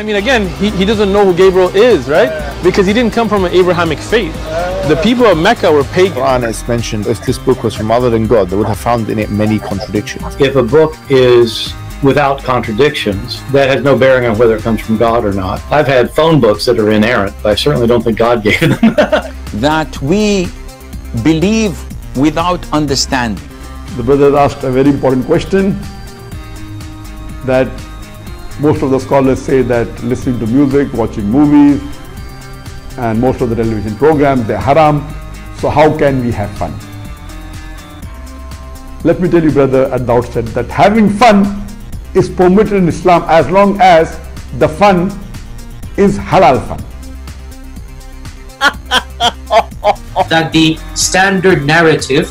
mean, again, he doesn't know who Gabriel is, right? Because he didn't come from an Abrahamic faith. The people of Mecca were pagan. Quran is mentioned, if this book was from other than God, they would have found in it many contradictions. If a book is without contradictions, that has no bearing on whether it comes from God or not. I've had phone books that are inerrant, but I certainly don't think God gave them. That we believe without understanding. The brother asked a very important question, that most of the scholars say that listening to music, watching movies, and most of the television programs, they're haram. So how can we have fun? Let me tell you, brother, at the outset, that having fun is permitted in Islam as long as the fun is halal fun. That the standard narrative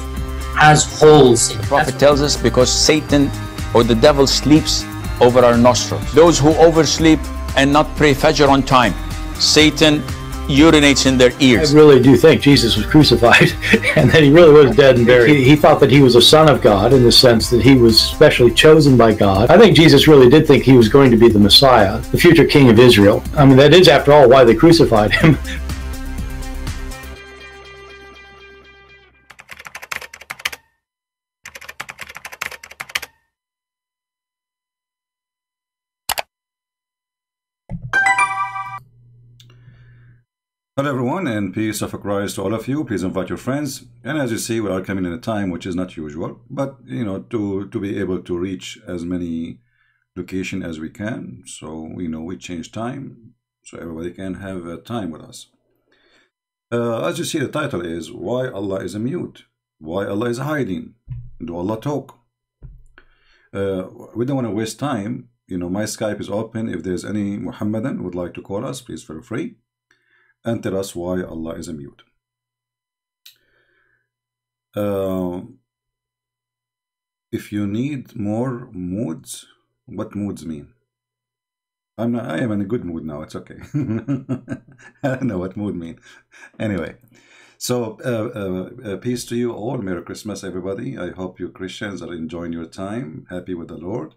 has holes in it. The Prophet tells us because Satan or the devil sleeps over our nostrils. Those who oversleep and not pray Fajr on time, Satan urinates in their ears. I really do think Jesus was crucified and that he really was dead and buried. He thought that he was a son of God in the sense that he was specially chosen by God. I think Jesus really did think he was going to be the Messiah, the future king of Israel. I mean, that is, after all, why they crucified him. Hello everyone, and peace of Christ to all of you. Please invite your friends. And as you see, we are coming in a time which is not usual, but to be able to reach as many locations as we can. So we change time so everybody can have time with us. As you see, the title is Why Allah is a Mute. Why Allah is hiding. Do Allah talk? We don't want to waste time. My Skype is open. If there's any Muhammadan who would like to call us, please feel free and tell us why Allah is a mute. If you need more moods, what moods mean? I am in a good mood now. It's okay. I don't know what mood mean. Anyway, so peace to you all. Merry Christmas, everybody. I hope you Christians are enjoying your time, happy with the Lord.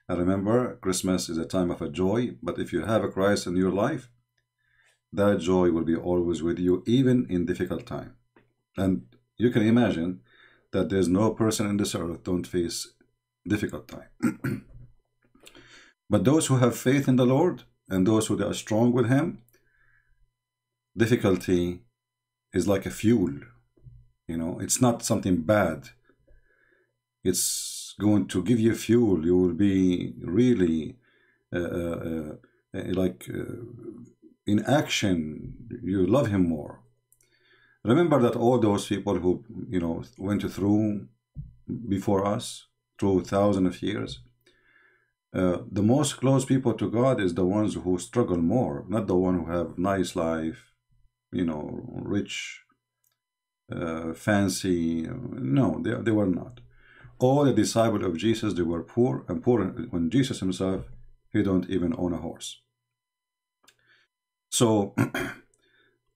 And remember, Christmas is a time of a joy. But if you have a Christ in your life, that joy will be always with you, even in difficult time. And you can imagine that there's no person in this earth don't face difficult time. But those who have faith in the Lord and those who are strong with Him, difficulty is like a fuel. It's not something bad. It's going to give you fuel. You will be really in action. You love Him more. Remember that all those people who went through before us, through thousands of years, the most close people to God is the ones who struggle more, not the one who have nice life, rich, fancy. No, they were not. All the disciples of Jesus, they were poor, and poor when Jesus Himself, He don't even own a horse. So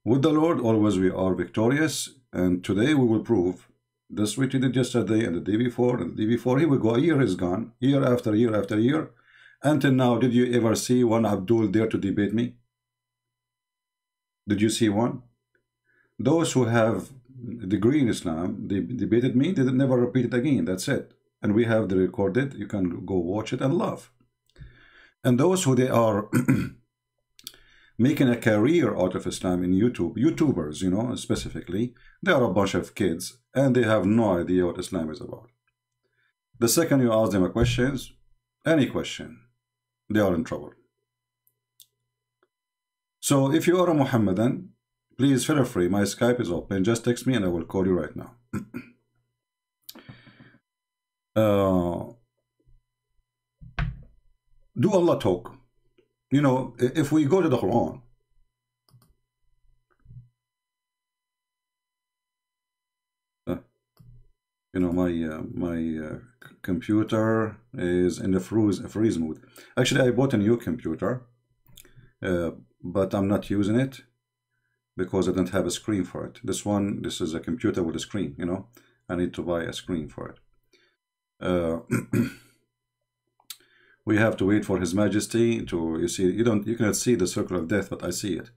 with the Lord always we are victorious, and today we will prove this which we did yesterday and the day before and the day before. Here we go. A year is gone, year after year after year. Until now, did you ever see one Abdul dare to debate me? Did you see one? Those who have a degree in Islam, they debated me, they never repeat it again. That's it. And we have the recorded. You can go watch it and laugh. And those who they are making a career out of Islam in YouTubers, specifically, they are a bunch of kids and they have no idea what Islam is about. The second you ask them a questions, any question, they are in trouble. So if you are a Muhammadan, please feel free. My Skype is open. Just text me and I will call you right now. Do Allah talk? If we go to the Quran, my computer is in the freeze mode. Actually, I bought a new computer, but I'm not using it because I don't have a screen for it. This is a computer with a screen. I need to buy a screen for it. We have to wait for His Majesty to, you see, you cannot see the circle of death, but I see it.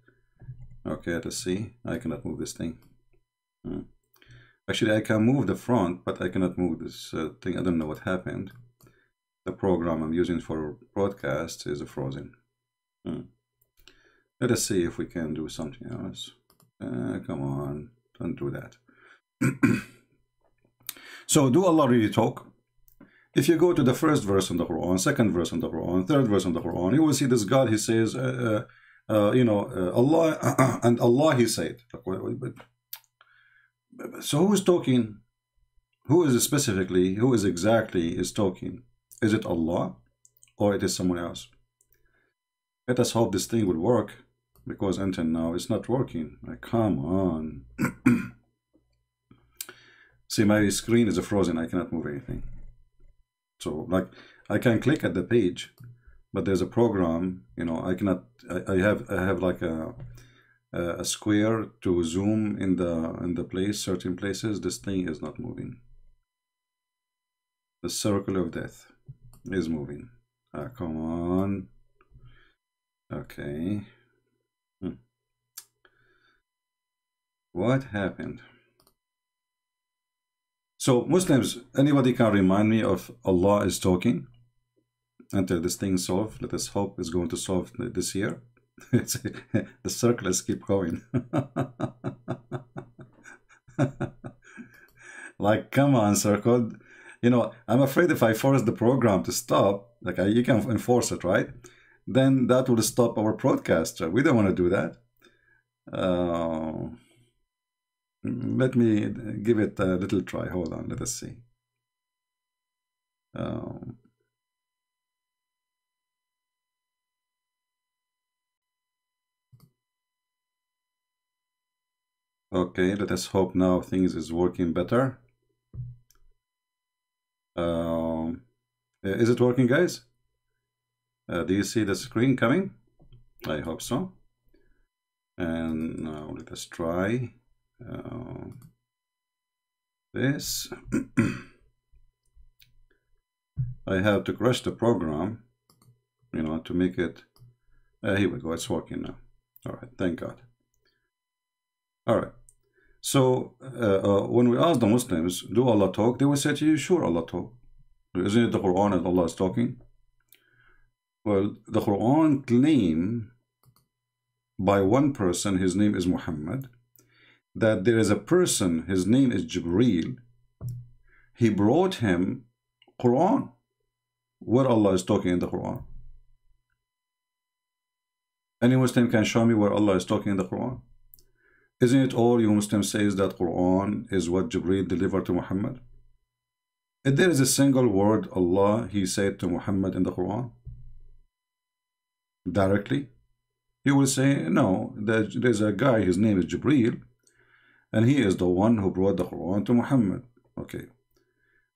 Okay, let's see. I cannot move this thing. Actually, I can move the front, but I cannot move this thing. I don't know what happened. The program I'm using for broadcast is frozen. Let us see if we can do something else. Come on, don't do that. So, do Allah really talk? If you go to the first verse in the Quran, second verse in the Quran, third verse in the Quran, you will see this God, He says, Allah, and Allah, He said. So who is talking? Who is specifically, who is exactly is talking? Is it Allah or it is someone else? Let us hope this thing will work, because until now it's not working. Like, come on. See, my screen is frozen. I cannot move anything. So, like, I can click at the page, but there's a program, you know, I cannot. I have like a square to zoom in the place, certain places. This thing is not moving. The circle of death is moving. Come on. Okay. What happened? So, Muslims, anybody can remind me of Allah is talking until this thing is solved? Let us hope it's going to solve this year. The circles keep going. Like, come on, circle. You know, I'm afraid if I force the program to stop, like you can enforce it, right? Then that will stop our broadcast. We don't want to do that. Let me give it a little try. Hold on, let us see. Okay, let us hope now things is working better. Is it working, guys? Do you see the screen coming? I hope so. And now let us try this. I have to crash the program, you know, to make it. Here we go. It's working now. All right. Thank God. All right. So when we ask the Muslims, do Allah talk? They will say to you, sure, Allah talk. Isn't it the Quran that Allah is talking? Well, the Quran claim by one person, his name is Muhammad, that there is a person, his name is Jibreel. He brought him Quran, where Allah is talking in the Quran. Any Muslim can show me where Allah is talking in the Quran? Isn't it all you Muslims says that Quran is what Jibreel delivered to Muhammad? If there is a single word Allah, He said to Muhammad in the Quran, directly, you will say, no, there's a guy, his name is Jibreel, and he is the one who brought the Quran to Muhammad. Okay.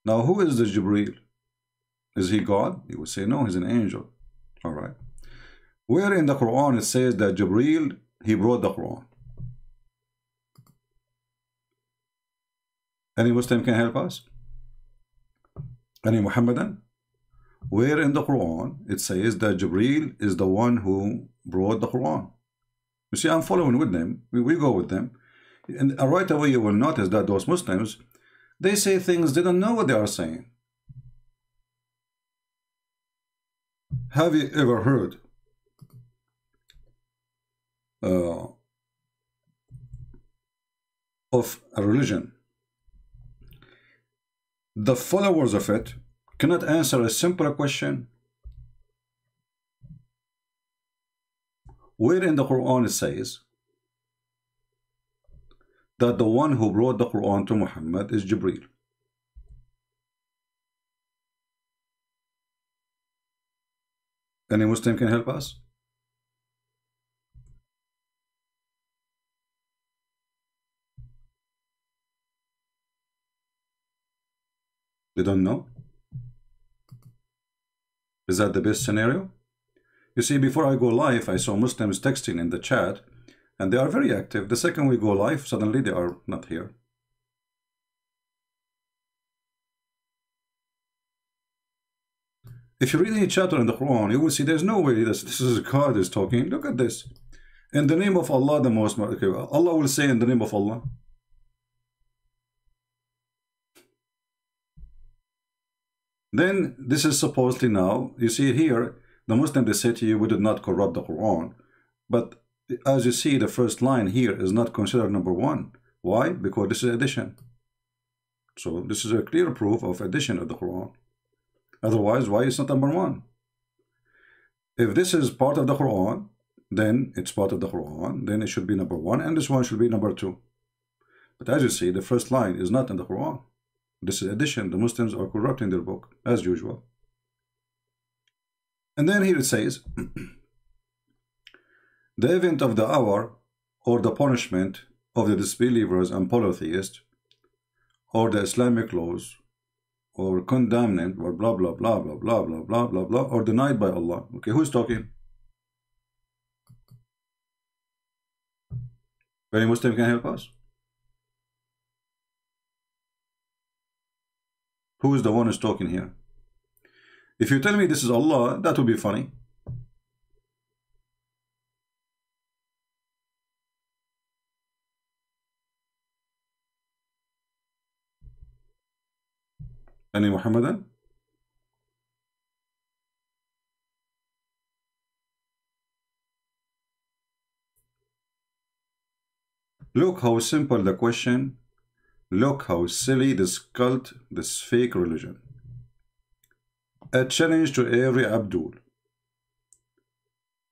Now, who is the Jibreel? Is he God? You will say, no, he's an angel. All right. Where in the Quran it says that Jibreel, he brought the Quran? Any Muslim can help us? Any Muhammadan? Where in the Quran it says that Jibreel is the one who brought the Quran? You see, I'm following with them. We go with them. And right away you will notice that those Muslims, they say things they don't know what they are saying. Have you ever heard of a religion? The followers of it cannot answer a simple question. Where in the Quran it says that the one who brought the Quran to Muhammad is Jibreel? Any Muslim can help us? They don't know? Is that the best scenario? You see, before I go live, I saw Muslims texting in the chat, and they are very active. The second we go live, suddenly they are not here. If you read any chapter in the Quran, you will see there's no way this is God is talking. Look at this. In the name of Allah, the most... Okay, Allah will say in the name of Allah. Then this is supposedly now, you see here, the Muslim, they say to you, we did not corrupt the Quran. But as you see, the first line here is not considered number one. Why? Because this is addition. So this is a clear proof of addition of the Quran. Otherwise, why is not number one? If this is part of the Quran, then it's part of the Quran, then it should be number one, and this one should be number two. But as you see, the first line is not in the Quran. This is addition. The Muslims are corrupting their book, as usual. And then here it says, the event of the hour, or the punishment of the disbelievers and polytheists, or the Islamic laws, or condemned, or blah, blah, blah, blah, blah, blah, blah, blah, blah, or denied by Allah. Okay, who's talking? Any Muslim can help us? Who is the one who's talking here? If you tell me this is Allah, that would be funny. Any Muhammadan? Look how simple the question. Look how silly this cult, this fake religion. A challenge to every Abdul.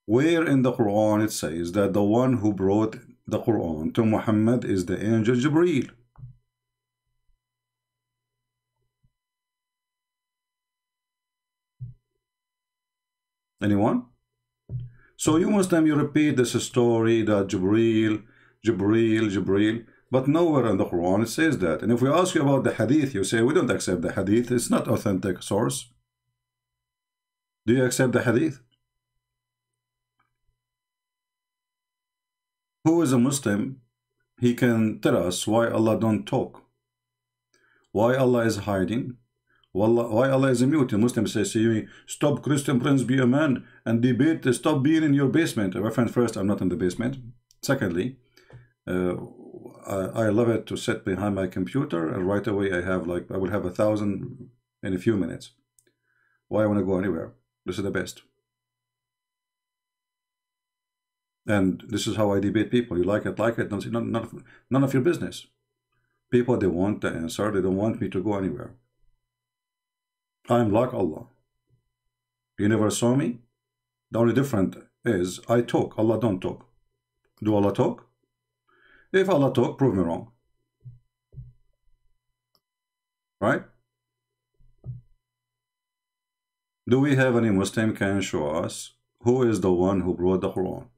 Where in the Quran it says that the one who brought the Quran to Muhammad is the angel Jibreel? Anyone? So you Muslim, you repeat this story that Jibreel, but nowhere in the Quran it says that. And if we ask you about the hadith, you say we don't accept the hadith, it's not authentic source. Do you accept the hadith? Who is a Muslim? He can tell us why Allah don't talk, why Allah is hiding, why Allah is mute. The Muslim says to you, stop Christian Prince, be a man and debate, stop being in your basement. My friend, first, I'm not in the basement. Secondly, I love it to sit behind my computer and right away I will have 1,000 in a few minutes. Why I want to go anywhere? This is the best. And this is how I debate people. You like it, none of your business. People, they want the answer. They don't want me to go anywhere. I'm like Allah. You never saw me? The only difference is I talk. Allah don't talk. Do Allah talk? If Allah talk, prove me wrong. Right? Do we have any Muslim can show us who is the one who brought the Quran?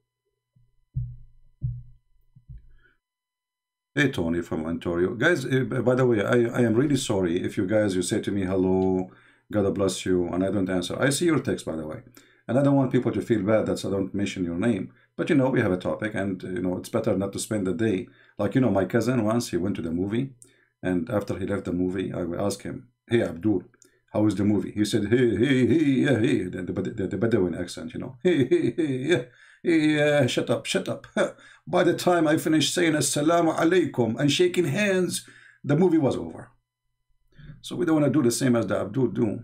Hey Tony from Ontario. Guys, by the way, I am really sorry if you say to me hello, God bless you, and I don't answer. I see your text, by the way. And I don't want people to feel bad that I don't mention your name. But we have a topic, and it's better not to spend the day. Like, my cousin once, he went to the movie, and after he left the movie, I will ask him, hey Abdul, how is the movie? He said, hey, the Bedouin accent, hey, shut up. By the time I finished saying assalamu alaikum and shaking hands, the movie was over. So we don't want to do the same as the Abdul do,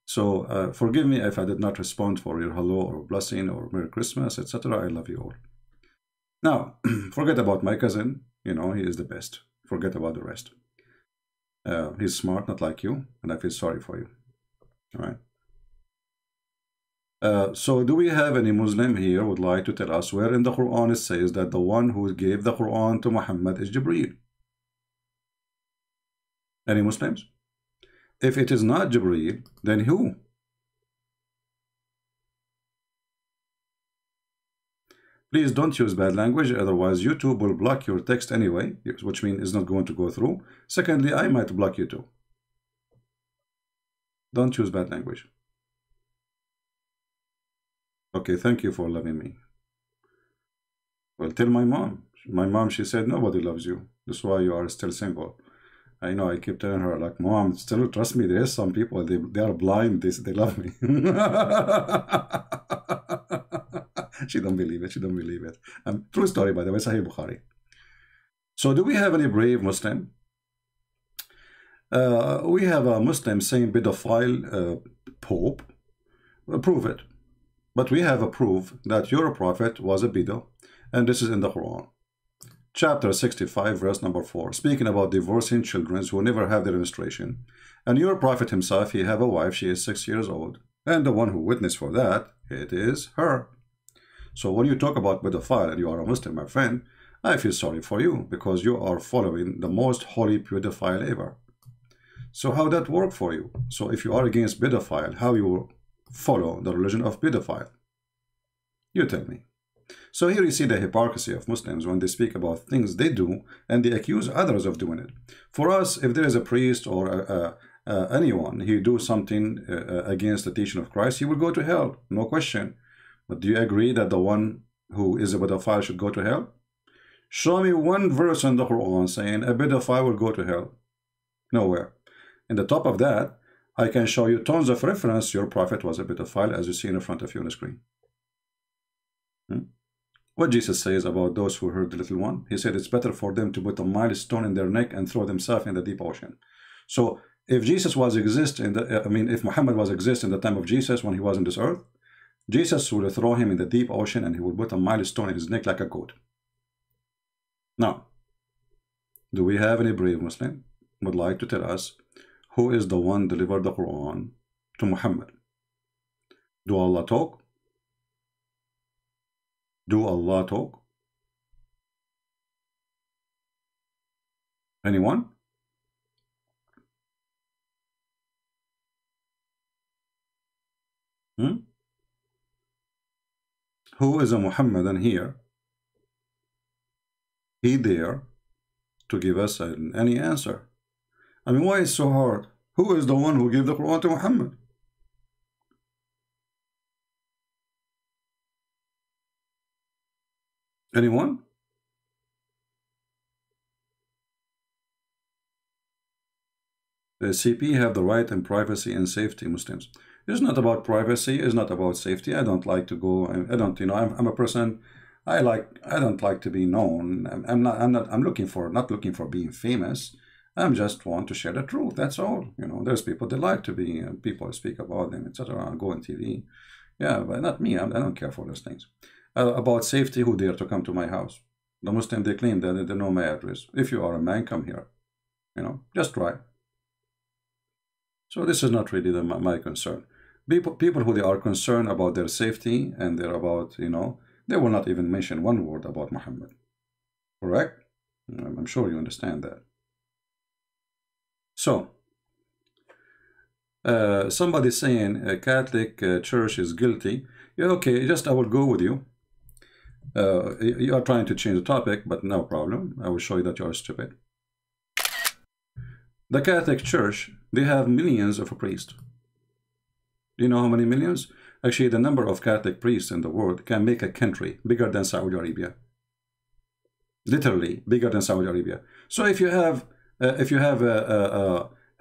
So forgive me if I did not respond for your hello or blessing or Merry Christmas, etc. I love you all. Now, forget about my cousin. He is the best. Forget about the rest. He's smart, not like you, and I feel sorry for you. All right. So do we have any Muslim here who would like to tell us where in the Quran it says that the one who gave the Quran to Muhammad is Jibreel? Any Muslims? If it is not Jibreel, then who? Please don't use bad language, otherwise YouTube will block your text anyway, which means it's not going to go through. Secondly, I might block you too. Don't use bad language. Okay, thank you for loving me. Well, tell my mom. My mom, she said, nobody loves you. That's why you are still single. I know I keep telling her, like, Mom, still trust me, there is some people, they are blind, they love me. She don't believe it, she don't believe it. True story, by the way, Sahih Bukhari. So do we have any brave Muslim? We have a Muslim saying pedophile Pope. Prove it. But we have a proof that your prophet was a pedo, and this is in the Quran. Chapter 65, verse number 4, speaking about divorcing children who never have their menstruation. And your prophet himself, he have a wife, she is 6 years old. And the one who witnessed for that, it is her. So when you talk about pedophile and you are a Muslim, my friend, I feel sorry for you because you are following the most holy pedophile ever. So how that work for you? So if you are against pedophile, how you follow the religion of pedophile? You tell me. So here you see the hypocrisy of Muslims when they speak about things they do and they accuse others of doing it. For us, if there is a priest or anyone who do something against the teaching of Christ, he will go to hell, no question. But do you agree that the one who is a pedophile should go to hell? Show me one verse in the Quran saying a pedophile will go to hell. Nowhere. In the top of that, I can show you tons of reference. Your prophet was a pedophile, as you see in front of you on the screen. What Jesus says about those who hurt the little one, he said it's better for them to put a milestone in their neck and throw themselves in the deep ocean. So if Jesus was exist in the, if Muhammad was exist in the time of Jesus when he was on this earth, Jesus would throw him in the deep ocean and he would put a milestone in his neck like a goat. Now, do we have any brave Muslim who would like to tell us who is the one delivered the Quran to Muhammad? Do Allah talk? Do Allah talk? Anyone? Who is a Muhammadan here? He there to give us any answer. I mean, why is it so hard? Who is the one who gave the Quran to Muhammad? Anyone? The CP have the right and privacy and safety, Muslims. It's not about privacy, it's not about safety. I don't like to go, I don't, I'm a person, I don't like to be known. I'm not looking for being famous. I'm just want to share the truth, that's all. There's people that like to be, people speak about them, etc., go on TV. Yeah, but not me, I don't care for those things. About safety, who dare to come to my house? The Muslim, they claim that they know my address. If you are a man, come here. Just try. So this is not really my concern. People who they are concerned about their safety and they're about, they will not even mention one word about Muhammad. Correct? I'm sure you understand that. So, somebody saying a Catholic church is guilty. Yeah, okay, I will go with you. You are trying to change the topic, but no problem. I will show you that you are stupid. The Catholic Church, they have millions of priests. Do you know how many millions? Actually, the number of Catholic priests in the world can make a country bigger than Saudi Arabia. Literally bigger than Saudi Arabia. So if you have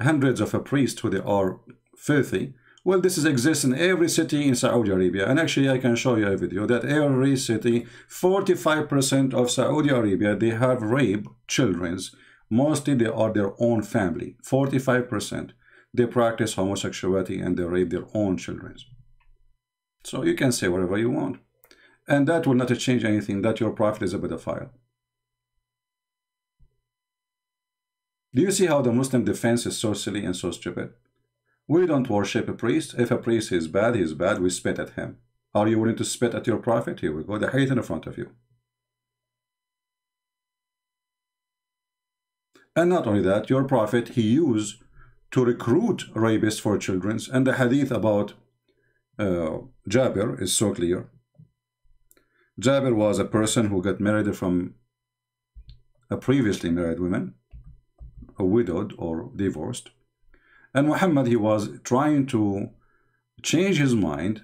hundreds of priests who they are filthy, well, this exists in every city in Saudi Arabia. And actually, I can show you a video that every city, 45% of Saudi Arabia, they have rape children's. Mostly they are their own family. 45%. They practice homosexuality and they rape their own children. So you can say whatever you want. And that will not change anything, that your prophet is a pedophile. Do you see how the Muslim defense is so silly and so stupid? We don't worship a priest. If a priest is bad, he is bad. We spit at him. Are you willing to spit at your prophet? Here we go. The hate in front of you. And not only that, your prophet, he used to recruit rapists for children. And the hadith about Jabir is so clear. Jabir was a person who got married from a previously married woman, a widowed or divorced. And Muhammad, he was trying to change his mind,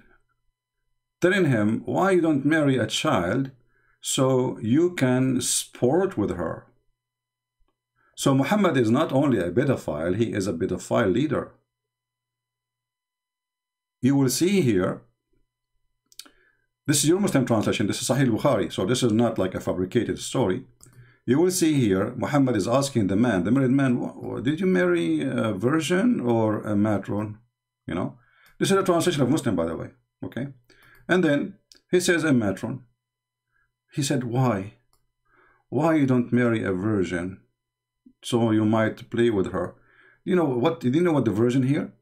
telling him, why you don't marry a child so you can sport with her? So Muhammad is not only a pedophile, he is a pedophile leader. You will see here, this is your Muslim translation, this is Sahih Bukhari, so this is not like a fabricated story. You will see here, Muhammad is asking the married man, did you marry a virgin or a matron? You know, this is a translation of Muslim, by the way. Okay, and then he says a matron. He said, why? Why you don't marry a virgin? So you might play with her. You know what? Did you know what the virgin here?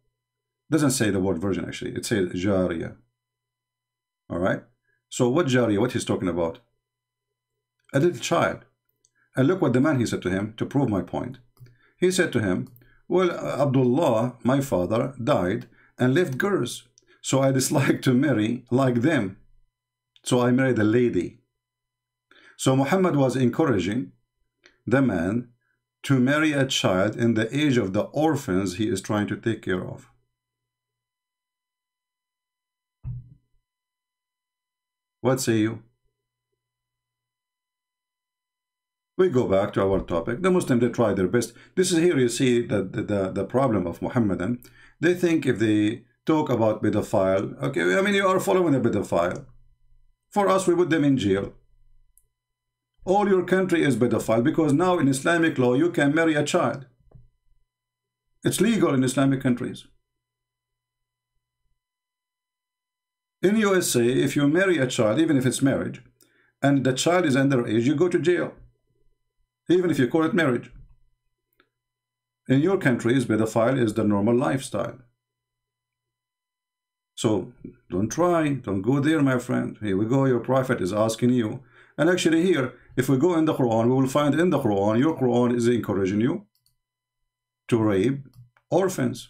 Doesn't say the word virgin actually. It says jariya. All right. So what jariya? What he's talking about? A little child. And look what the man he said to him to prove my point. He said to him, well, Abdullah, my father, died and left girls. So I dislike to marry like them. So I married a lady. So Muhammad was encouraging the man to marry a child in the age of the orphans he is trying to take care of. What say you? We go back to our topic. The Muslims, they try their best. This is here you see the problem of Muhammadan. They think if they talk about pedophile, okay, I mean, you are following a pedophile. For us, we put them in jail. All your country is pedophile because now in Islamic law, you can marry a child. It's legal in Islamic countries. In USA, if you marry a child, even if it's marriage, and the child is underage, you go to jail. Even if you call it marriage. In your countries, pedophile is the normal lifestyle. So don't try, don't go there, my friend. Here we go, your prophet is asking you. And actually here, if we go in the Quran, we will find in the Quran, your Quran is encouraging you to rape orphans.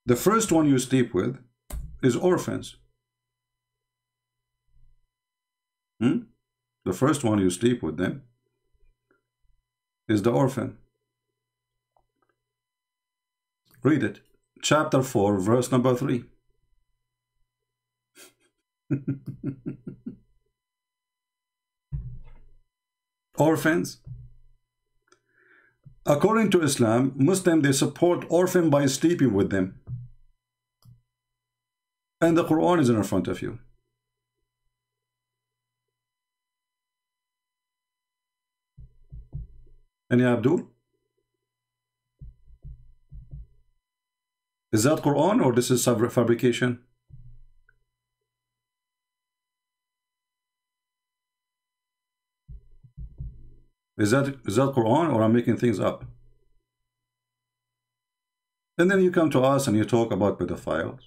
The first one you sleep with is orphans. The first one you sleep with them is the orphan. Read it. Chapter 4, verse number 3. Orphans. According to Islam, Muslims, they support orphans by sleeping with them. And the Quran is in front of you. Any Abdul? Is that Quran or this is fabrication? Is that Quran or I'm making things up? And then you come to us and you talk about pedophiles.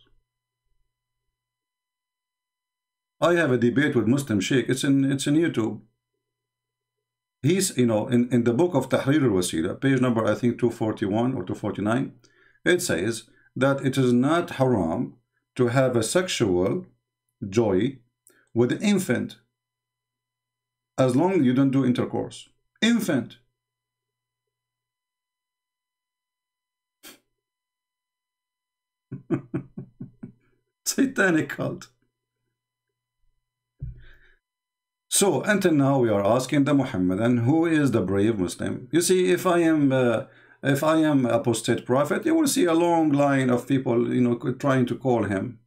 I have a debate with Muslim Sheikh. It's in YouTube. He's, you know, in the book of Tahrir al-Wasila, page number I think 241 or 249, it says that it is not haram to have a sexual joy with an infant as long as you don't do intercourse. Infant. Satanic cult. So until now we are asking the Muhammadan, who is the brave Muslim? You see, if I am apostate prophet, you will see a long line of people, you know, trying to call him,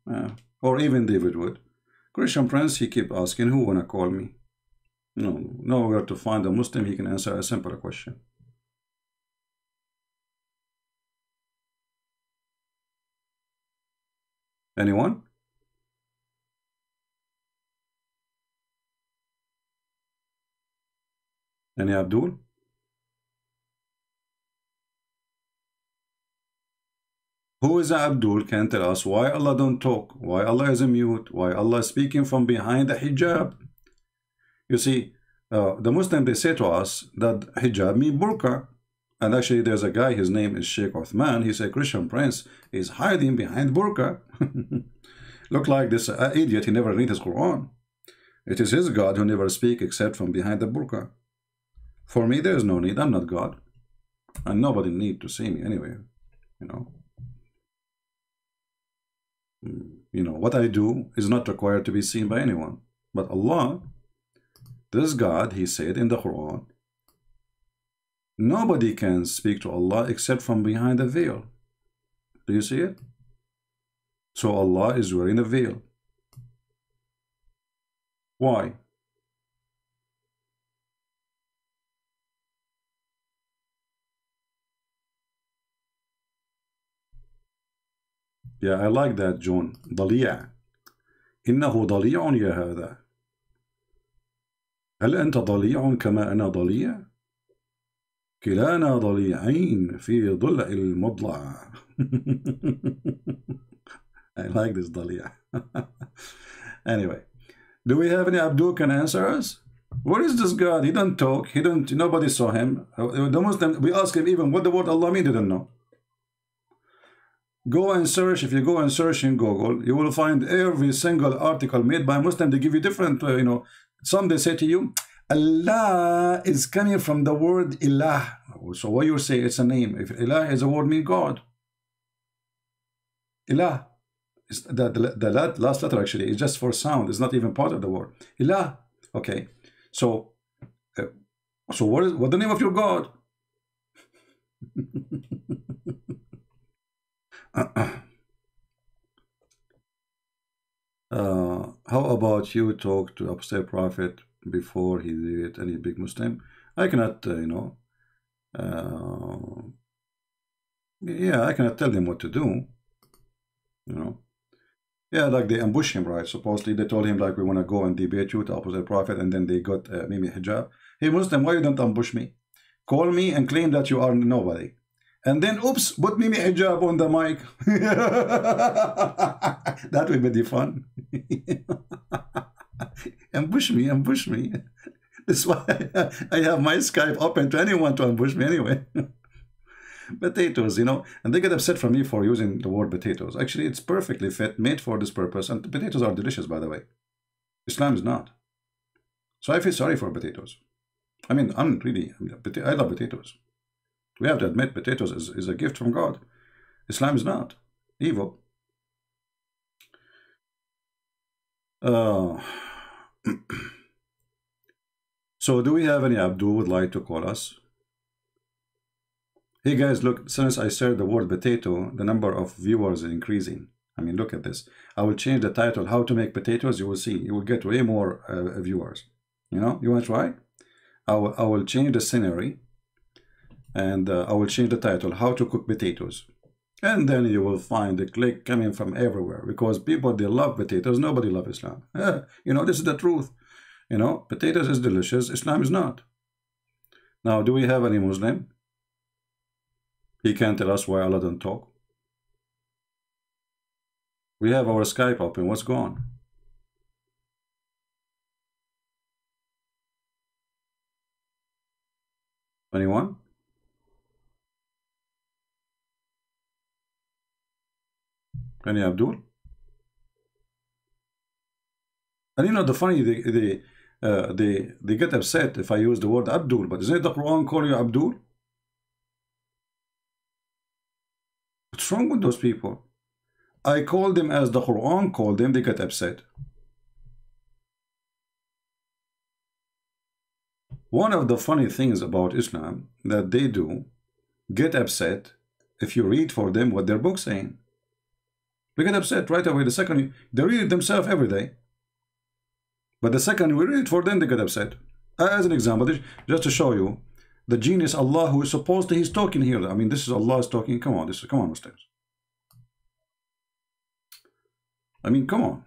or even David would. Christian Prince, he keep asking, who wanna call me? No, nowhere to find a Muslim he can answer a simple question. Anyone? Any Abdul? Who is Abdul can tell us why Allah don't talk, why Allah is mute, why Allah is speaking from behind the hijab. You see, the Muslim, they say to us that hijab means burqa. And actually there's a guy, his name is Sheikh Uthman, he said Christian Prince is hiding behind burqa. Look like this idiot, he never read his Quran. It is his God who never speak except from behind the burqa. For me, there is no need. I'm not God. And nobody need to see me anyway. You know, what I do is not required to be seen by anyone. But Allah, This God, he said in the Quran, nobody can speak to Allah except from behind a veil. Do you see it? So Allah is wearing a veil. Why? Yeah, I like that, John. ضليع. إنه ضليع يا هذا. هل أنت ضليع كما أنا ضليع؟ كلانا ضليعين في ضلع المضلع. I like this ضليع. Anyway, do we have any Abdul can answer us? What is this God? He doesn't talk. He don't. Nobody saw him. The Muslim, we ask him even what the word Allah means. He didn't know. Go and search. If you go and search in Google, you will find every single article made by Muslim. They give you different, some they say to you, Allah is coming from the word ilah. So what you say, it's a name. If ilah is a word, mean God. Ilah. The last letter actually is just for sound. It's not even part of the word. Ilah. Okay. So what the name of your God? How about you talk to Apostle Prophet before he did any big Muslim? I cannot, yeah, I cannot tell them what to do, Yeah, like they ambush him, right? Supposedly they told him like, we want to go and debate you to Apostle Prophet, and then they got Mimi hijab. Hey Muslim, why you don't ambush me? Call me and claim that you are nobody. And then, oops, put Mimi hijab on the mic. That would be fun. Ambush me. That's why I have my Skype open to anyone to ambush me anyway. Potatoes, and they get upset from me for using the word potatoes. Actually, it's perfectly fit, made for this purpose, and potatoes are delicious, by the way. Islam is not. So I feel sorry for potatoes. I mean, I love potatoes. We have to admit potatoes is a gift from God. Islam is not evil. So do we have any Abdul would like to call us? Hey guys, look, since I said the word potato, the number of viewers is increasing. I mean, look at this. I will change the title, How to Make Potatoes. You will see. You will get way more viewers. You want to try? I will change the scenery. And I will change the title, How to Cook Potatoes. And then you will find the click coming from everywhere. Because people, they love potatoes. Nobody loves Islam. This is the truth. Potatoes is delicious. Islam is not. Now, do we have any Muslim? He can't tell us why Allah doesn't talk. We have our Skype open. What's gone? Anyone? Any Abdul? And the funny, they get upset if I use the word Abdul, but isn't it the Quran call you Abdul? What's wrong with those people? I call them as the Quran called them, they get upset. One of the funny things about Islam that they do get upset if you read for them what their book's saying. They get upset right away. The second they read it themselves every day, but the second we read it for them, they get upset. As an example, just to show you the genius Allah who is supposed to, he's talking here. I mean, this is Allah is talking. Come on, come on, Muslims. I mean, come on.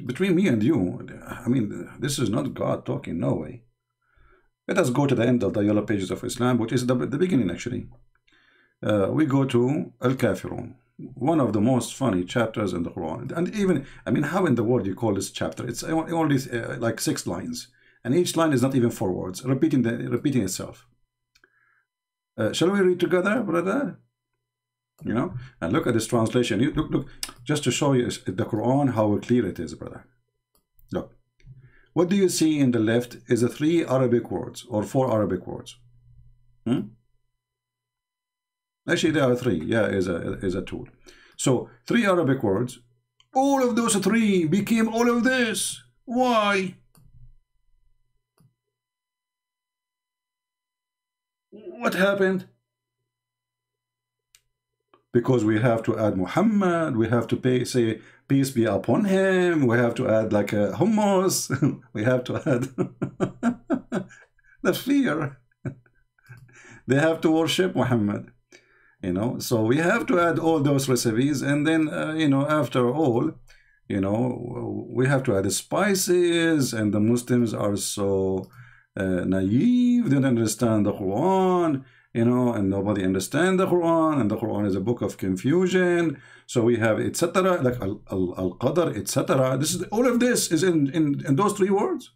Between me and you, I mean, this is not God talking. No way. Let us go to the end of the yellow pages of Islam, which is the beginning actually. We go to Al-Kafirun, one of the most funny chapters in the Quran. And even, I mean, how in the world you call this chapter? It's only like 6 lines, and each line is not even 4 words, repeating itself. Shall we read together, brother? And look at this translation. Look, just to show you the Quran, how clear it is, brother. Look. What do you see in the left is 3 Arabic words or 4 Arabic words. Actually, there are 3. Yeah, is a tool. So 3 Arabic words. All of those 3 became all of this. Why? what happened? Because we have to add Muhammad, we have to say peace be upon him, we have to add like a hummus, we have to add the fear. They have to worship Muhammad, you know. So we have to add all those recipes, and then you know, after all, you know, we have to add the spices, and the Muslims are so naive, they don't understand the Quran, you know, and nobody understands the Quran, and the Quran is a book of confusion. So we have etc. like al-qadr, etc. This is all of this is in those 3 words.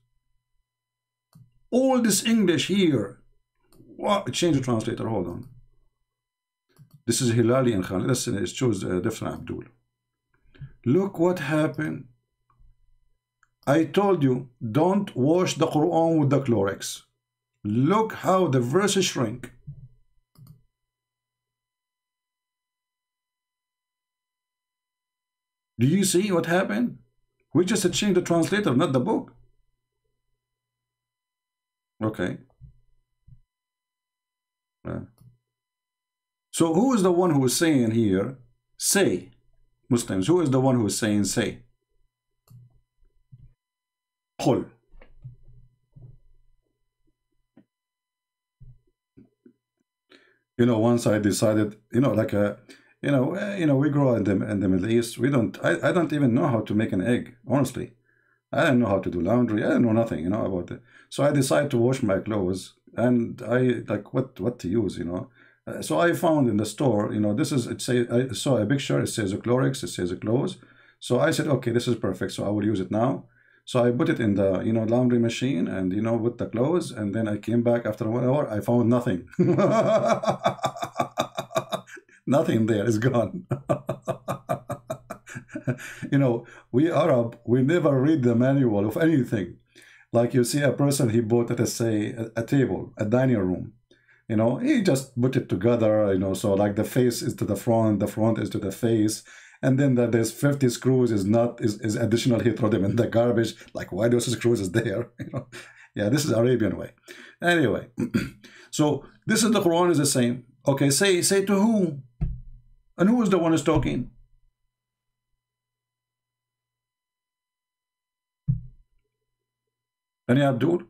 All this English here. What? Change the translator. Hold on. This is Hilali and Khalid. Let's choose a different Abdul. Look what happened. I told you, don't wash the Quran with the Clorox. Look how the verses shrink. Do you see what happened? We just changed the translator, not the book. Okay. So who is the one who is saying here, say, Muslims, who is the one who is saying say? Qul. You know, once I decided, you know, like a, you know, we grow in the Middle East. We don't, I don't even know how to make an egg, honestly. I don't know how to do laundry. I don't know nothing, you know, about it. So I decided to wash my clothes, and I like what to use, you know. So I found in the store, you know, this is, I saw a picture, it says a Clorox, it says a clothes. So I said, okay, this is perfect. So I will use it now. So I put it in the, you know, laundry machine, and, you know, with the clothes. And then I came back after 1 hour, I found nothing. Nothing there is gone. You know, we Arab, we never read the manual of anything. Like you see a person, he bought, let us say, a table, a dining room. You know, he just put it together, you know, so like the face is to the front is to the face. And then there's 50 screws is additional, he throw them in the garbage. Like, why those screws is there? You know? Yeah, this is Arabian way. Anyway, so this is the Quran is the same. Okay, say to whom? And who is the one who's talking? Any Abdul?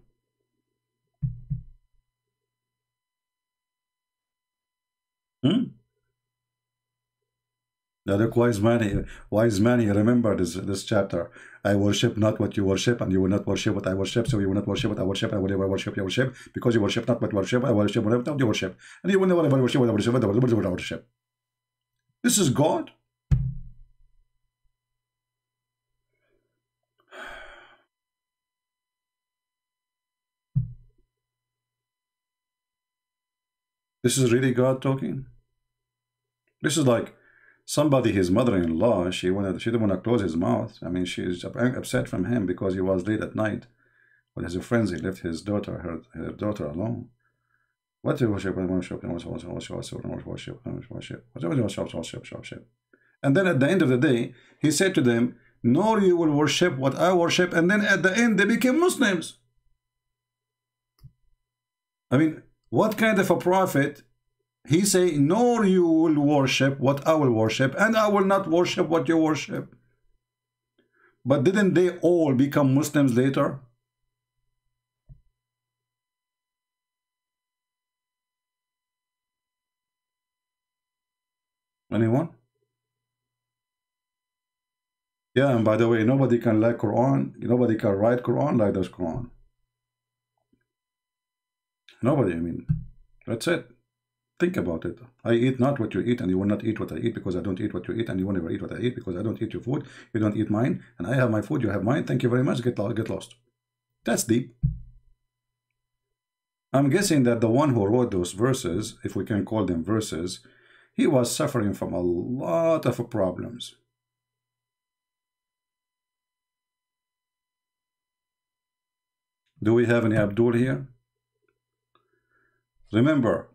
Now look, wise man, he remember this chapter. I worship not what you worship, and you will not worship what I worship, so you will not worship what I worship, and whatever worship you worship, because you worship not what you worship, I worship whatever you worship, and you will never worship what I worship. This is God. This is really God talking. This is like somebody, his mother-in-law, she didn't want to close his mouth. I mean, she's upset from him because he was late at night with his friends. He left his daughter, her daughter alone. What do you worship? And then at the end of the day, he said to them, nor you will worship what I worship. And then at the end, they became Muslims. I mean, what kind of a prophet? He say, nor you will worship what I will worship, and I will not worship what you worship. But didn't they all become Muslims later? Anyone? Yeah, and by the way, nobody can like Quran. Nobody can write Quran like this Quran. Nobody, I mean, that's it. Think about it. I eat not what you eat, and you will not eat what I eat, because I don't eat what you eat, and you will never eat what I eat, because I don't eat your food. You don't eat mine, and I have my food, you have mine. Thank you very much. Get lost. That's deep. I'm guessing that the one who wrote those verses, if we can call them verses, he was suffering from a lot of problems. Do we have any Abdul here? Remember,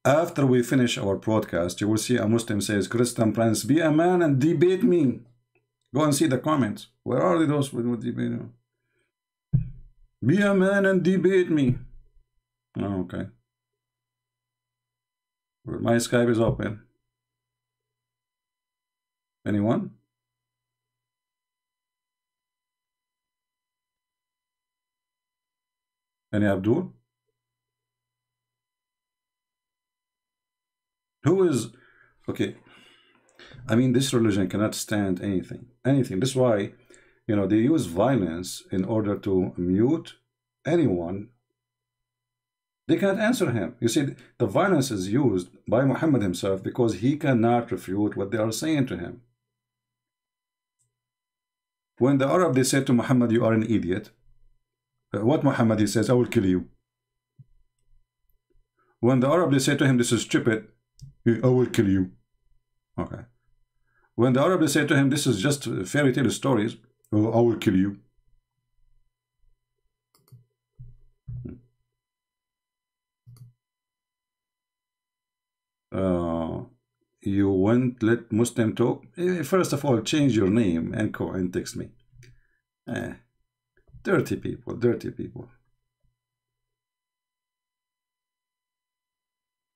after we finish our broadcast, you will see a Muslim says, Christian Prince, be a man and debate me. Go and see the comments. Where are those who would debate you? Be a man and debate me. Oh, okay. Well, my Skype is open. Anyone? Any Abdul? Who is... Okay. I mean, this religion cannot stand anything. Anything. That's why, you know, they use violence in order to mute anyone. They cannot answer him. You see, the violence is used by Muhammad himself because he cannot refute what they are saying to him. When the Arab, they say to Muhammad, you are an idiot. What Muhammad, he says, I will kill you. When the Arab, they say to him, this is stupid, I will kill you. Okay. When the Arab, they say to him, this is just fairy tale stories, I will kill you. You won't let Muslim talk? First of all, change your name and call and text me. Dirty people, dirty people.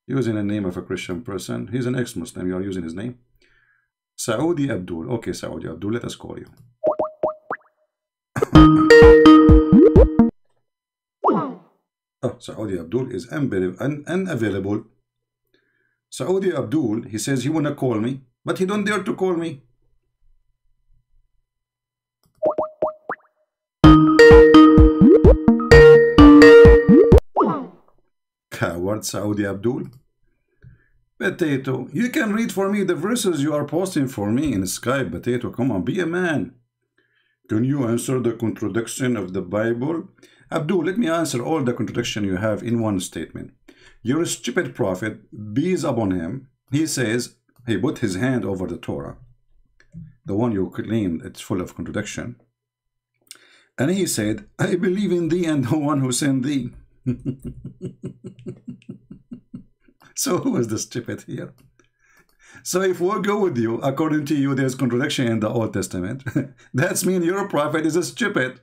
Using the name of a Christian person. He's an ex-Muslim. You are using his name. Saudi Abdul. Okay, Saudi Abdul, let us call you. Oh, Saudi Abdul is unavailable. Saudi Abdul, he says he wanna call me, but he don't dare to call me. Coward Saudi Abdul. Potato, you can read for me the verses you are posting for me in Skype. Potato, come on, be a man. Can you answer the contradiction of the Bible? Abdul, let me answer all the contradiction you have in one statement. Your stupid prophet, peace upon him, he says he put his hand over the Torah, the one you claimed it's full of contradiction, and he said, I believe in thee and the one who sent thee. So who is the stupid here? So if we go with you, according to you, there's contradiction in the Old Testament. That's mean your prophet is a stupid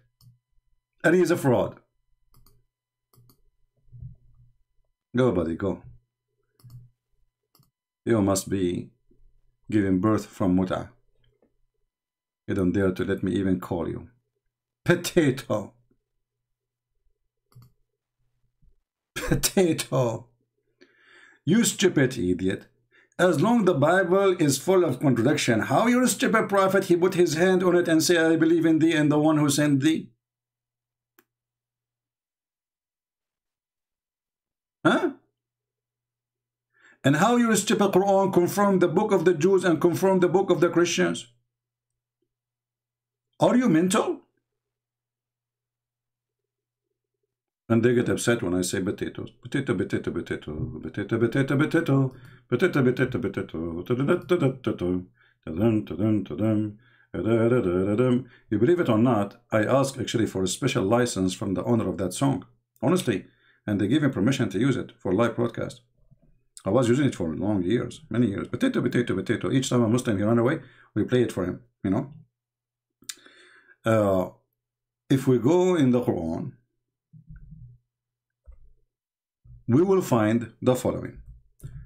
and he's a fraud. Go, buddy, go. You must be giving birth from muta. You don't dare to let me even call you. Potato. Potato. You stupid idiot. As long the Bible is full of contradiction, how your stupid prophet, he put his hand on it and say, I believe in thee and the one who sent thee? Huh? And how your stupid Quran confirm the book of the Jews and confirm the book of the Christians? Are you mental? And they get upset when I say potatoes. Potato, potato, potato, potato, potato, potato, potato, potato, potato, you believe it or not, I asked actually for a special license from the owner of that song. Honestly. And they gave him permission to use it for live broadcast. I was using it for long years, many years. Potato, potato, potato. Each time a Muslim he ran away, we play it for him, you know. If we go in the Quran, we will find the following.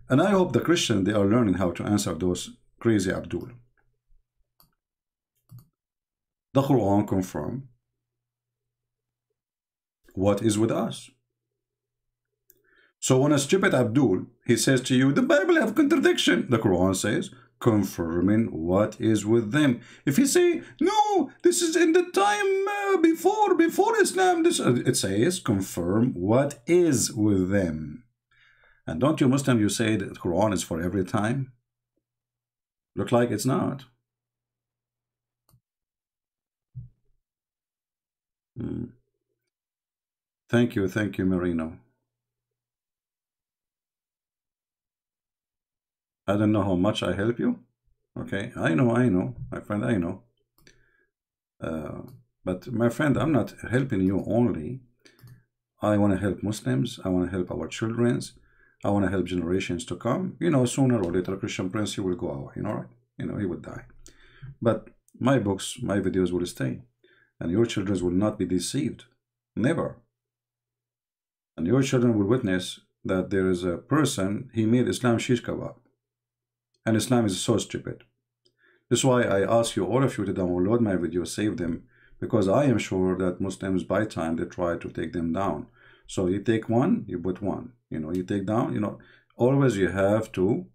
And I hope the Christians, they are learning how to answer those crazy Abdul. The Quran confirm what is with us. So when a stupid Abdul, he says to you, the Bible have contradiction, the Quran says, confirming what is with them. If he say, no, this is in the time before Islam, it says, confirm what is with them. And don't you Muslim, you say that the Quran is for every time? Look like it's not. Thank you, Marino. I don't know how much I help you. Okay, I know, my friend, I know. But my friend, I'm not helping you only. I want to help Muslims. I want to help our children. I want to help generations to come. You know, sooner or later, Christian Prince, he will go away. You know, right? You know, he would die. But my books, my videos will stay. And your children will not be deceived. Never. And your children will witness that there is a person, he made Islam shish kebab. And Islam is so stupid. That's why I ask you, all of you, to download my videos, save them, because I am sure that Muslims, by time, they try to take them down. So you take one, you put one. You know, you take down, you know, always you have to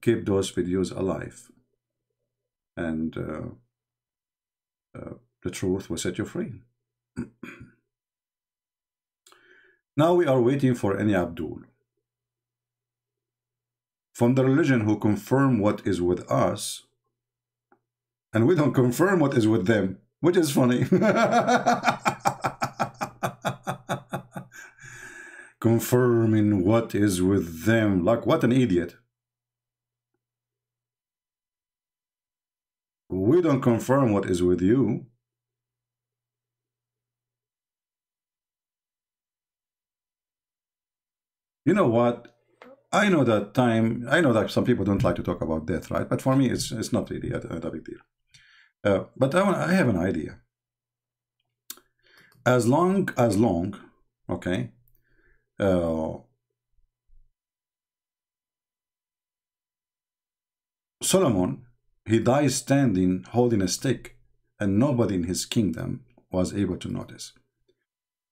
keep those videos alive. And the truth will set you free. Now we are waiting for any Abdul from the religion who confirm what is with us, and we don't confirm what is with them, which is funny. Confirming what is with them, like what an idiot. We don't confirm what is with you. You know what? I know that some people don't like to talk about death, right? But for me, it's not really a big deal. But I have an idea. As long, okay, Solomon, he dies standing, holding a stick, and nobody in his kingdom was able to notice.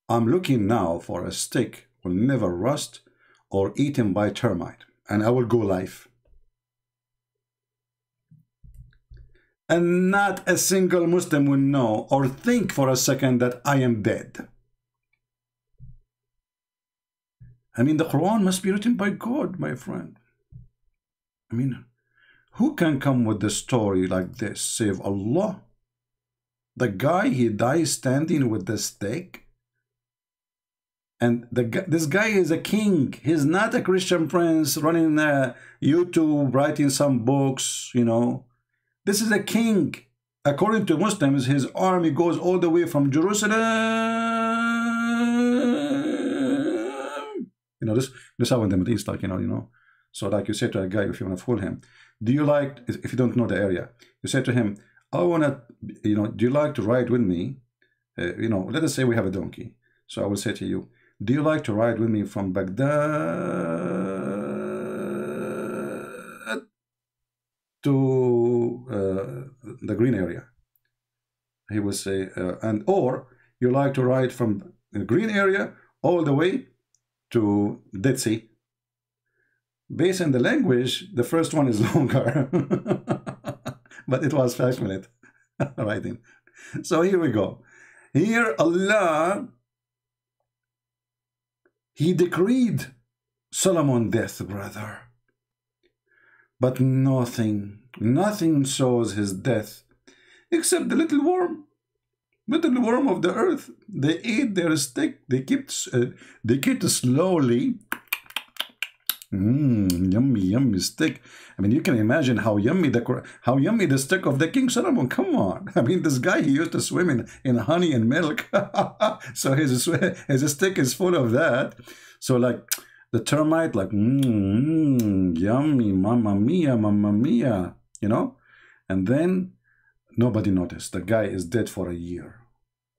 I'm looking now for a stick will never rust or eaten by termite, and I will go live. And not a single Muslim will know or think for a second that I am dead. I mean, the Quran must be written by God, my friend. I mean, who can come with the story like this, save Allah? The guy, he dies standing with the stick. And this guy is a king. He's not a Christian prince running YouTube, writing some books, you know. This is a king. According to Muslims, his army goes all the way from Jerusalem. You know, this happened in the Middle East, like, you know. So like you say to a guy, if you want to fool him, do you like, if you don't know the area, you say to him, I want to, you know, do you like to ride with me? You know, let us say we have a donkey. So I will say to you, do you like to ride with me from Baghdad to the green area? He will say, or you like to ride from the green area all the way to Dead Sea. Based on the language, the first one is longer, but it was 5 minutes riding. So here we go. Here Allah, he decreed Solomon death, brother. But nothing shows his death except the little worm of the earth. They ate their stick. They kept slowly. Yummy stick. I mean, you can imagine how yummy the stick of the King Solomon. Come on. I mean, this guy, he used to swim in honey and milk. So his stick is full of that. So like the termite, like yummy, mamma mia, you know. And then nobody noticed. The guy is dead for a year.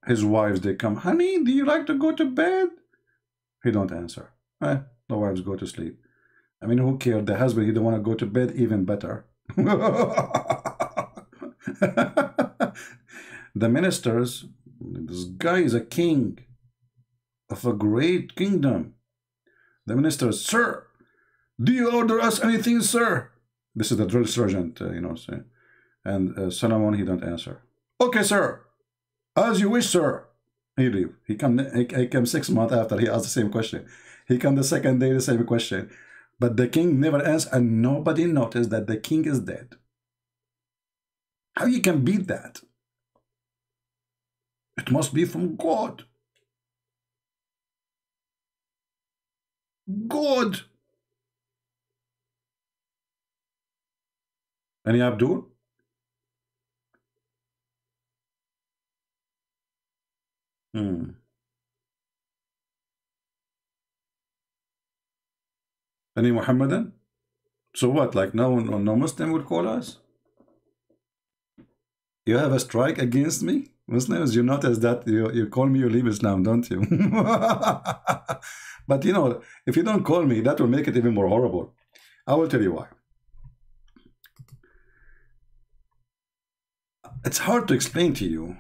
His wives, they come, honey, do you like to go to bed? He don't answer. The wives go to sleep. I mean, who cared? The husband, he don't want to go to bed, even better. The ministers, this guy is a king of a great kingdom. The ministers, sir, do you order us anything, sir? This is the drill sergeant, you know, saying. And Solomon, he don't answer. Okay, sir, as you wish, sir. He leave. He come 6 months after he asked the same question. He come the second day, the same question. But the king never answered, and nobody noticed that the king is dead. How you can beat that? It must be from God. God. Any Abdul? Any Muhammadan? So what, like no Muslim will call us? You have a strike against me? Muslims, you notice that you call me, you leave Islam, don't you? But you know, if you don't call me, that will make it even more horrible. I will tell you why. It's hard to explain to you,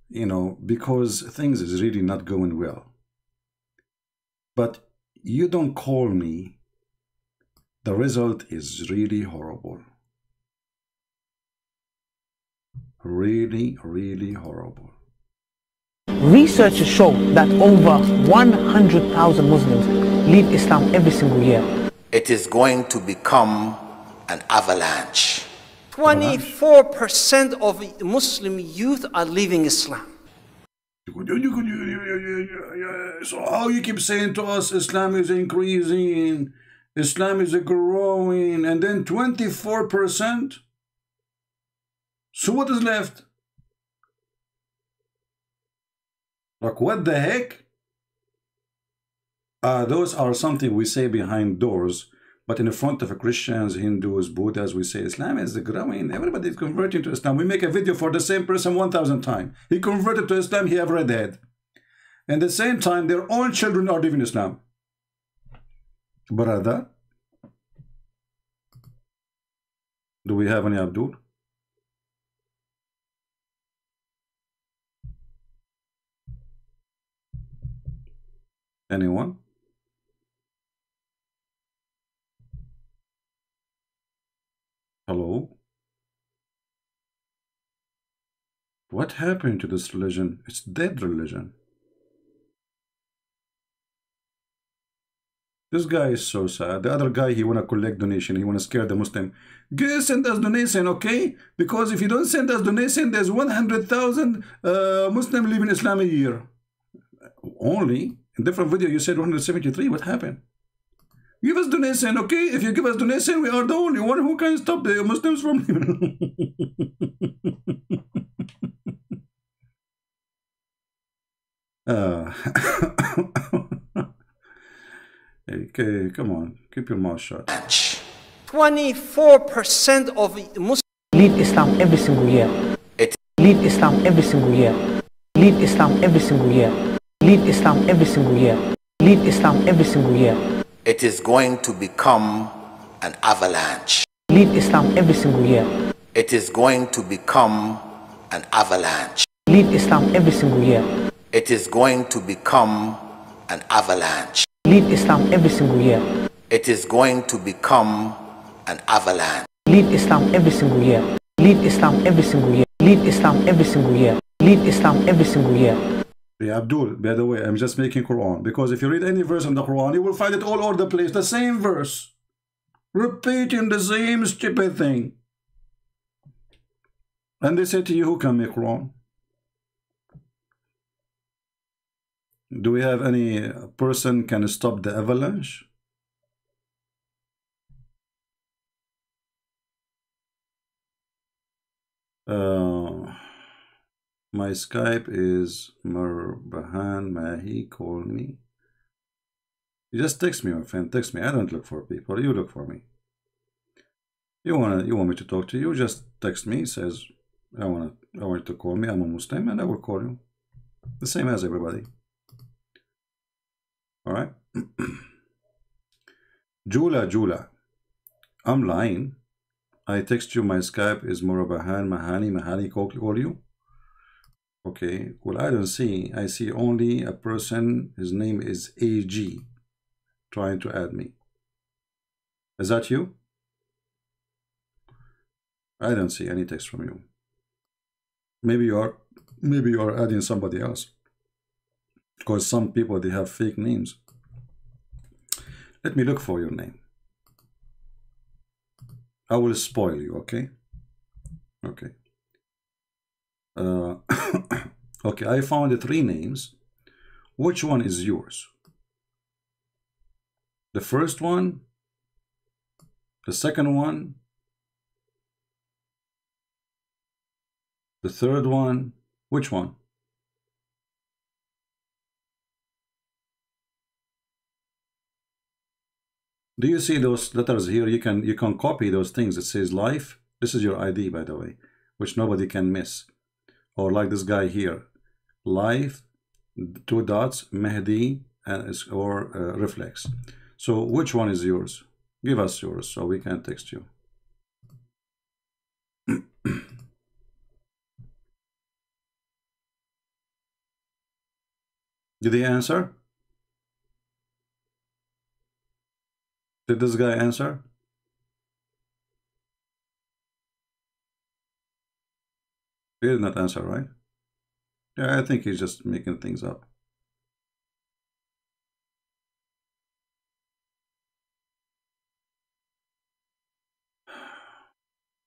you know, because things is really not going well. But you don't call me, the result is really horrible. Really, really horrible. Researchers show that over 100,000 Muslims leave Islam every single year. It is going to become an avalanche. 24% of Muslim youth are leaving Islam. So how you keep saying to us Islam is increasing, Islam is growing, and then 24%? So what is left? Like, what the heck? Those are something we say behind doors, but in front of Christians, Hindus, Buddhas, we say Islam is growing. Everybody is converting to Islam. We make a video for the same person 1,000 times. He converted to Islam, he have red head. And at the same time, their own children are leaving Islam. Brother, do we have any Abdul? Anyone? Hello? What happened to this religion? It's dead religion. This guy is so sad. The other guy, he want to collect donation. He want to scare the Muslim. Send us donation, okay? Because if you don't send us donation, there's 100,000 Muslim leaving Islam a year. Only? In different video, you said 173. What happened? Give us donation, okay? If you give us donation, we are the only one who can stop the Muslims from leaving. Okay, come on. Keep your mouth shut. 24% of Muslims leave Islam every single year. Leave Islam every single year. Leave Islam every single year. Leave Islam every single year. Leave Islam every single year. It is going to become an avalanche. Leave Islam every single year. It is going to become an avalanche. Leave Islam every single year. It is going to become an avalanche. Leave Islam every single year. It is going to become an avalanche. Leave Islam every single year. Leave Islam every single year. Leave Islam every single year. Leave Islam every single year. Yeah, Abdul, by the way, I'm just making Quran, because if you read any verse in the Quran, you will find it all over the place, the same verse, repeating the same stupid thing. And they say to you, who can make Quran? Do we have any person can stop the avalanche? My Skype is Marbahan Mahi, call me. You just text me, my friend, text me. I don't look for people, you look for me. You want me to talk to you, just text me, says I want you to call me, I'm a Muslim, and I will call you. The same as everybody. Alright? Jula, I'm lying. I text you, my Skype is Murabahan Mahani call you. Okay, well, I don't see. I see only a person, his name is AG, trying to add me. Is that you? I don't see any text from you. Maybe you are adding somebody else, because some people, they have fake names. Let me look for your name. I will spoil you, okay? Okay. Okay, I found 3 names. Which one is yours? The first one? The second one? The third one? Which one? Do you see those letters here? You can copy those things. It says life. This is your ID, by the way, which nobody can miss. or like this guy here, life, 2 dots, Mehdi, and or reflex. So which one is yours? Give us yours so we can text you. Did he answer? Did this guy answer? He did not answer, right? Yeah, I think he's just making things up.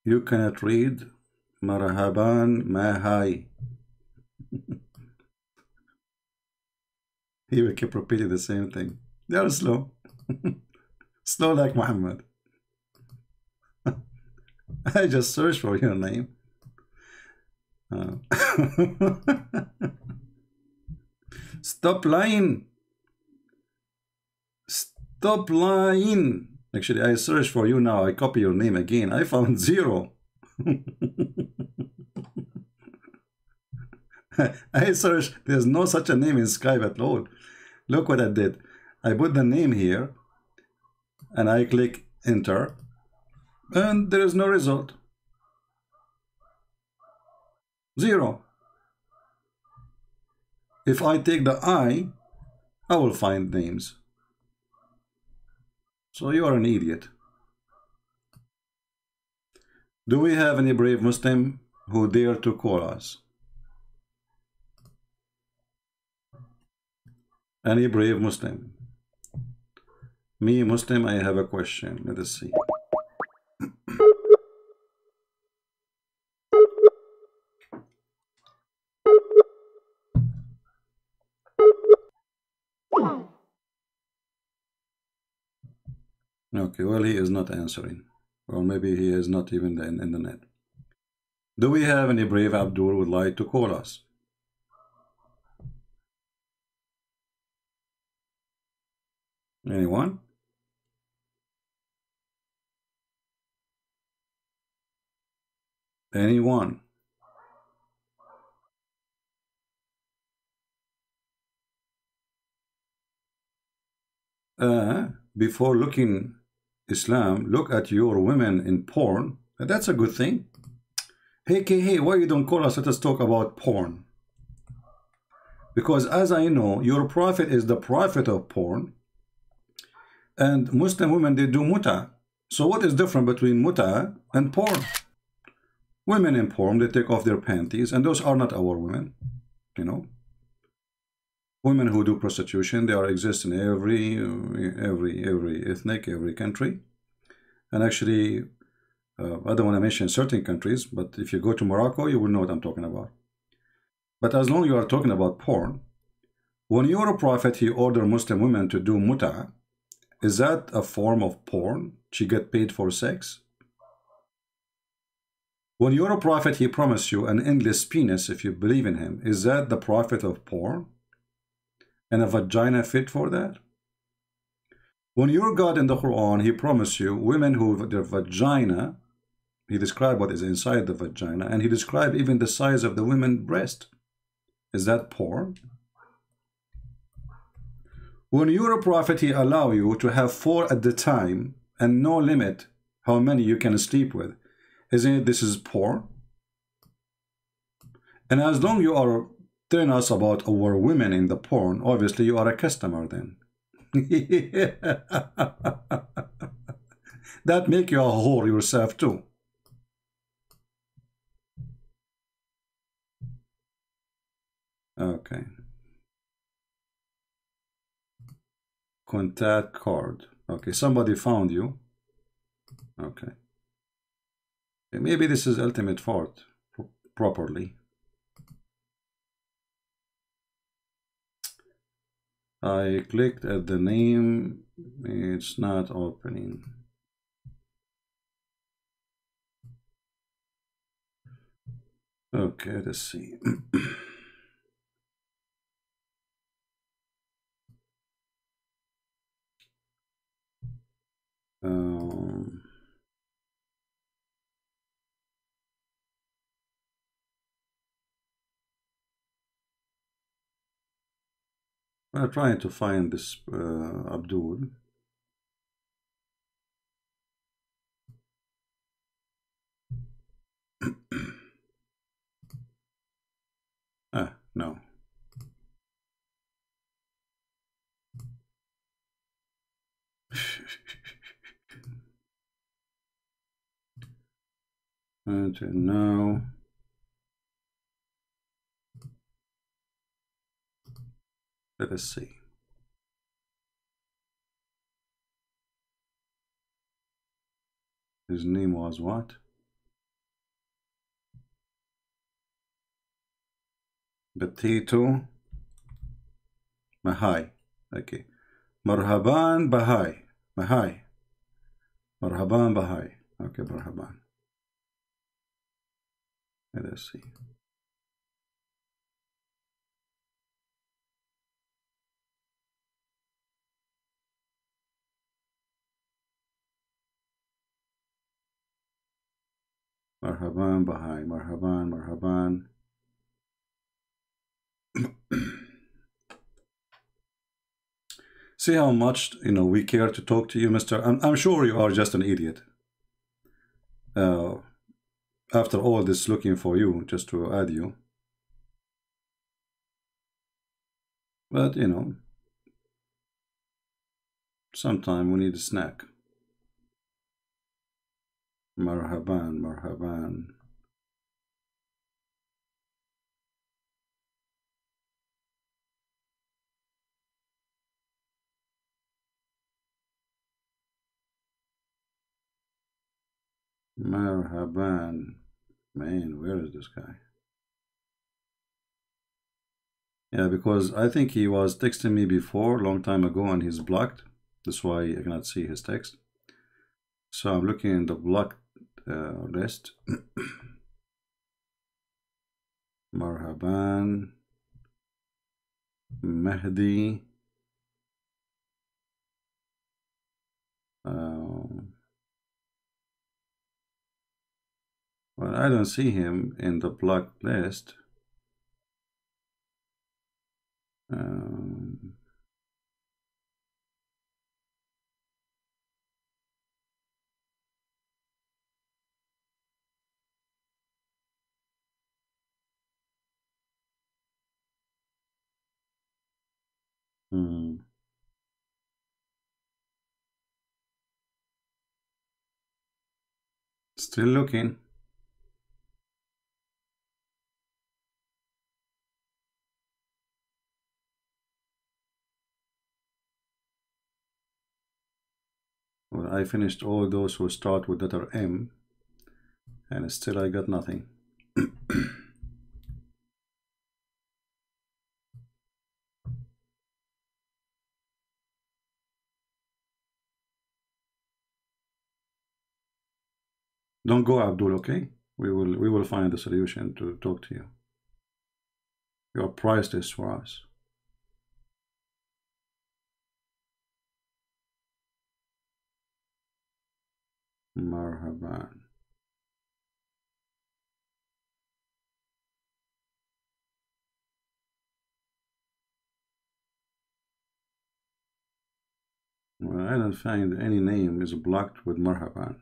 You cannot read Marhaban Mahai. He will keep repeating the same thing. They are slow. Slow like Muhammad. I just searched for your name. Stop lying. Stop lying. Actually, I searched for you now. I copy your name again. I found 0. I searched. There's no such a name in Skype at all. Look what I did. I put the name here and I click enter and there is no result. 0. If I take the I will find names. So you are an idiot. Do we have any brave Muslim who dare to call us? Any brave Muslim? Me, Muslim, I have a question. Let us see. Okay, well, he is not answering. Or maybe he is not even in the net. Do we have any brave Abdul who would like to call us? Anyone? Anyone? Before looking Islam, look at your women in porn. That's a good thing. Hey, why you don't call us? Let us talk about porn. Because as I know, your prophet is the prophet of porn. And Muslim women, they do muta. So what is different between muta and porn? Women in porn, they take off their panties, and those are not our women, you know. Women who do prostitution, they are exist in every ethnic, every country. And actually, I don't want to mention certain countries, but if you go to Morocco, you will know what I'm talking about. But as long as you are talking about porn, when you're a prophet, he ordered Muslim women to do muta. Is that a form of porn? She get paid for sex? When you're a prophet, he promised you an endless penis if you believe in him. Is that the prophet of porn? And a vagina fit for that? When your God in the Quran, he promised you women who their vagina, he described what is inside the vagina, and he described even the size of the women's breast. Is that porn? When you're a prophet, he allow you to have 4 at the time and no limit how many you can sleep with. Isn't it this is porn? And as long you are telling us about our women in the porn, obviously you are a customer then. That make you a whore yourself too. Okay. Contact card. Okay, somebody found you. Okay. Maybe this is ultimate fort properly. I clicked at the name. It's not opening. Okay, let's see. We're trying to find this Abdul. No. And now let us see. His name was what? Potato Mahai. Okay. Marhaban Bahai. Mahai. Marhaban Bahai. Okay, Marhaban. Let us see. Marhaban Bahai. Marhaban, Marhaban. See how much we care to talk to you, Mister. I'm sure you are just an idiot. After all this looking for you, just to add you. But sometime we need a snack. Marhaban, Marhaban. Marhaban. Man, where is this guy? Yeah, because I think he was texting me before, a long time ago, and he's blocked. That's why I cannot see his text. So I'm looking in the blocked list. Marhaban. Mahdi. Well, I don't see him in the blocked list. Still looking. Well, I finished all those who start with letter M, and still I got nothing. Don't go, Abdul, okay? We will find a solution to talk to you. You are priceless for us. Marhaban. Well, I don't find any name is blocked with Marhaban.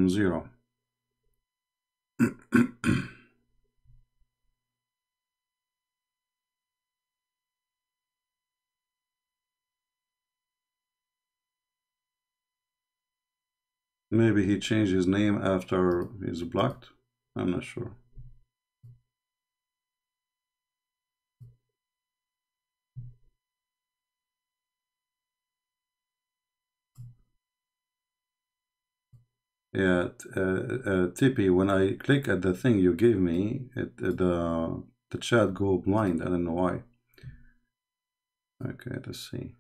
Zero. Maybe he changed his name after he's blocked. I'm not sure. Yeah, Tippy, when I click at the thing you gave me, the chat go blind. I don't know why. Okay, let's see.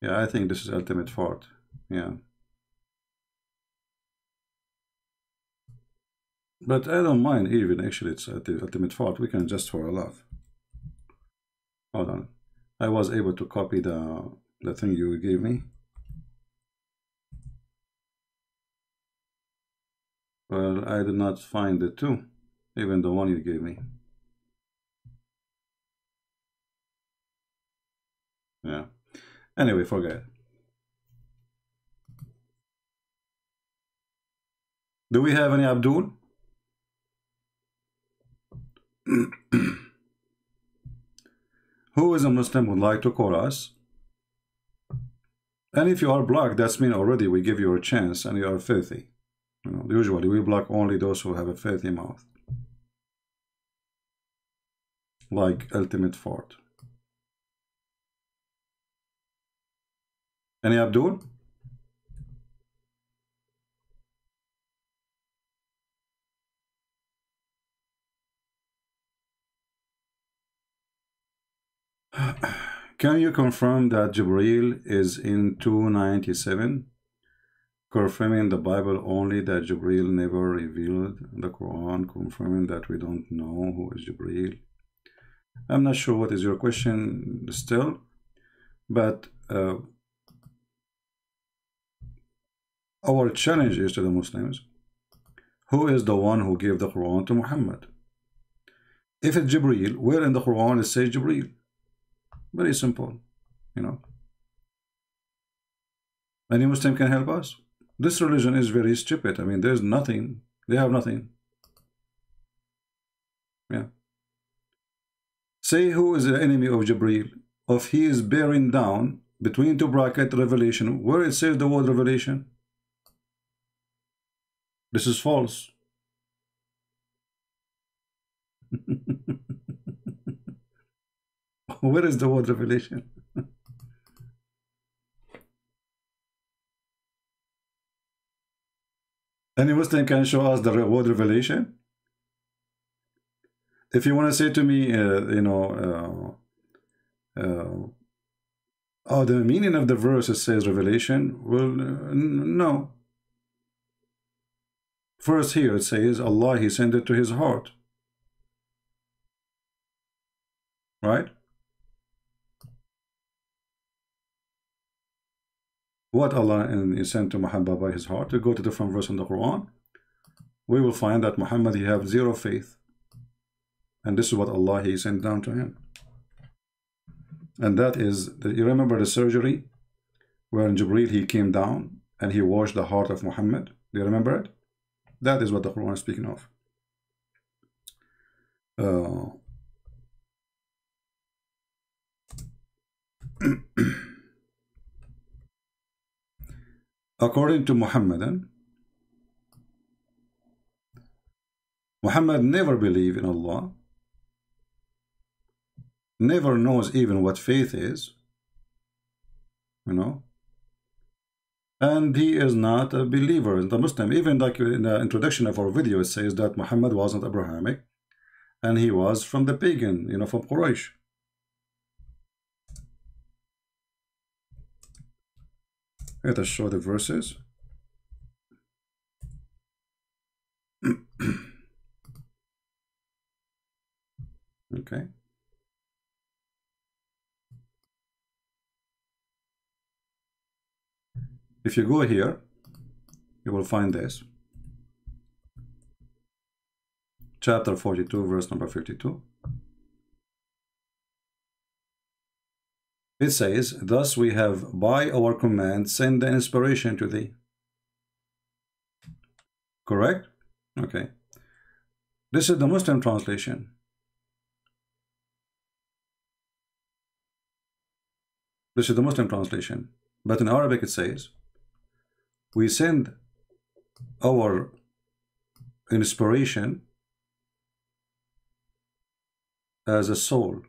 Yeah, I think this is ultimate fart. Yeah. But I don't mind even, actually, it's at the ultimate fart. We can just for a laugh. Hold on. I was able to copy the The thing you gave me. Well, I did not find it too, even the one you gave me. Yeah. Anyway, forget it. Do we have any Abdul? Who is a Muslim would like to call us? And if you are blocked, that's mean already we give you a chance and you are filthy. You know, usually we block only those who have a filthy mouth. Like ultimate fart. Any Abdul? Can you confirm that Jibreel is in 297? Confirming the Bible only that Jibreel never revealed the Quran, confirming that we don't know who is Jibreel. I'm not sure what is your question still, but our challenge is to the Muslims, who is the one who gave the Quran to Muhammad? If it's Jibreel, where in the Quran it says Jibreel? Very simple, you know. Any Muslim can help us. This religion is very stupid. I mean, there's nothing. They have nothing. Yeah. Say who is the enemy of Jibreel? Of he is bearing down between two bracket revelation. Where it says the word revelation? This is false. Where is the word revelation? Any Muslim can show us the word revelation? If you want to say to me, you know, oh, the meaning of the verse it says revelation, well, no. First here it says Allah, he sent it to his heart. Right? What Allah is sent to Muhammad by his heart. We go to different verse in the Quran. We will find that Muhammad, he have zero faith. And this is what Allah, he sent down to him. And that is, you remember the surgery where in Jibreel he came down and he washed the heart of Muhammad? Do you remember it? That is what the Quran is speaking of. According to Muhammadan, Muhammad never believed in Allah, never knows even what faith is, you know, and he is not a believer in the Muslim. Even like in the introduction of our video, it says that Muhammad wasn't Abrahamic and he was from the pagan, you know, from Quraysh. Let us show the verses. Okay. If you go here, you will find this. Chapter 42, verse number 52. It says, thus we have by our command sent the inspiration to thee. Correct? Okay. This is the Muslim translation. This is the Muslim translation. But in Arabic it says, we send our inspiration as a soul.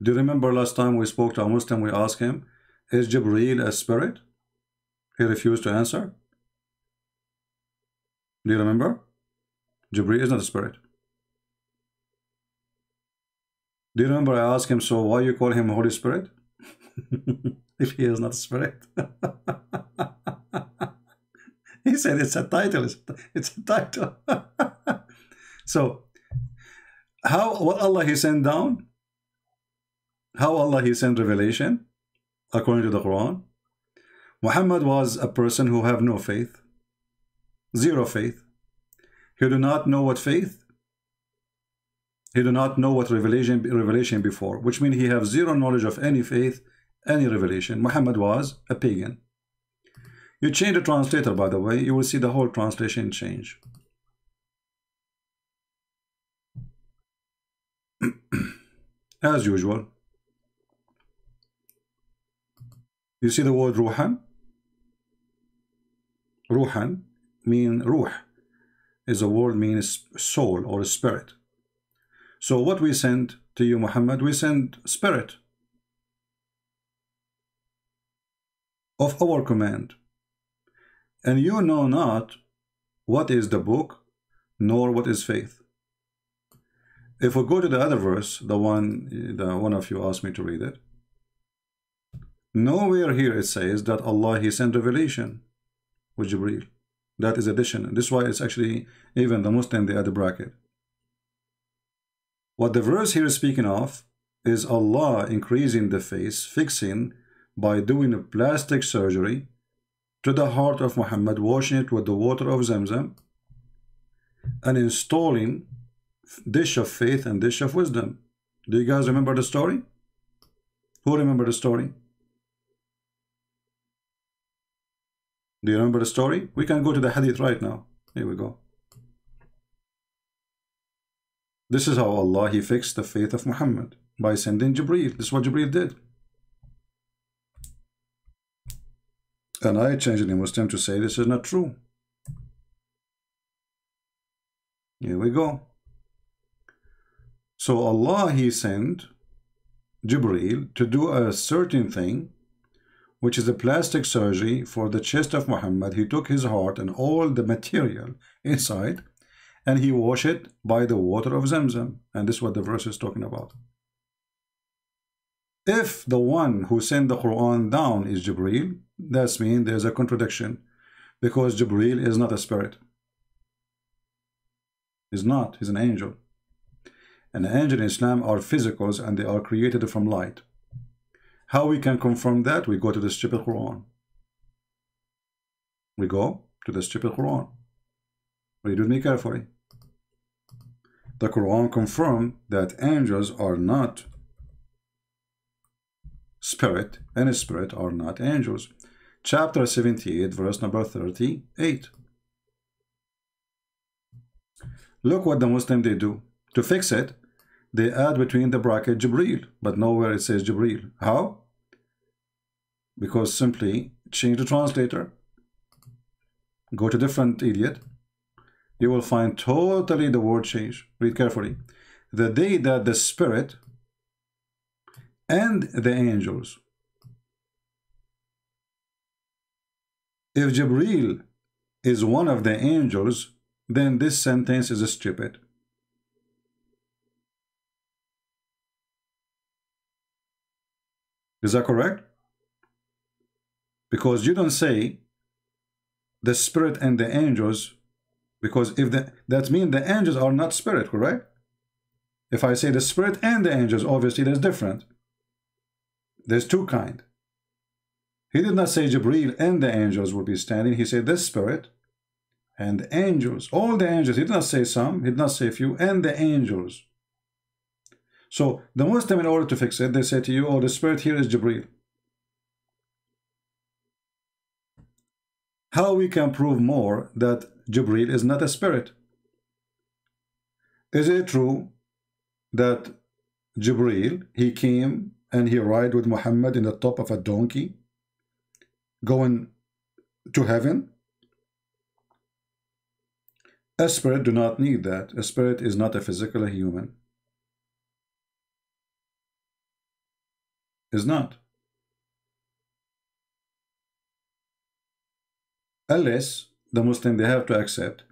Do you remember last time we spoke to a Muslim, we asked him, is Jibreel a spirit? He refused to answer. Do you remember? Jibreel is not a spirit. Do you remember I asked him, so why you call him Holy Spirit? If he is not a spirit. He said it's a title. It's a title. So, what Allah he sent down? How Allah He sent revelation according to the Quran? Muhammad was a person who have no faith, zero faith. He do not know what faith. He do not know what revelation before, which means he have zero knowledge of any faith, any revelation. Muhammad was a pagan. You change the translator, by the way, you will see the whole translation change. As usual. You see the word ruhan? Ruhan mean ruh is a word means soul or spirit. So what we send to you, Muhammad, we send spirit of our command. And you know not what is the book, nor what is faith. If we go to the other verse, the one of you asked me to read it, nowhere here it says that Allah He sent revelation with Jibreel. That is addition. This is why it's actually even the Muslim they add the bracket. What the verse here is speaking of is Allah increasing the face, fixing by doing a plastic surgery to the heart of Muhammad, washing it with the water of Zamzam, and installing dish of faith and dish of wisdom. Do you guys remember the story? Who remember the story? Do you remember the story? We can go to the hadith right now. Here we go. This is how Allah He fixed the faith of Muhammad, by sending Jibreel. This is what Jibreel did. And I changed the Muslim to say this is not true. Here we go. So Allah He sent Jibreel to do a certain thing, which is a plastic surgery for the chest of Muhammad. He took his heart and all the material inside, and He washed it by the water of Zamzam. And this is what the verse is talking about. If the one who sent the Quran down is Jibreel, that means there's a contradiction, because Jibreel is not a spirit. He's not. He's an angel. And the angels in Islam are physicals, and they are created from light. How we can confirm that? We go to the stupid Quran. We go to the stupid Quran. Read with me carefully. The Quran confirms that angels are not spirit, and spirit are not angels. Chapter 78, verse number 38. Look what the Muslim they do. To fix it, they add between the bracket Jibreel, but nowhere it says Jibreel. How? Because simply change the translator, go to different idiot, you will find totally the word change. Read carefully. The day that the spirit and the angels. If Jibreel is one of the angels, then this sentence is stupid. Is that correct? Because you don't say the spirit and the angels, because if that means the angels are not spirit, correct? If I say the spirit and the angels, obviously there's different. There's two kind. He did not say Jibreel and the angels will be standing. He said the spirit and the angels. All the angels. He did not say some. He did not say few. And the angels. So the Muslim, in order to fix it, they say to you, oh, the spirit here is Jibreel. How we can prove more that Jibreel is not a spirit? Is it true that Jibreel, he came and he ride with Muhammad in the top of a donkey going to heaven? A spirit do not need that. A spirit is not a physical human. Is not. Unless the Muslim, they have to accept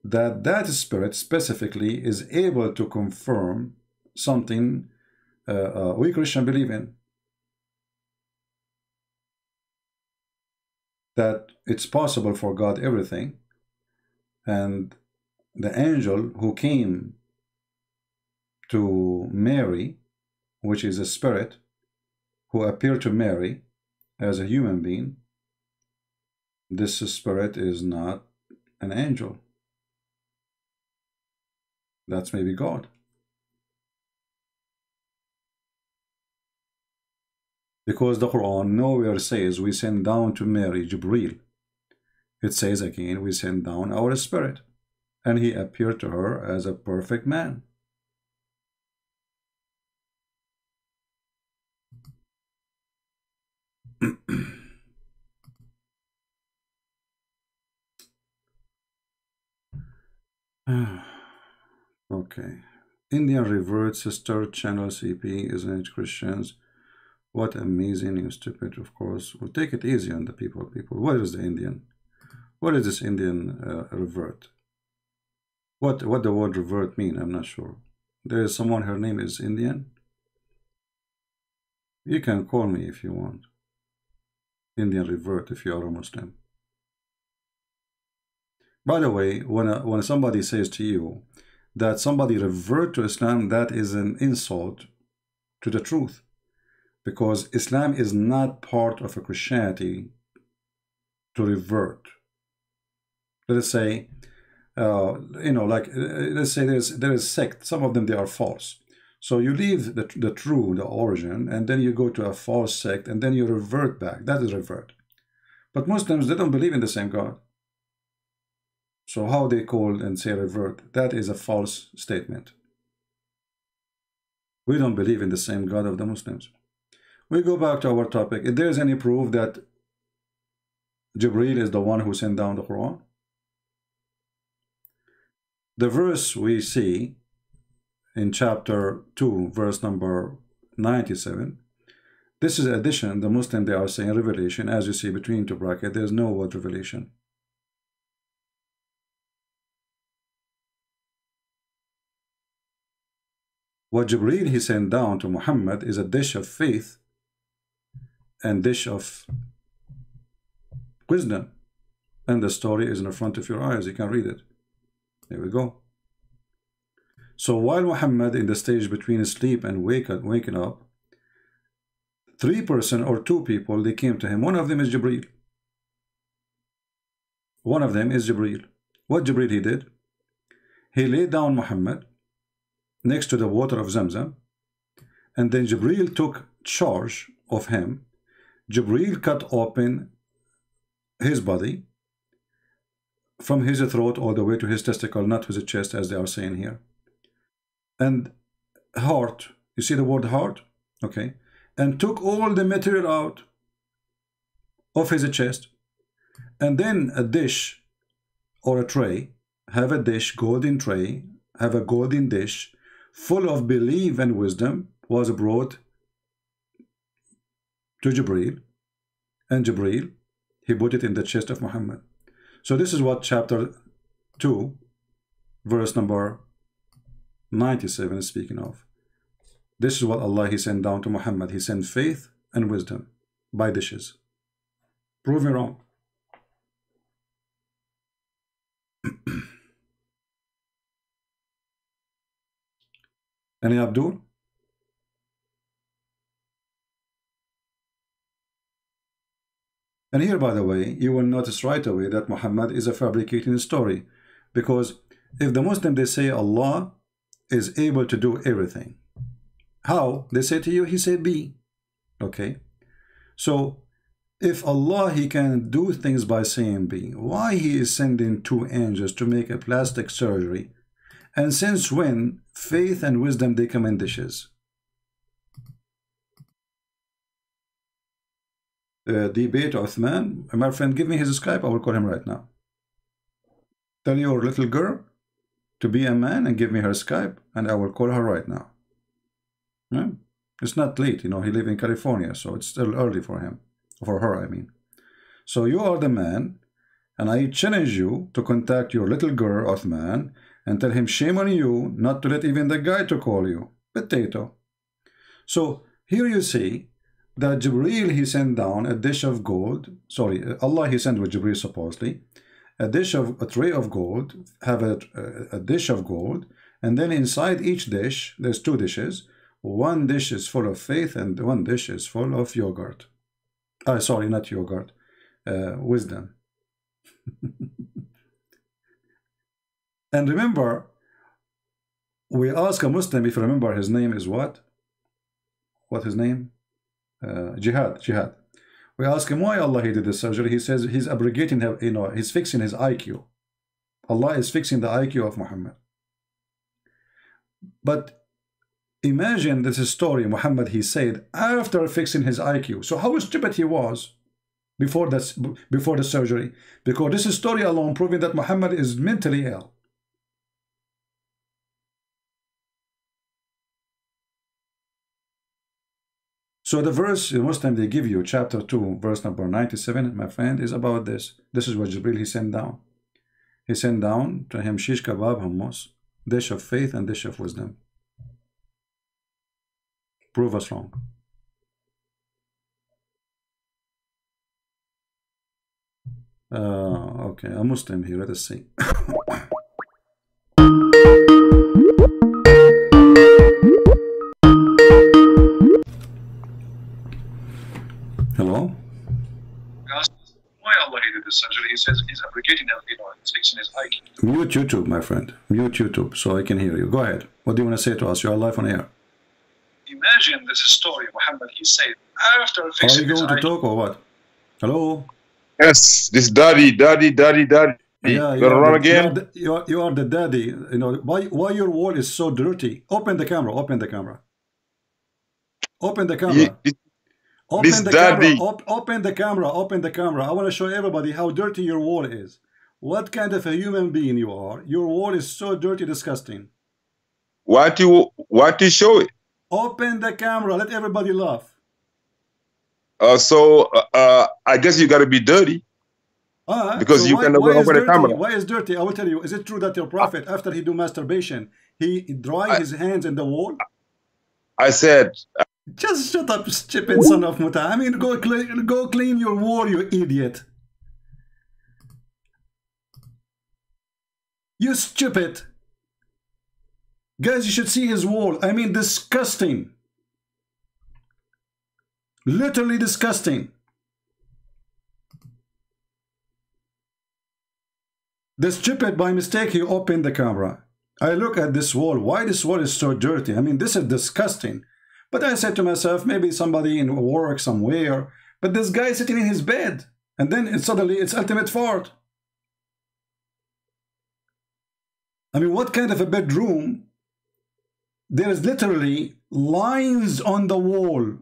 that that spirit specifically is able to confirm something we Christian believe in. That it's possible for God everything, and the angel who came to Mary which is a spirit who appeared to Mary as a human being, this spirit is not an angel. That's maybe God. Because the Quran nowhere says we send down to Mary Jibreel. It says again, we send down our spirit, and he appeared to her as a perfect man. Okay. Indian revert sister channel CP, isn't it, Christians? What amazing, you stupid, of course. We'll take it easy on the people. Where is the Indian? What is this Indian revert? What the word revert mean? I'm not sure. There is someone, her name is Indian. You can call me if you want. Indian revert if you are a Muslim. By the way, when somebody says to you that somebody revert to Islam, that is an insult to the truth. Because Islam is not part of a Christianity to revert. Let us say, let's say there is sect. Some of them, they are false. So you leave the true, the origin, and then you go to a false sect, and then you revert back. That is revert. But Muslims, they don't believe in the same God. So how they call and say revert, that is a false statement. We don't believe in the same God of the Muslims. We go back to our topic. If there is any proof that Jibreel is the one who sent down the Quran, the verse we see in chapter 2, verse number 97, this is addition. The Muslim, they are saying revelation. As you see between two brackets, there is no word revelation. What Jibreel he sent down to Muhammad is a dish of faith and dish of wisdom. And the story is in the front of your eyes. You can read it. There we go. So while Muhammad in the stage between sleep and waking up, 3 persons or 2 people, they came to him. One of them is Jibreel. One of them is Jibreel. What Jibreel he did? He laid down Muhammad next to the water of Zamzam, and then Jibreel took charge of him. Jibreel cut open his body from his throat all the way to his testicle, not to his chest as they are saying here. And heart, you see the word heart? Okay. And took all the material out of his chest. And then a dish or a tray, have a dish, golden tray, have a golden dish full of belief and wisdom was brought to Jibreel, and Jibreel, he put it in the chest of Muhammad. So this is what chapter 2, verse number 97 is speaking of. This is what Allah he sent down to Muhammad. He sent faith and wisdom by dishes. Prove me wrong. Any Abdul? And here, by the way, you will notice right away that Muhammad is a fabricating story, because if the Muslim, they say Allah is able to do everything. How? They say to you, he said be. Okay. So if Allah, he can do things by saying be, why he is sending 2 angels to make a plastic surgery? And since when faith and wisdom, they come in dishes? Debate Uthman. My friend, give me his Skype. I will call him right now. Tell your little girl to be a man and give me her Skype, and I will call her right now. Yeah? It's not late, you know, he lives in California, so it's still early for him. For her, I mean. So you are the man, and I challenge you to contact your little girl, Uthman, and tell him shame on you not to let even the guy to call you. Potato. So here you see that Jibreel, he sent down a dish of gold. Sorry, Allah, he sent with Jibreel supposedly. A tray of gold, have a dish of gold, and then inside each dish, there's 2 dishes. one dish is full of faith and one dish is full of yogurt. Sorry, not yogurt, wisdom. And remember, we ask a Muslim, if you remember, his name is what? What his name? Jihad. We ask him why Allah he did this surgery. He says he's abrogating, he's fixing his IQ. Allah is fixing the IQ of Muhammad. But imagine this story, Muhammad, he said, after fixing his IQ. So how stupid he was before the surgery. Because this story alone proving that Muhammad is mentally ill. So the verse, most time they give you, chapter 2, verse number 97, my friend, is about this. This is what Jibril, he sent down. He sent down to him shish kebab, hummus, dish of faith and dish of wisdom. Prove us wrong. Okay, a Muslim here, let us see. Hello? Why Allah he did this surgery? He says he's abrogating, he's fixing his IQ. Mute YouTube, my friend. Mute YouTube so I can hear you. Go ahead. What do you want to say to us? You are live on air. Imagine this story, Muhammad, he said, after fixing his IQ. Are you going to talk or what? Hello? Yes, this daddy. Yeah, you run again? You are the daddy. Why your wall is so dirty? Open the camera. Open the camera. Open the camera. Open the camera. I want to show everybody how dirty your wall is. What kind of a human being you are. Your wall is so dirty, disgusting. Why do you show it? Open the camera. Let everybody laugh. I guess you got to be dirty. Because so you cannot open the camera. Why is dirty? I will tell you. Is it true that your prophet, after he do masturbation, he dry his hands in the wall? I said... Just shut up, stupid son of Muta. I mean, go clean your wall, you idiot. You stupid. Guys, you should see his wall. I mean, disgusting. Literally disgusting. The stupid, by mistake, he opened the camera. I look at this wall. Why this wall is so dirty? I mean, this is disgusting. But I said to myself, maybe somebody in work somewhere. But this guy is sitting in his bed. And then suddenly it's ultimate fart. I mean, what kind of a bedroom? There is literally lines on the wall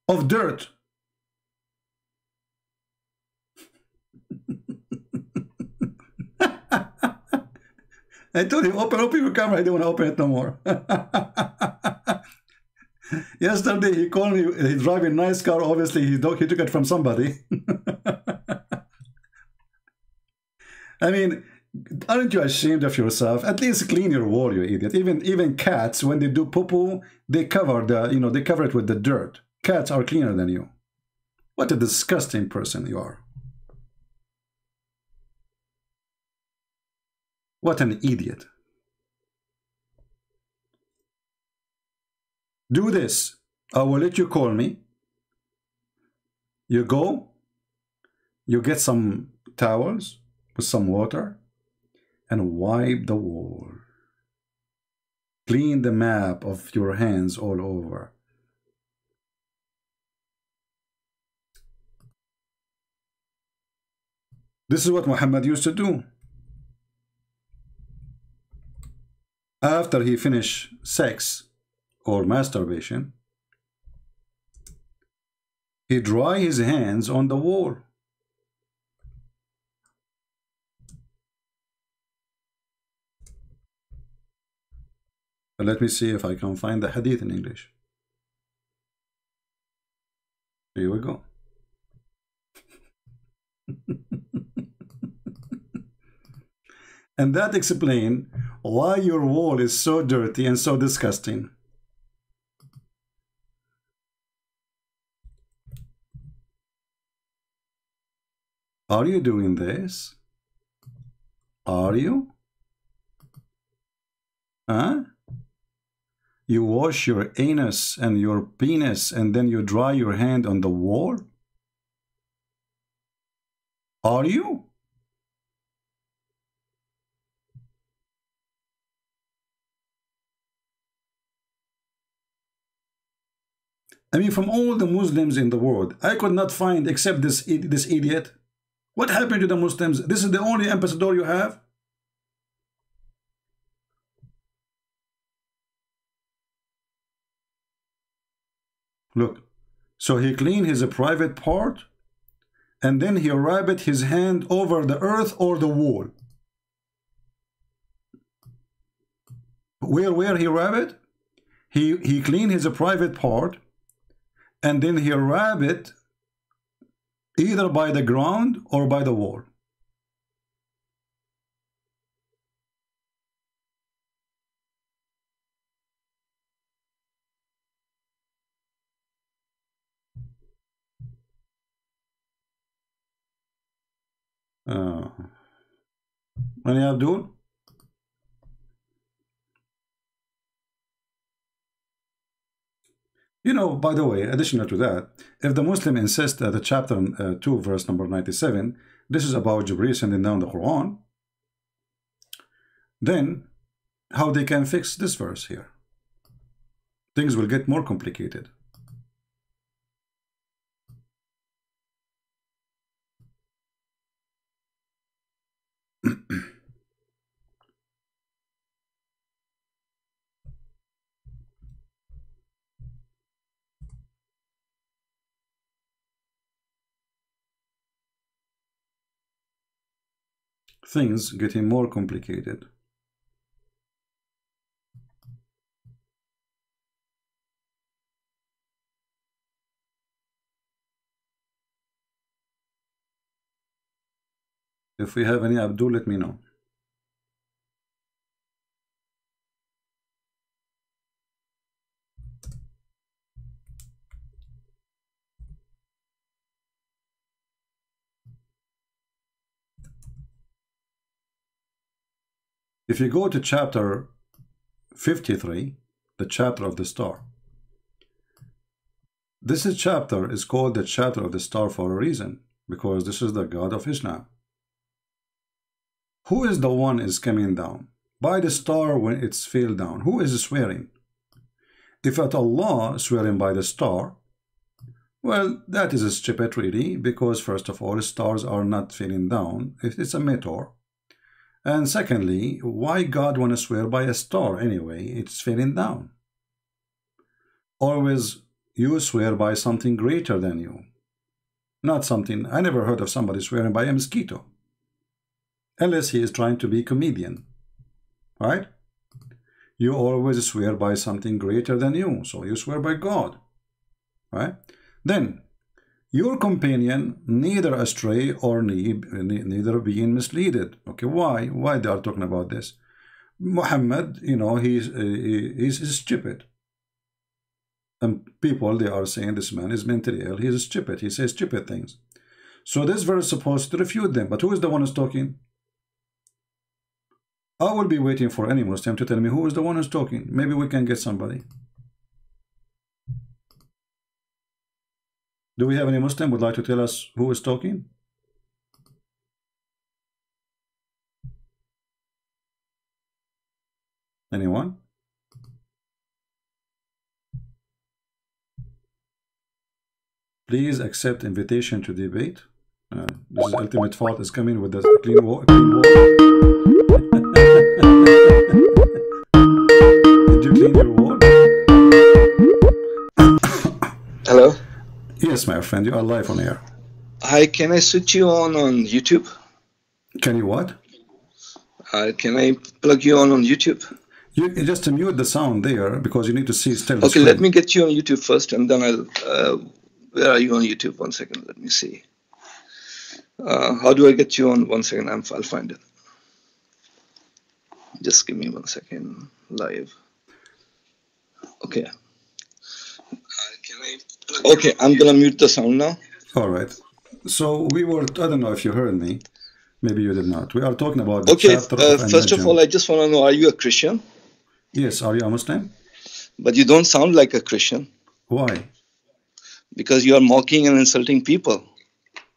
of dirt. I told him, open your camera. I don't want to open it no more. Yesterday he called me. He's driving a nice car. Obviously he took it from somebody. I mean, aren't you ashamed of yourself? At least clean your wall, you idiot. Even cats, when they do poo-poo, they cover they cover it with the dirt. Cats are cleaner than you. What a disgusting person you are. What an idiot. Do this. I will let you call me. You go. You get some towels with some water and wipe the wall. Clean the map of your hands all over. This is what Muhammad used to do. After he finished sex or masturbation, he dry his hands on the wall. Let me see if I can find the hadith in English. Here we go. And that explains why your wall is so dirty and so disgusting. Are you doing this? Are you? Huh? You wash your anus and your penis and then you dry your hand on the wall? Are you? I mean, from all the Muslims in the world, I could not find except this idiot. What happened to the Muslims? This is the only ambassador you have? Look, so he cleaned his private part and then he rubbed his hand over the earth or the wall. Where he rubbed? He cleaned his private part and then he rubbed it either by the ground or by the wall. Any Abdul? You know, by the way, additional to that, if the Muslim insists that the chapter 2, verse number 97, this is about Jibreel sending down the Quran, then how they can fix this verse here? Things will get more complicated. Things getting more complicated. If we have any Abdul, let me know. If you go to chapter 53, the chapter of the star, this chapter is called the chapter of the star for a reason, because this is the God of Islam. Who is the one is coming down? By the star when it's fell down. Who is swearing? If at Allah swearing by the star, well, that is a stupid really, because first of all, stars are not falling down. It's a meteor. And secondly, why God want to swear by a star anyway? It's falling down. Always you swear by something greater than you. Not something, I never heard of somebody swearing by a mosquito. Unless he is trying to be a comedian. Right? You always swear by something greater than you. So you swear by God. Right? Then, your companion neither astray or neither being misled. Okay, why? Why they are talking about this? Muhammad, you know, he's stupid. And people, they are saying this man is mentally ill. He's stupid. He says stupid things. So this verse is supposed to refute them. But who is the one who's talking? I will be waiting for any Muslim to tell me who is the one who's talking. Maybe we can get somebody. Do we have any Muslim would like to tell us who is talking? Anyone? Please accept invitation to debate. This is Ultimate Fault is coming with the clean wall. Did you clean your wall? Hello? Yes, my friend, you are live on air. Hi, can I switch you on YouTube? Can you what? Can I plug you on YouTube? You just mute the sound there because you need to see still. Okay, let me get you on YouTube first and then I'll... where are you on YouTube? 1 second, let me see. How do I get you on? 1 second, I'll find it. Just give me 1 second. Live. Okay. Okay, I'm gonna mute the sound now. All right. So we were, I don't know if you heard me. Maybe you did not. We are talking about the okay, chapter of first of all, I just want to know, are you a Christian? Yes. Are you a Muslim? But you don't sound like a Christian. Why? Because you are mocking and insulting people.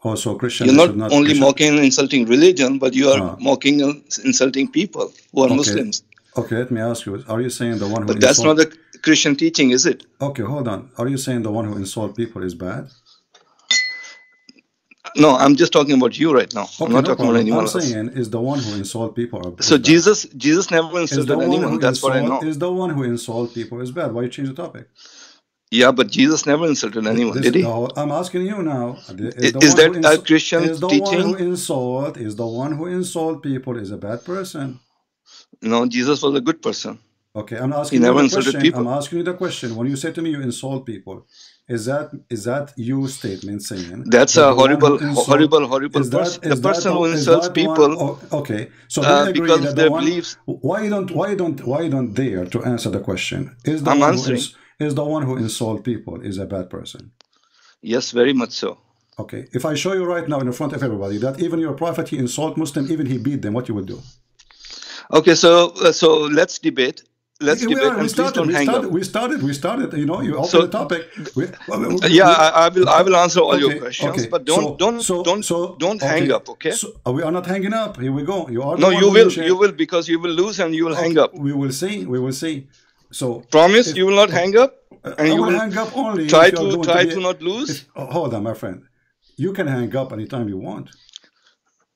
Oh, so Christian. You're not only mocking and insulting religion, but you are mocking and insulting people who are Muslims. Okay, let me ask you. Are you saying the one who... But that's not the Christian teaching, is it? Okay, hold on. Are you saying the one who insults people is bad? No, I'm just talking about you right now. Okay, I'm not talking about anyone else. I'm saying is the one who insults people. So Jesus never insulted anyone. That's what I know. Is the one who insults people is bad? Why you change the topic? Yeah, but Jesus never insulted anyone, did he? I'm asking you now. Is that a Christian teaching? Is the one who insults people is a bad person? No, Jesus was a good person. Okay, I'm asking you the question. I'm asking you the question. When you say to me you insult people, is that your statement saying that's a horrible person? The person who insults people. Okay, so because of their beliefs. Why don't dare to answer the question? Is the one who insults people is a bad person? Yes, very much so. Okay, if I show you right now in front of everybody that even your prophet he insult Muslim, even he beat them, what you would do? Okay, so let's debate. We started. You know, you opened the topic. I will answer all your questions, but don't hang up. Okay? So we are not hanging up. Here we go. You are. No, you will. You will, because you will lose and you will hang up. We will see. We will see. So promise you will not hang up, and you will hang up only. Try to not lose. Hold on, my friend. You can hang up anytime you want.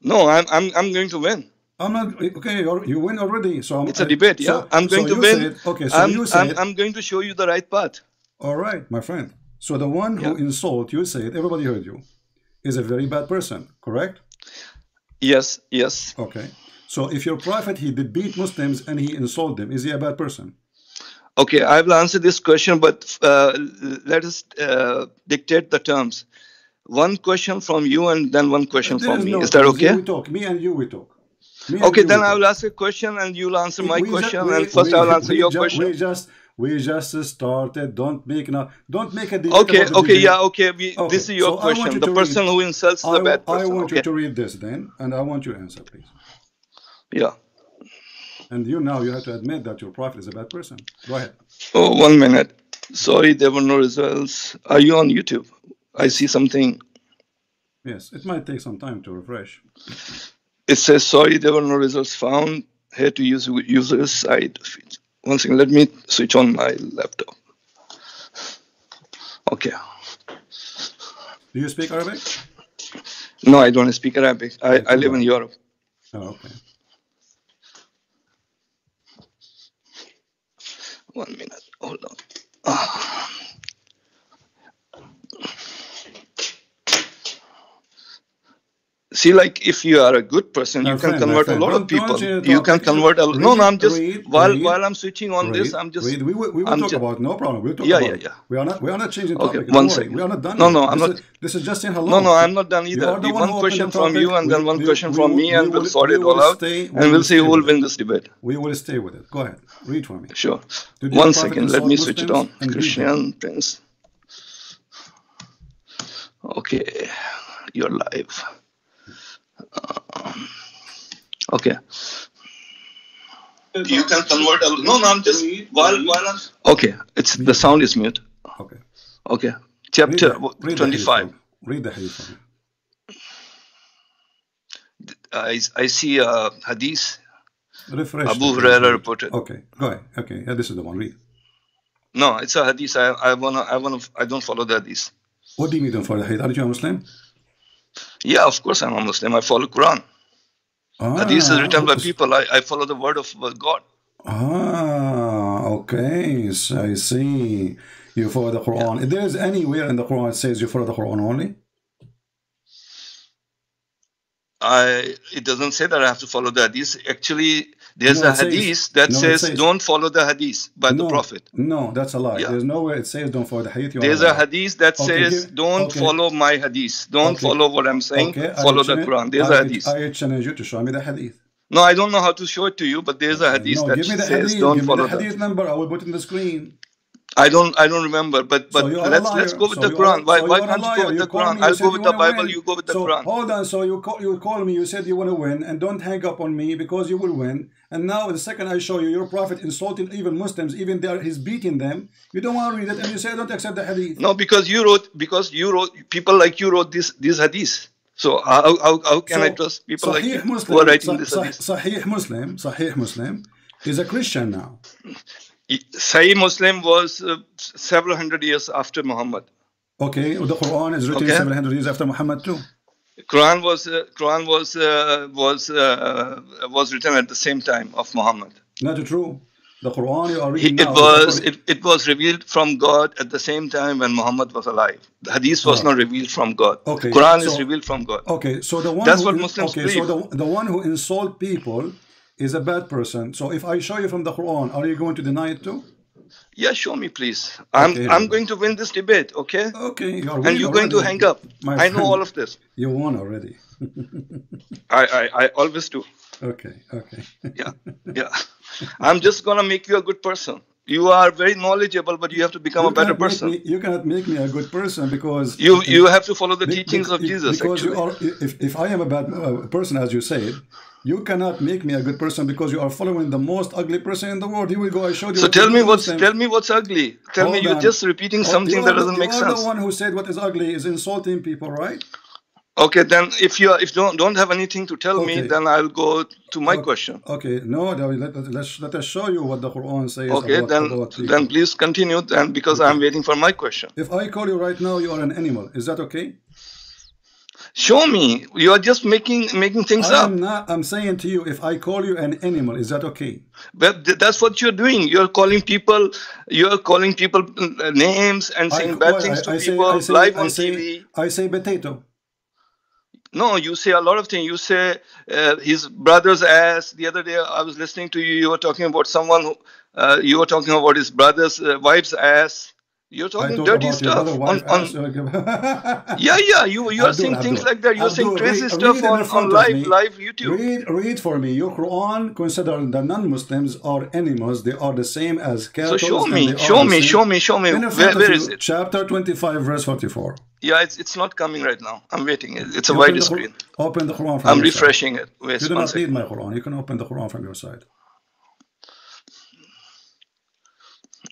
No, I'm going to win. I'm not okay. You win already, so it's a debate. Yeah, I'm going to win. Okay, so I'm going to show you the right path. All right, my friend. So the one who insult you said, everybody heard you, is a very bad person, correct? Yes. Yes. Okay. So if your prophet he did beat Muslims and he insult them, is he a bad person? Okay, I will answer this question, but let us dictate the terms. One question from you and then one question from me. Is that okay? We talk. Me and you, we talk. Okay, then I will ask a question and you'll answer my question, and first I will answer your question. We just started. Don't make a debate. Okay. This is your question. The person who insults the bad person. I want you to read this then, and I want you to answer, please. Yeah. And you have to admit that your prophet is a bad person. Go ahead. Oh, 1 minute. Sorry, there were no results. Are you on YouTube? I see something. Yes, it might take some time to refresh. It says, sorry, there were no results found. Here to use user's side. One second, let me switch on my laptop. Okay. Do you speak Arabic? No, I don't speak Arabic. I live in Europe. Oh, okay. 1 minute, hold on. See, like if you are a good person, you can convert a lot of people. You can convert a lot. No, I'm just while I'm switching on this, I'm just. We will talk about no problem. We'll talk about. Yeah. We are not changing topic. Okay, 1 second. We are not done. No, I'm not. This is just in hello. No, I'm not done either. One question from you and then one question from me, and we'll sort it all out, and we'll see who will win this debate. We will stay with it. Go ahead, read for me. Sure. 1 second. Let me switch it on. Christian Prince. Okay, you're live. Okay. You can convert. No, I'm just while I'm. Okay, the sound is mute. Okay. Chapter 25. Read the hadith for me. I see a hadith. Refresh. Abu Hurairah reported. Okay, go ahead. Okay, yeah, this is the one. Read. No, it's a hadith. I don't follow the hadith. What do you mean don't follow the hadith? Aren't you a Muslim? Yeah, of course I'm a Muslim. I follow Quran. Hadith is written by people. I follow the word of God. Okay. So I see. You follow the Quran. If there is anywhere in the Quran it says you follow the Quran only? It doesn't say that I have to follow the hadith. Actually, there's a hadith that says don't follow the hadith by the Prophet. No, that's a lie. Yeah. There's nowhere it says don't follow the hadith. There's a hadith that says don't follow my hadith. Don't follow what I'm saying. Follow the Quran. There's a hadith. I challenge you to show me the hadith. No, I don't know how to show it to you, but there's a hadith that says don't follow the hadith number. I will put it in the screen. I don't remember, but let's go with the Quran. Why can't you go with the Quran? I'll go with the Bible. You go with the Quran. Hold on. So you call me. You said you want to win, and don't hang up on me because you will win. And now the second I show you your prophet insulting even Muslims, even there he's beating them. You don't want to read it, and you say I don't accept the hadith. No, because you wrote people like you wrote these hadiths. So how can I trust people like you who are writing this hadith? Sahih Muslim is a Christian now. Sahih Muslim was several hundred years after Muhammad. Okay, the Quran is written several hundred years after Muhammad too. Quran was written at the same time of Muhammad. Not true. The Quran you are reading now. It was revealed from God at the same time when Muhammad was alive. The Hadith was not revealed from God. Okay, Quran is revealed from God. Okay, so the one that's what Muslims believe. So the one who insult people is a bad person. So if I show you from the Quran, are you going to deny it too? Yeah, show me, please. I'm going to win this debate, okay? Okay, and you're going to hang up. I know all of this. You won already. I always do. Okay. Yeah. I'm just gonna make you a good person. You are very knowledgeable, but you have to become a better person. You cannot make me a good person because you have to follow the teachings of Jesus. Because if I am a bad person, as you said, you cannot make me a good person because you are following the most ugly person in the world. Here we go. I showed you. So tell me what's ugly. Tell me you're just repeating something that doesn't make sense. You are the one who said what is ugly is insulting people, right? Okay, then if you don't have anything to tell me, then I'll go to my question. Okay, no, let us show you what the Quran says. Okay, then please continue. Then because I'm waiting for my question. If I call you right now, you are an animal. Is that okay? Show me. You are just making things up. I'm saying to you, if I call you an animal, is that okay? But that's what you're doing. You're calling people names and saying bad things to people live on TV. I say potato. No, you say a lot of things. You say his brother's ass. The other day I was listening to you. You were talking about someone who, you were talking about his brother's wife's ass. You're talking dirty stuff. Yeah. You are saying things like that. You're saying crazy stuff on live YouTube. Read for me. Your Quran consider the non-Muslims are animals. They are the same as cattle. So show me. Where is it? Chapter 25, verse 44. Yeah, it's not coming right now. I'm waiting. It's a wide screen. Open the Quran from I'm your refreshing side. it. Wait, you do not need my Quran. You can open the Quran from your side.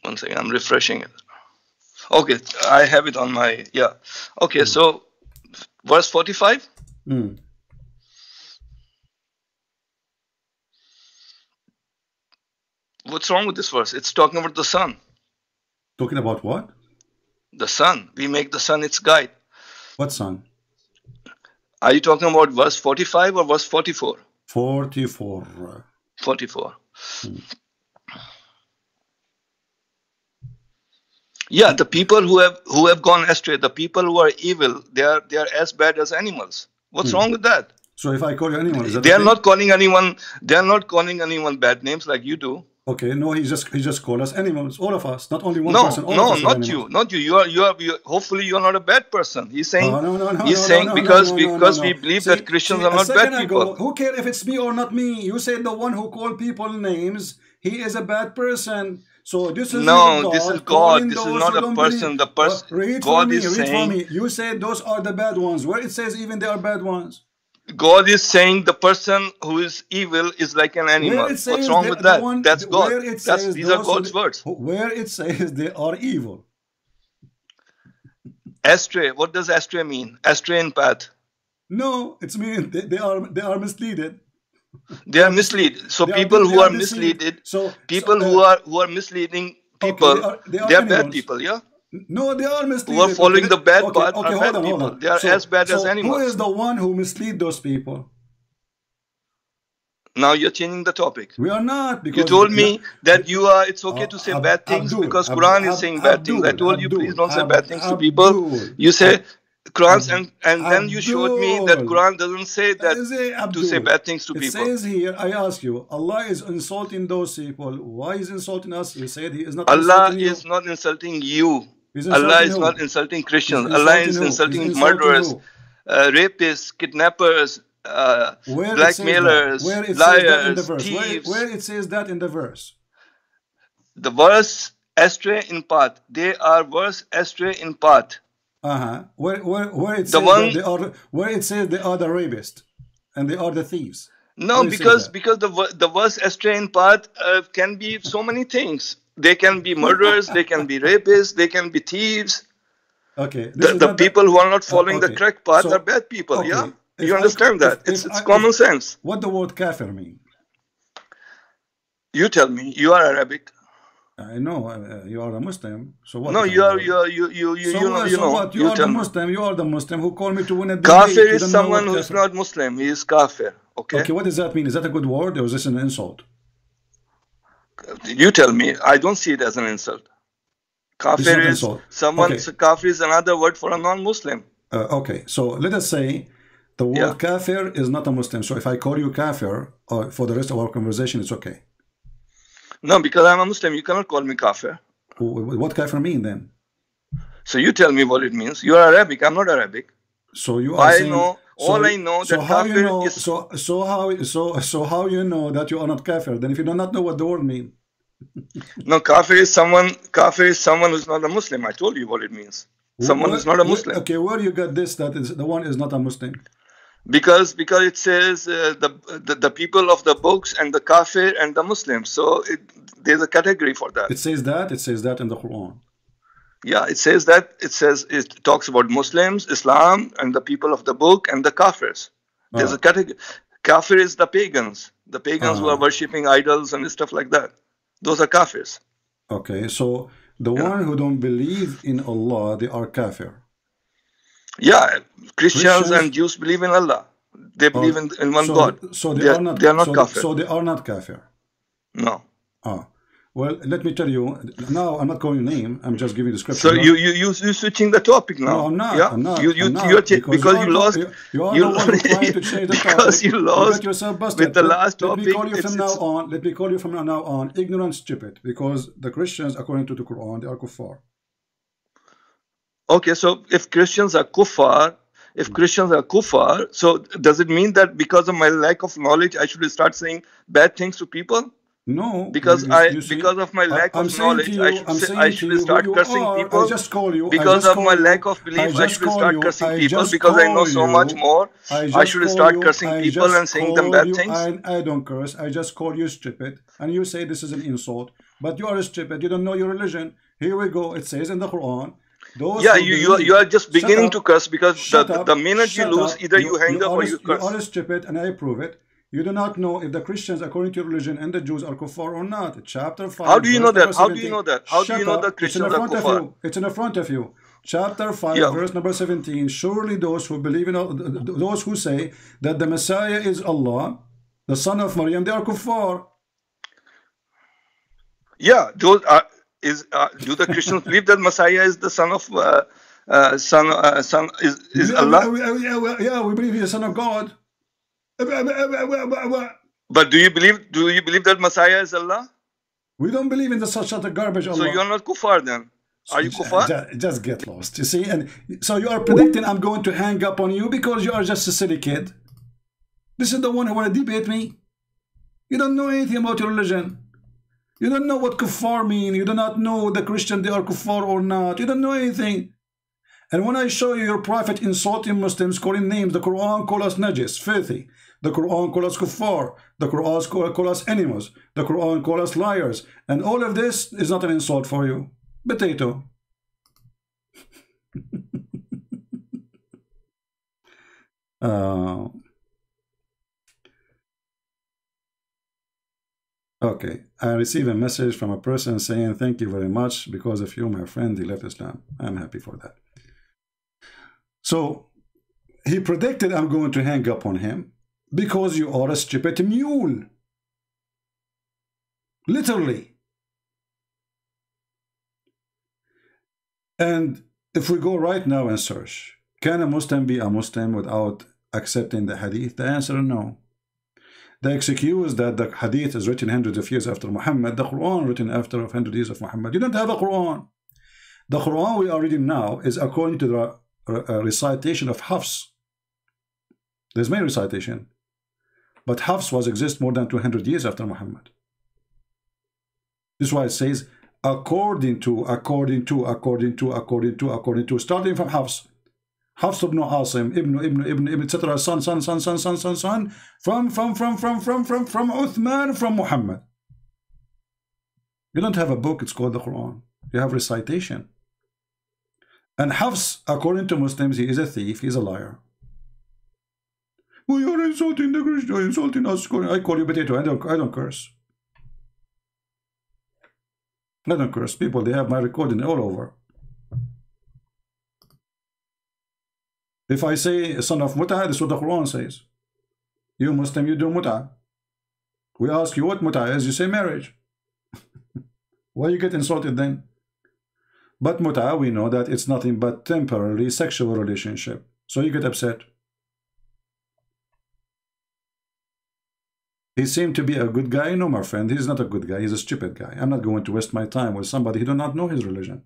One second. I'm refreshing it. Okay, I have it on my, yeah. Okay, so verse 45. What's wrong with this verse? It's talking about the sun. Talking about what? The sun. We make the sun its guide. What sun? Are you talking about verse 45 or verse 44? 44. 44. Yeah, the people who have gone astray, the people who are evil, they are as bad as animals. What's wrong with that? So if I call you animal, is that they are not calling anyone. They are not calling anyone bad names like you do. Okay, no, he just called us animals, all of us, not only one person. No, not you. You are. Hopefully, you are not a bad person. He's saying. He's saying because we believe that Christians are not bad people. Who cares if it's me or not me? You said the one who called people names, he is a bad person. So this is this is God. This is not a person. The person. God is saying. You said those are the bad ones. Where it says even they are bad ones. God is saying the person who is evil is like an animal. What's wrong with that? That's God. These are God's words. Where it says they are evil. Astray. What does astray mean? Astray in path. No, it's mean they are misleaded. They are misled. So people who are misleaded. So people who are misleading people, they are bad people. Yeah. No, they are misleading. Who are following the bad path are bad people. They are as bad as animals. Who is the one who mislead those people? Now you're changing the topic. We are not. Because you told me that it's okay to say bad things because Quran is saying bad things. I told you please don't say bad things to people. You say Quran and then you showed me that Quran doesn't say that to say bad things to people. It says here, I ask you, Allah is insulting those people. Why is insulting us? You said He is not. Allah is not insulting you. Allah is not insulting Christians. Allah is insulting murderers, rapists, kidnappers, blackmailers, liars, thieves. Where it says that in the verse? The verse astray in path. They are worse astray in path. Where it The says one- that they are, where it says they are the rapists and they are the thieves. No, Where it says because that? the worst astray in path can be so many things. They can be murderers, they can be rapists, they can be thieves. Okay, this is The not people who are not following the okay. correct path So- are bad people. okay. Yeah, If you I- understand that? if It's I- common if- sense. What the word kafir mean? You tell me. You are Arabic. I know you are a Muslim. So what? No, if I'm you are not? you So you know. what? You You are tell the me. Muslim. You are the Muslim who called me to win a debate. Kafir You is don't know someone what who is kafir- not Muslim. He is kafir. Okay. Okay, what does that mean? Is that a good word or is this an insult? You tell me. I don't see it as an insult. Kafir not is insult. someone. Okay. Kafir is another word for a non-Muslim. Okay, so let us say the word Yeah. kafir is not a Muslim. So if I call you kafir for the rest of our conversation, it's okay. No, because I'm a Muslim. You cannot call me kafir. What kafir mean then? So you tell me what it means. You are Arabic. I'm not Arabic. So you are I saying, know. All I know so that how kafir you know, is. so how you know that you are not kafir? Then if you do not know what the word mean. No, kafir is someone. Kafir is someone who's not a Muslim. I told you what it means. Someone who's not a Muslim. Okay, where you got this? That is the one is not a Muslim. Because it says the people of the books and the kafir and the Muslims. So there's a category for that. It says that. It says that in the Quran. Yeah, it says that. It talks about Muslims, Islam, and the people of the book and the kafirs. There's a category. Kafir is the pagans. The pagans who are worshipping idols and stuff like that. Those are kafirs. Okay, so the one who don't believe in Allah, they are kafir. Yeah, Christians and Jews believe in Allah. They believe in one God. So they are not kafir. So they are not kafir. No. Well, let me tell you. Now I'm not calling your name. I'm just giving description. So you switching the topic now. No, I'm not. Yeah? I'm not. You're because you lost. You are the one trying to change the topic. Because you lost. You got yourself busted. With the last topic. Let me call you from now on. Let me call you from now on ignorant, stupid. Because the Christians, according to the Quran, they are kuffar. Okay, so if Christians are kuffar, so does it mean that because of my lack of knowledge, I should start saying bad things to people? No, because because of my lack of knowledge, I should start cursing people. I just call you. Because of my lack of belief, I should start cursing people because I know so much more. I should start cursing people and saying them bad things. I don't curse. I just call you stupid, and you say this is an insult. But you are stupid. You don't know your religion. Here we go. It says in the Quran. You are just beginning to curse because the minute you lose, either you hang up or you curse. You are stupid, and I prove it. You do not know if the Christians, according to your religion, and the Jews are kuffar or not. Chapter 5. How do you know that? How do you know that? How do you know the Christians are kuffar? It's in the front of you. Chapter 5, verse number 17. Surely those who believe in those who say that the Messiah is Allah, the son of Maryam, they are kuffar. Yeah, those are. Do the Christians believe that Messiah is the son of is Allah? Yeah, we believe he's the son of God. But do you believe that Messiah is Allah? We don't believe in such a garbage Allah. So you're not kuffar then? Are you kuffar? Just get lost, you see? And so you are predicting I'm going to hang up on you because you are just a silly kid. This is the one who want to debate me. You don't know anything about your religion. You don't know what kuffar mean. You do not know the Christian they are kuffar or not. You don't know anything. And when I show you your prophet insulting Muslims, calling names, the Quran call us najis, filthy. The Quran call us kuffar. The Quran call us animals. The Quran call us liars. And all of this is not an insult for you. Potato. Okay, I received a message from a person saying thank you very much because of you, my friend, he left Islam. I'm happy for that. So he predicted I'm going to hang up on him because you are a stupid mule. Literally. And if we go right now and search, can a Muslim be a Muslim without accepting the hadith? The answer is no. The excuse that the hadith is written hundreds of years after Muhammad, the Quran written after 100 years of Muhammad. You don't have a Quran. The Quran we are reading now is according to the recitation of Hafs. There's many recitation. But Hafs was exist more than 200 years after Muhammad. This is why it says, according to, starting from Hafs ibn Asim, ibn, etc., son, from Uthman, from Muhammad. You don't have a book, it's called the Quran. You have recitation. And Hafs, according to Muslims, he is a thief, he's a liar. Well, you're insulting the Christian, you're insulting us. I call you potato, I don't curse. I don't curse. People, they have my recording all over. If I say son of Muta, this is what the Quran says. You Muslim, you do Muta. We ask you what Muta is, you say marriage. Why you get insulted then? But Muta, we know that it's nothing but temporary sexual relationship. So you get upset. He seemed to be a good guy. No, my friend, he's not a good guy. He's a stupid guy. I'm not going to waste my time with somebody who do not know his religion.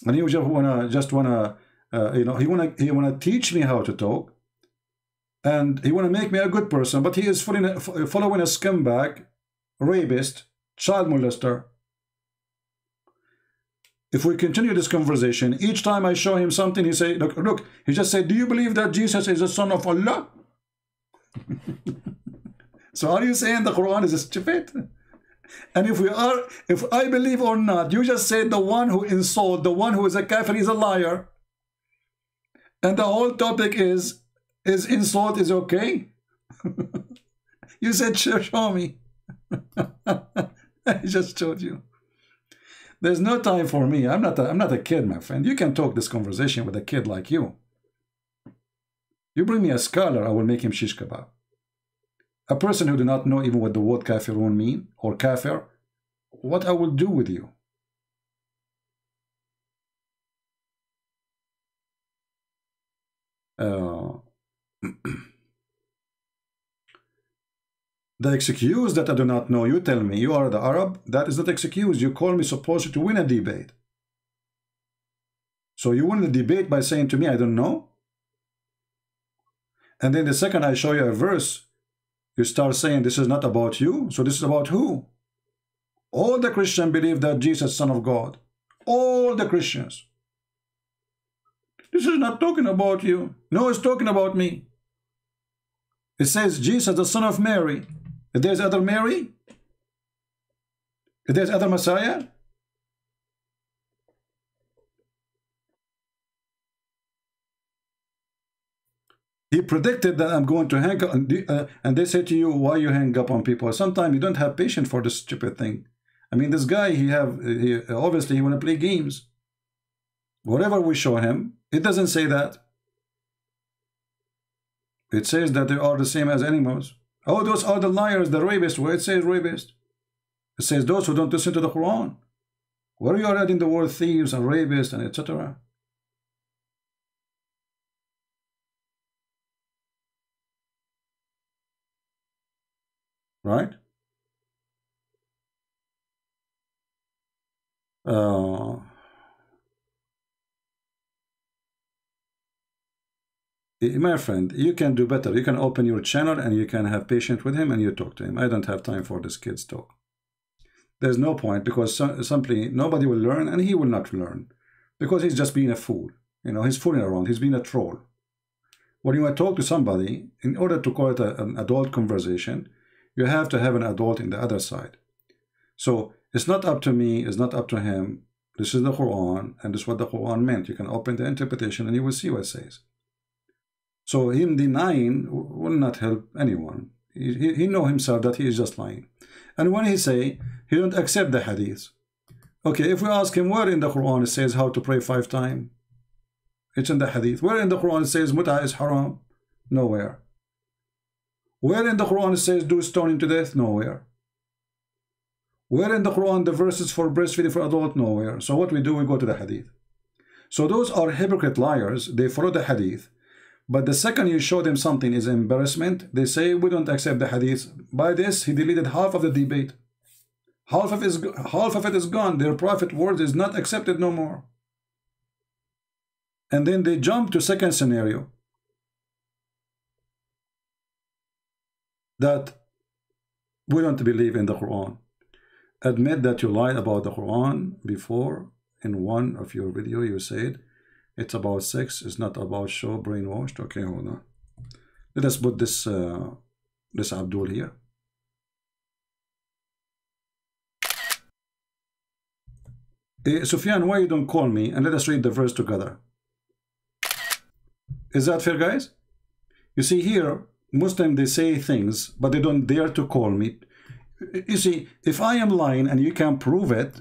And he just wanna you know, he wanna teach me how to talk, and he wanna make me a good person. But he is following a scumbag, rapist, child molester. If we continue this conversation, each time I show him something, he say, look, he just said, do you believe that Jesus is the son of Allah? So are you saying the Quran is stupid? And if I believe or not, you just said the one who insult, the one who is a kafir is a liar. And the whole topic is insult is okay? You said, show me. I just showed you. There's no time for me. I'm not a kid, my friend. You can talk this conversation with a kid like you. You bring me a scholar, I will make him shish kebab. A person who do not know even what the word kafirun mean, or kafir, what I will do with you? The excuse that I do not know, you tell me, you are the Arab, that is not excuse. You call me supposed to win a debate. So you win the debate by saying to me, I don't know? And then the second I show you a verse, you start saying this is not about you. So this is about who? All the Christians believe that Jesus is Son of God. All the Christians. This is not talking about you. No, it's talking about me. It says Jesus, the son of Mary. If there's other Mary, if there's other Messiah, he predicted that I'm going to hang up, and they say to you, why you hang up on people? Sometimes you don't have patience for this stupid thing. I mean, this guy, he obviously he want to play games. Whatever we show him, it doesn't say that. It says that they are the same as animals. Oh, those are the liars, the rapists. Where it says rapist? It says those who don't listen to the Quran. Where you are adding the word thieves and rapists and etc. Right? My friend, you can do better. You can open your channel and you can have patience with him and you talk to him. I don't have time for this kid's talk. There's no point, because simply nobody will learn and he will not learn, because he's just being a fool. You know, he's fooling around. He's being a troll. When you want to talk to somebody, in order to call it an adult conversation, you have to have an adult in the other side. So it's not up to me, it's not up to him. This is the Quran, and this is what the Quran meant. You can open the interpretation and you will see what it says. So him denying will not help anyone. He know himself that he is just lying. And when he say he don't accept the hadith, okay, if we ask him where in the Quran it says how to pray 5 times, it's in the hadith. Where in the Quran it says muta is haram? Nowhere. Where in the Quran it says do stoning to death? Nowhere. Where in the Quran the verses for breastfeeding for adult? Nowhere. So what we do, we go to the hadith. So those are hypocrite liars. They follow the hadith. But the second you show them something is embarrassment, they say we don't accept the hadith. By this, he deleted half of the debate. Half of it is gone. Their prophet word is not accepted no more. And then they jump to second scenario, that we don't believe in the Quran. admit that you lied about the Quran before. In one of your video you said it's about sex, it's not about show, brainwashed. Okay, hold on. Let us put this this Abdul here. Sufyan, why you don't call me and let us read the verse together? Is that fair, guys? You see here, Muslims, they say things, but they don't dare to call me. You see, if I am lying and you can prove it,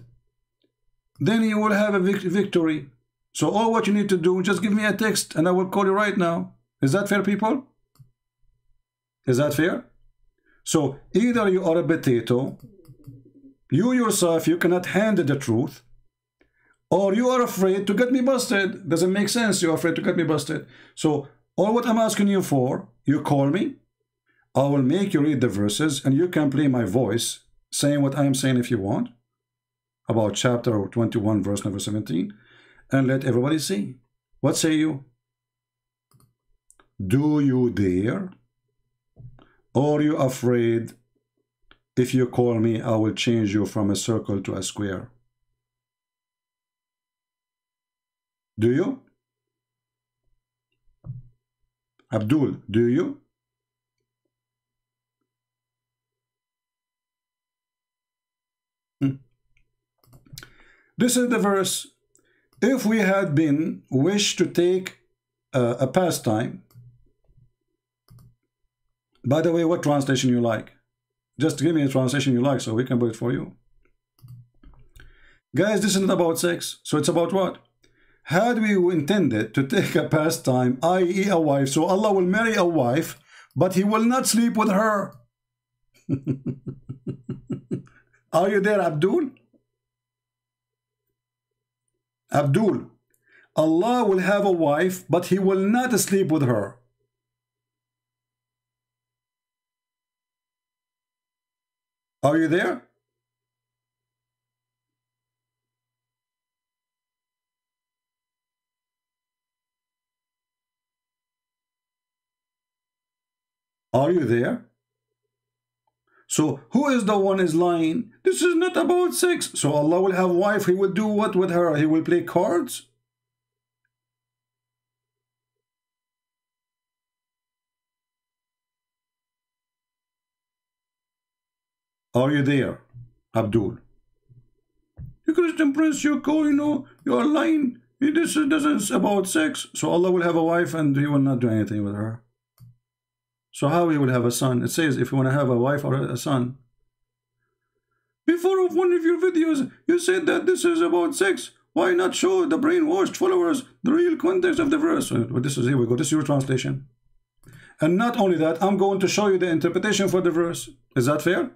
then you will have a victory. So all what you need to do, just give me a text and I will call you right now. Is that fair, people? Is that fair? So either you are a potato, you yourself, you cannot handle the truth, or you are afraid to get me busted. Doesn't make sense. You're afraid to get me busted. So all what I'm asking you for, you call me, I will make you read the verses and you can play my voice saying what I am saying if you want about chapter 21 verse number 17, and let everybody see. What say you? Do you dare? Or are you afraid if you call me I will change you from a circle to a square? Do you? Abdul, do you? This is the verse. If we had been wished to take a pastime, by the way, what translation you like? Just give me a translation you like so we can put it for you. Guys, this isn't about sex, so it's about what? Had we intended to take a pastime, i.e. a wife, so Allah will marry a wife, but he will not sleep with her. Are you there, Abdul? Abdul, Allah will have a wife, but he will not sleep with her. Are you there? Are you there? So who is the one is lying? This is not about sex. So Allah will have a wife. He will do what with her? He will play cards? Are you there, Abdul? You Christian prince, you call, you are lying. This doesn't about sex. So Allah will have a wife and he will not do anything with her. So how he will have a son? It says if you want to have a wife or a son. Before of one of your videos, you said that this is about sex. Why not show the brainwashed followers the real context of the verse? Well, this is, here we go. This is your translation. And not only that, I'm going to show you the interpretation for the verse. Is that fair?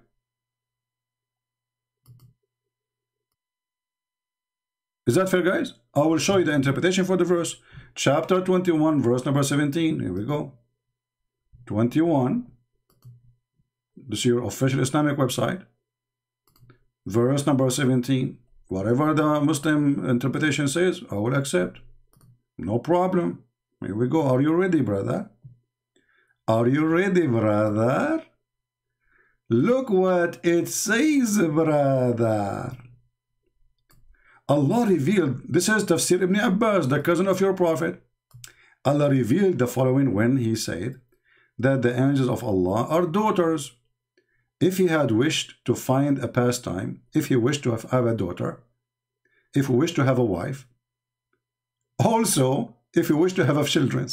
Is that fair, guys? I will show you the interpretation for the verse. Chapter 21, verse number 17. Here we go. 21. This is your official Islamic website. Verse number 17. Whatever the Muslim interpretation says, I will accept. No problem. Here we go. Are you ready, brother? Are you ready, brother? Look what it says, brother. Allah revealed, this is Tafsir Ibn Abbas, the cousin of your prophet. Allah revealed the following when he said that the angels of Allah are daughters. If he had wished to find a pastime, if he wished to have a daughter, if he wished to have a wife, also if he wished to have children.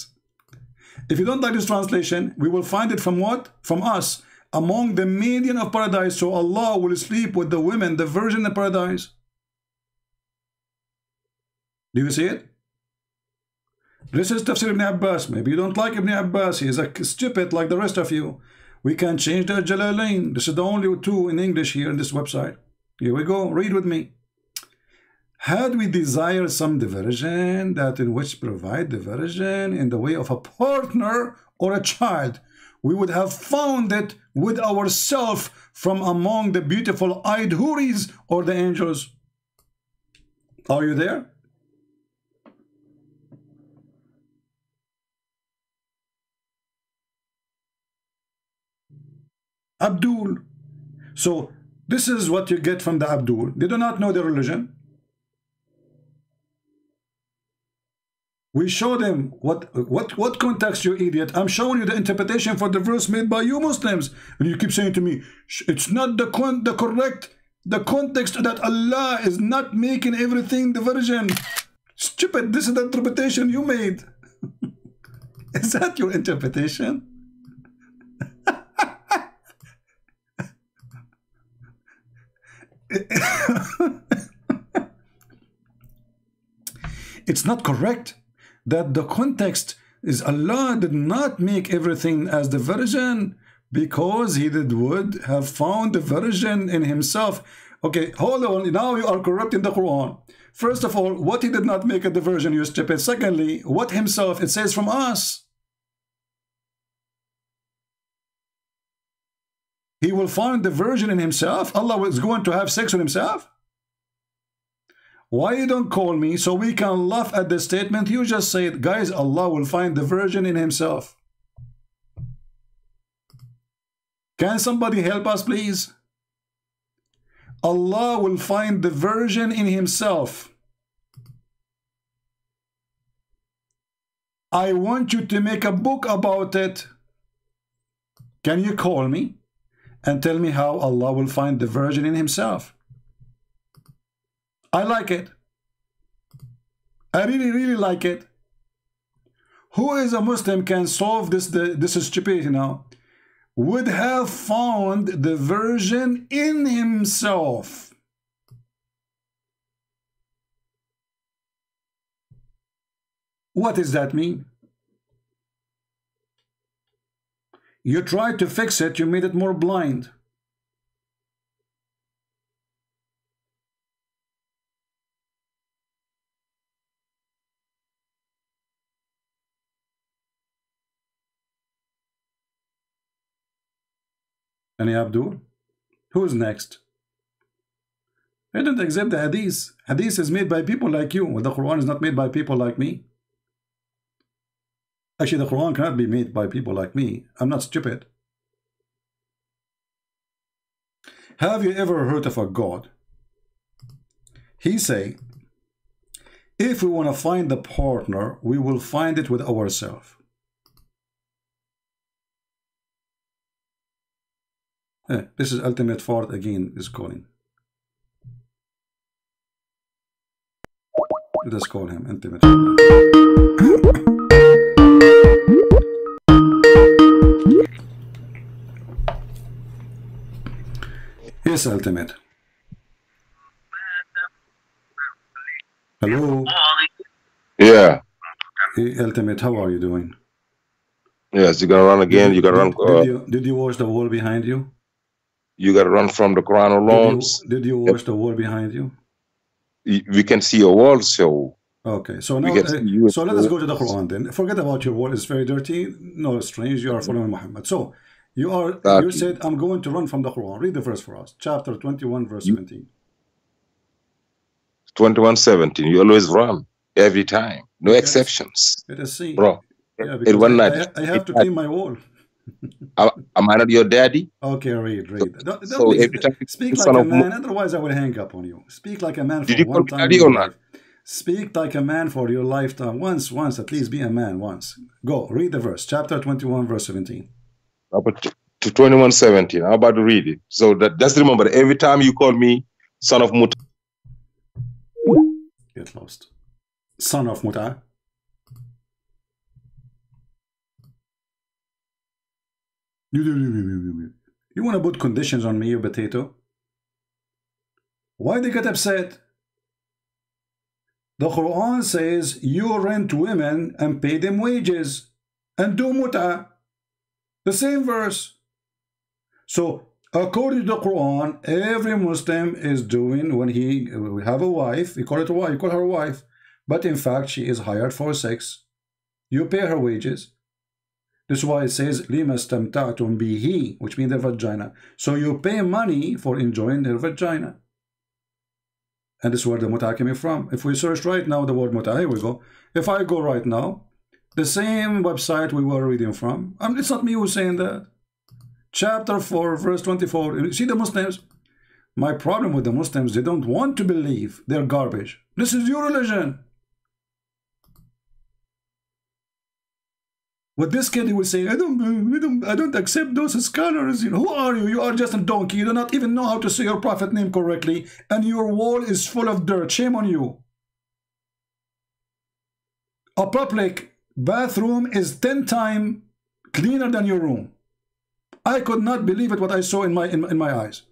If you don't like this translation, we will find it from what? From us, among the maiden of paradise. So Allah will sleep with the women, the virgin of paradise. Do you see it? This is Tafsir Ibn Abbas. Maybe you don't like Ibn Abbas. He is a stupid like the rest of you. We can change the Jalalain. This is the only two in English here in this website. Here we go. Read with me. Had we desired some diversion, that in which provide diversion in the way of a partner or a child, we would have found it with ourselves from among the beautiful eyed houris or the angels. Are you there? Abdul. So This is what you get from the Abdul. They do not know the religion. We show them what context, you idiot. I'm showing you the interpretation for the verse made by you Muslims, and you keep saying to me, it's not the correct context, that Allah is not making everything the virgin. Stupid, this is the interpretation you made. Is that your interpretation? It's not correct that the context is Allah did not make everything as the virgin because he would have found the virgin in himself. Okay, hold on. Now you are corrupting the Quran. First of all, what he did not make a diversion, you stupid. Secondly, what himself? It says from us. He will find the virgin in himself. Allah is going to have sex with himself. Why you don't call me so we can laugh at the statement you just said? Guys, Allah will find the virgin in himself. Can somebody help us, please? Allah will find the virgin in himself. I want you to make a book about it. Can you call me and tell me how Allah will find the virgin in himself? I like it. I really like it. Who is a Muslim can solve this stupidity now? Would have found the virgin in himself. What does that mean? You tried to fix it, you made it more blind. Any Abdul? Who's next? I don't accept the Hadith. Hadith is made by people like you. Well, the Quran is not made by people like me. Actually, the Quran cannot be made by people like me. I'm not stupid. Have you ever heard of a God? He say, if we want to find the partner, we will find it with ourselves. This is Ultimate Ford again is calling. Let us call him Ultimate Ford. Yes, Ultimate. Hello. Yeah. Hey, Ultimate, how are you doing? Yes, you gotta run again. You gotta run. Did you watch the wall behind you? You got to run from the Quran alone. Did you watch the wall behind you? We can see your wall, so. Okay, so now, so let us go to the Quran then. Forget about your wall; it's very dirty. No, strange. You are following Muhammad. So you said, "I'm going to run from the Quran." Read the verse for us, chapter 21, verse 17. 21:17. You always run every time, no exceptions. Let us see, bro. Yeah, because one night, I have to clean my wall. Am I not your daddy? Okay, read. Don't so every time speak like a man, otherwise I will hang up on you. Speak like a man for one time. Daddy or not? Speak like a man for your lifetime. Once, at least be a man once. Go, read the verse. Chapter 21, verse 17. To 21:17. I'm about to read it. So just remember, every time you call me son of Muta. Get lost. Son of Muta. You want to put conditions on me, you potato? Why they get upset? The Quran says you rent women and pay them wages and do muta. The same verse. So according to the Quran, every Muslim is doing when he have a wife, you call it a wife, you call her a wife, but in fact she is hired for sex. You pay her wages. This is why it says لِمَا اسْتَمْتَعْتُمْ بِهِ, which means the vagina. So you pay money for enjoying their vagina. And this is where the muta came from. If we search right now the word muta, here we go. If I go right now, the same website we were reading from, it's not me who's saying that. Chapter 4, verse 24. You see the Muslims? My problem with the Muslims, they don't want to believe. They're garbage. This is your religion. With this kid, he will say, I don't accept those scholars. You know, who are you? You are just a donkey. You do not even know how to say your prophet name correctly, and your wall is full of dirt. Shame on you. A public bathroom is 10 times cleaner than your room. I could not believe it what I saw in my eyes.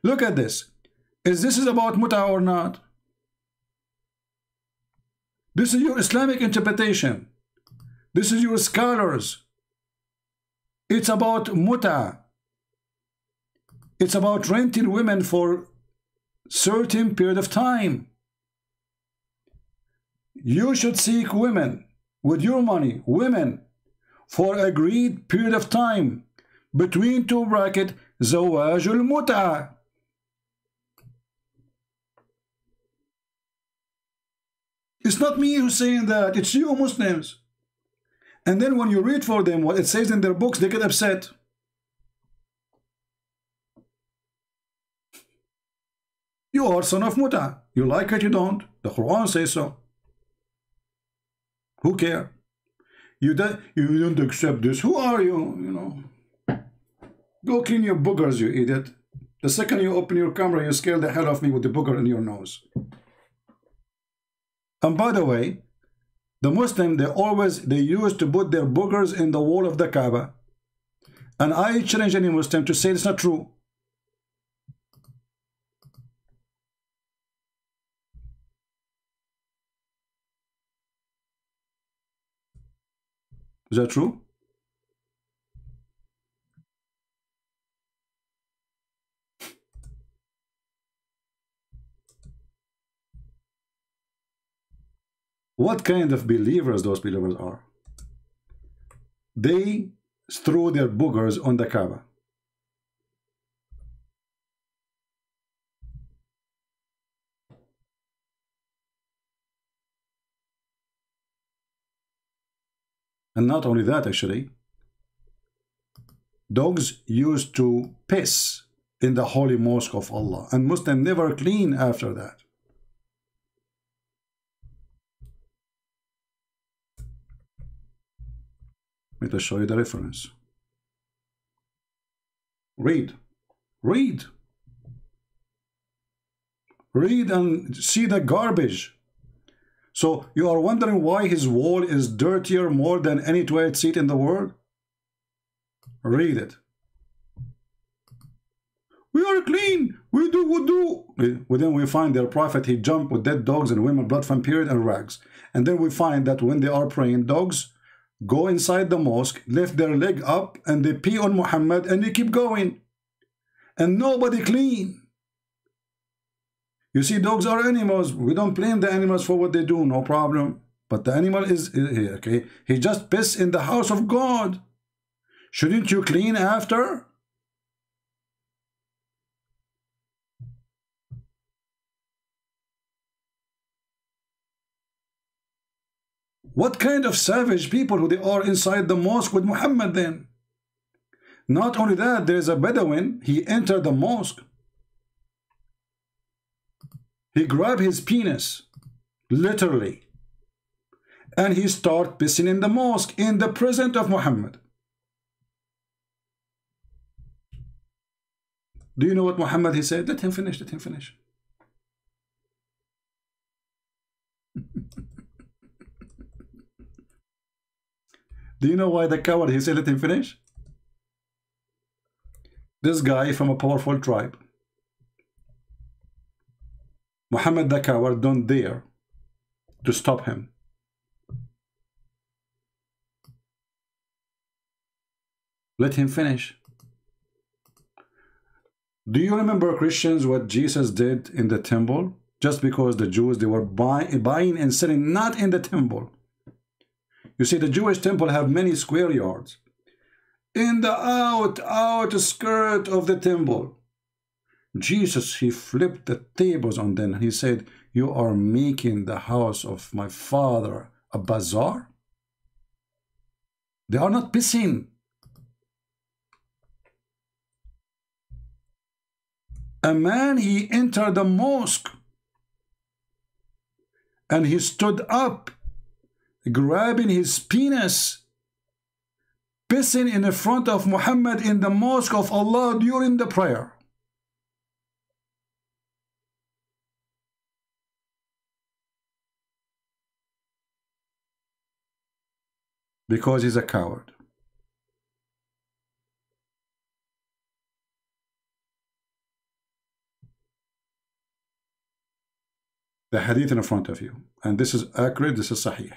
Look at this. Is this about muta or not? This is your Islamic interpretation. This is your scholars. It's about muta. It's about renting women for certain period of time. You should seek women with your money, women for agreed period of time between two bracket zawajul muta. It's not me who's saying that, it's you Muslims. And then when you read for them what it says in their books, they get upset. You are son of muta. You like it, you don't. The Quran says so. Who cares? You don't accept this. Who are you? You know. Go clean your boogers, you idiot. The second you open your camera, you scare the hell out of me with the booger in your nose. And by the way, the Muslim, they used to put their boogers in the wall of the Kaaba. And I challenge any Muslim to say it's not true. Is that true? What kind of believers those believers are? They throw their boogers on the Kaaba. And not only that, actually, dogs used to piss in the holy mosque of Allah, and Muslims never clean after that. Let me show you the reference. Read. Read. Read and see the garbage. So you are wondering why his wall is dirtier more than any toilet seat in the world? Read it. We are clean. We do wudu. Then we find their prophet, he jumped with dead dogs and women, blood from period and rags. And then we find that when they are praying, dogs go inside the mosque, lift their leg up, and they pee on Muhammad, and they keep going. And nobody clean. You see, dogs are animals. We don't blame the animals for what they do, no problem. But the animal is, okay, he just pissed in the house of God. Shouldn't you clean after? What kind of savage people who they are inside the mosque with Muhammad then? Not only that, there is a Bedouin. He entered the mosque. He grabbed his penis, literally, and he started pissing in the mosque in the presence of Muhammad. Do you know what Muhammad he said? Let him finish, let him finish. Do you know why the coward he said let him finish? This guy from a powerful tribe, Muhammad the coward, don't dare to stop him. Let him finish. Do you remember, Christians, what Jesus did in the temple? Just because the Jews, they were buying and selling not in the temple. You see, the Jewish temple have many square yards. In the outskirt of the temple, Jesus, he flipped the tables on them. He said, you are making the house of my father a bazaar? They are not pissing. A man, he entered the mosque and he stood up, grabbing his penis, pissing in the front of Muhammad in the mosque of Allah during the prayer. Because he's a coward. The hadith in front of you, and this is accurate, this is sahih.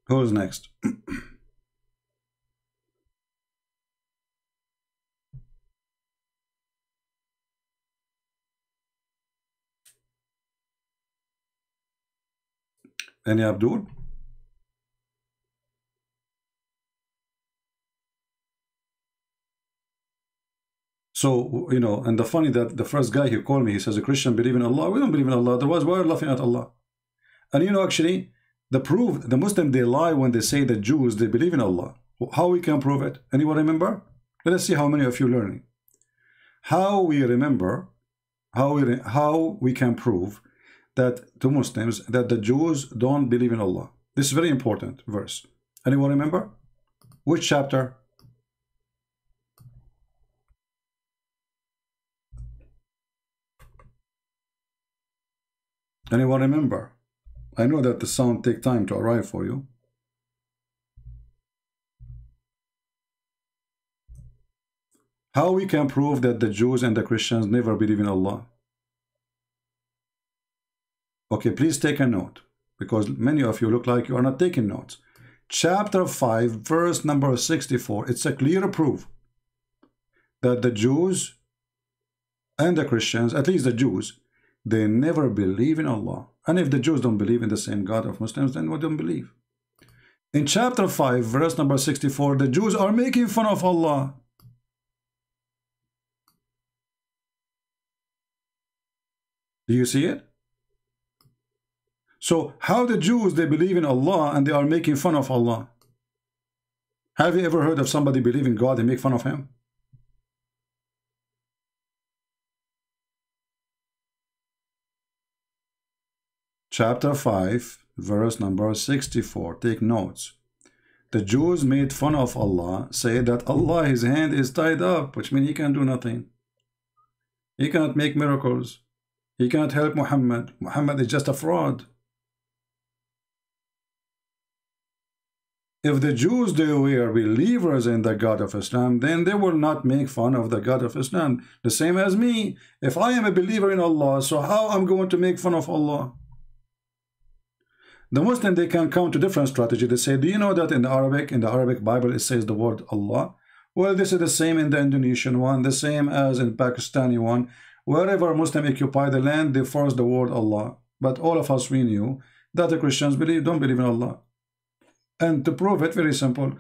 Who's next? Any Abdul? So, you know, and the funny that the first guy who called me, he says, a Christian believe in Allah. We don't believe in Allah. Otherwise, we're laughing at Allah. And you know, actually, the proof, the Muslim, they lie when they say that Jews, they believe in Allah. How we can prove it? Anyone remember? Let us see how many of you learning. How we remember, how we can prove that to Muslims that the Jews don't believe in Allah. This is very important verse. Anyone remember? Which chapter? Anyone remember? I know that the sound take time to arrive for you. How we can prove that the Jews and the Christians never believe in Allah? Okay, please take a note, because many of you look like you are not taking notes. Chapter 5, verse number 64. It's a clear proof that the Jews and the Christians, at least the Jews, they never believe in Allah. And if the Jews don't believe in the same God of Muslims, then we don't believe. In chapter 5, verse number 64, the Jews are making fun of Allah. Do you see it? So how the Jews, they believe in Allah and they are making fun of Allah? Have you ever heard of somebody believe in God and make fun of him? Chapter 5, verse number 64. Take notes. The Jews made fun of Allah, say that Allah, his hand is tied up, which means he can do nothing. He cannot make miracles. He cannot help Muhammad. Muhammad is just a fraud. If the Jews, they were believers in the God of Islam, then they will not make fun of the God of Islam. The same as me. If I am a believer in Allah, so how I'm going to make fun of Allah? The Muslim, they can come to different strategy. They say, do you know that in the Arabic Bible, it says the word Allah? Well, this is the same in the Indonesian one, the same as in Pakistani one. Wherever Muslim occupy the land, they force the word Allah. But all of us, we knew that the Christians don't believe in Allah. And to prove it, very simple.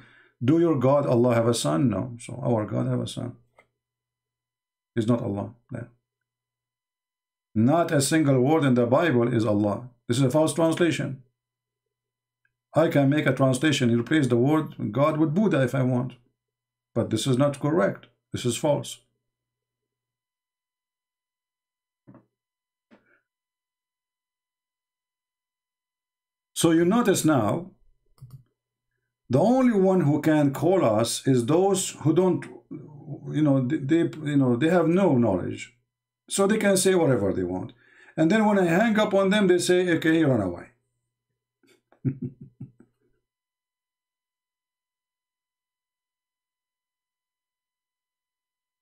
Do your God Allah have a son? No. So our God have a son. He's not Allah. No. Not a single word in the Bible is Allah. This is a false translation. I can make a translation and replace the word God with Buddha if I want. But this is not correct. This is false. So you notice now, the only one who can call us is those who don't, they have no knowledge. So they can say whatever they want. And then when I hang up on them, they say, okay, run away.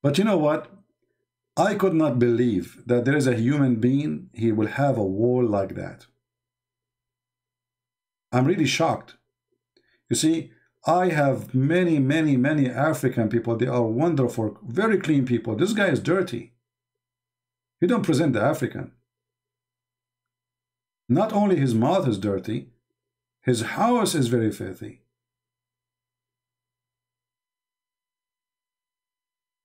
But you know what? I could not believe that there is a human being, he will have a wall like that. I'm really shocked. You see, I have many African people. They are wonderful, very clean people. This guy is dirty. He don't present the African. Not only his mouth is dirty, his house is very filthy.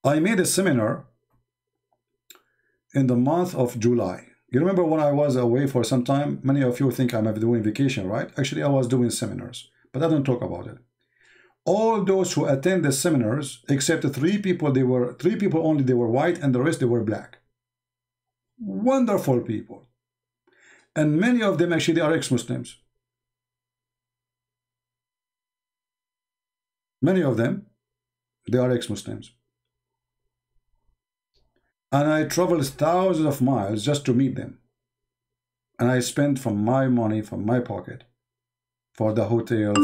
I made a seminar in the month of July. You remember when I was away for some time? Many of you think I'm doing vacation, right? Actually, I was doing seminars, but I don't talk about it. all those who attend the seminars, except three people only, they were white, and the rest they were black. Wonderful people. And many of them actually are ex-Muslims. Many of them, they are ex-Muslims. And I traveled thousands of miles just to meet them. And I spent from my money, from my pocket, for the hotel,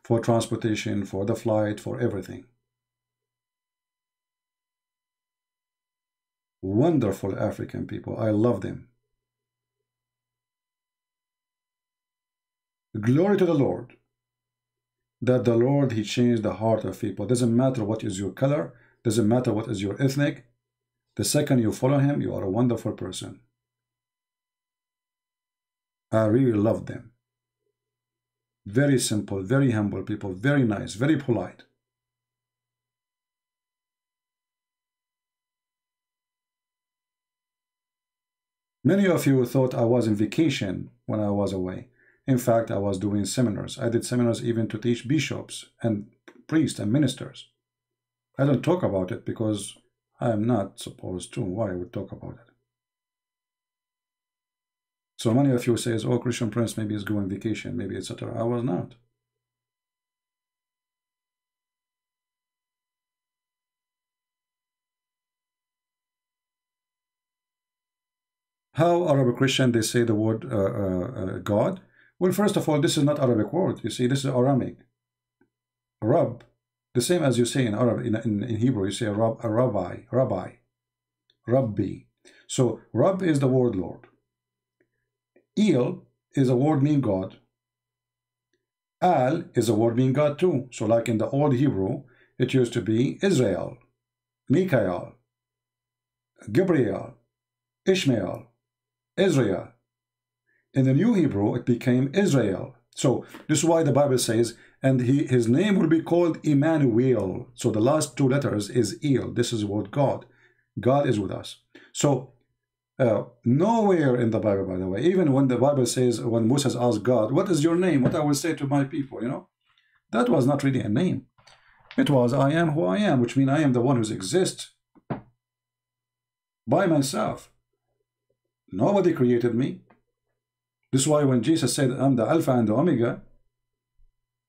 for transportation, for the flight, for everything. Wonderful African people. I love them. Glory to the Lord. That the Lord, He changed the heart of people. Doesn't matter what is your color. Doesn't matter what is your ethnic. The second you follow Him, you are a wonderful person. I really love them. Very simple, very humble people, very nice, very polite. Many of you thought I was on vacation when I was away. In fact, I was doing seminars. I did seminars even to teach bishops and priests and ministers. I don't talk about it because I am not supposed to. Why I would talk about it? So many of you says, oh, Christian Prince maybe is going vacation, maybe etc. I was not. How Arabic Christian they say the word God? Well, first of all, this is not Arabic word. You see, this is Aramic. Rab, the same as you say in Arab, in Hebrew, you say rabbi. Rabbi. So Rab is the word Lord. El is a word mean God. Al is a word mean God too. So like in the old Hebrew, it used to be Israel, Mikael, Gabriel, Ishmael, Israel. In the new Hebrew, it became Israel. So this is why the Bible says, and his name will be called Emmanuel. So the last two letters is El. This is what God. God is with us. So nowhere in the Bible, by the way, even when the Bible says, when Moses asked God, what is your name? What I will say to my people, you know, that was not really a name. It was, I am who I am, which means I am the one who exists by myself. Nobody created me. This is why when Jesus said, I'm the Alpha and the Omega,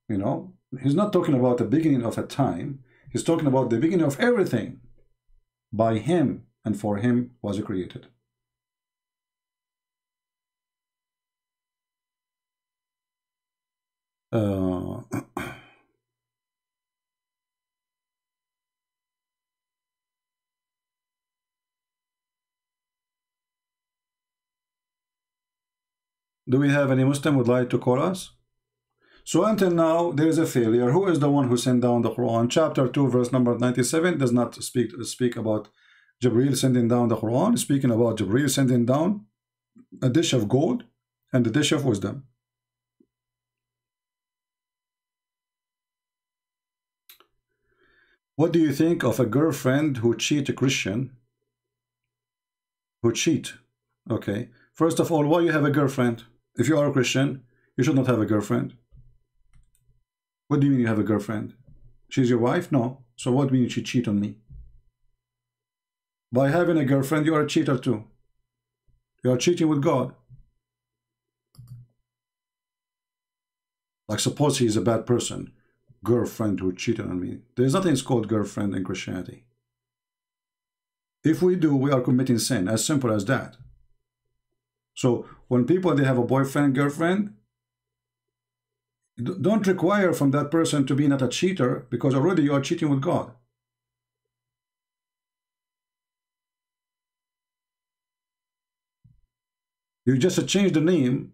you know, He's not talking about the beginning of a time. He's talking about the beginning of everything. By Him and for Him was it created. Do we have any Muslim who would like to call us? So until now, there is a failure. Who is the one who sent down the Quran? Chapter 2, verse number 97 does not speak about Jibreel sending down the Quran. It's speaking about Jibreel sending down a dish of gold and a dish of wisdom. What do you think of a girlfriend who cheat a Christian? Who cheat? Okay. First of all, why you have a girlfriend? If you are a Christian, you should not have a girlfriend. What do you mean you have a girlfriend? She's your wife? No. So what do you mean she cheat on me? By having a girlfriend, you are a cheater too. You are cheating with God. Like suppose he is a bad person. Girlfriend who cheated on me. There is nothing called girlfriend in Christianity. If we do, we are committing sin. As simple as that. So when people, they have a boyfriend, girlfriend, don't require from that person to be not a cheater, because already you are cheating with God. You just change the name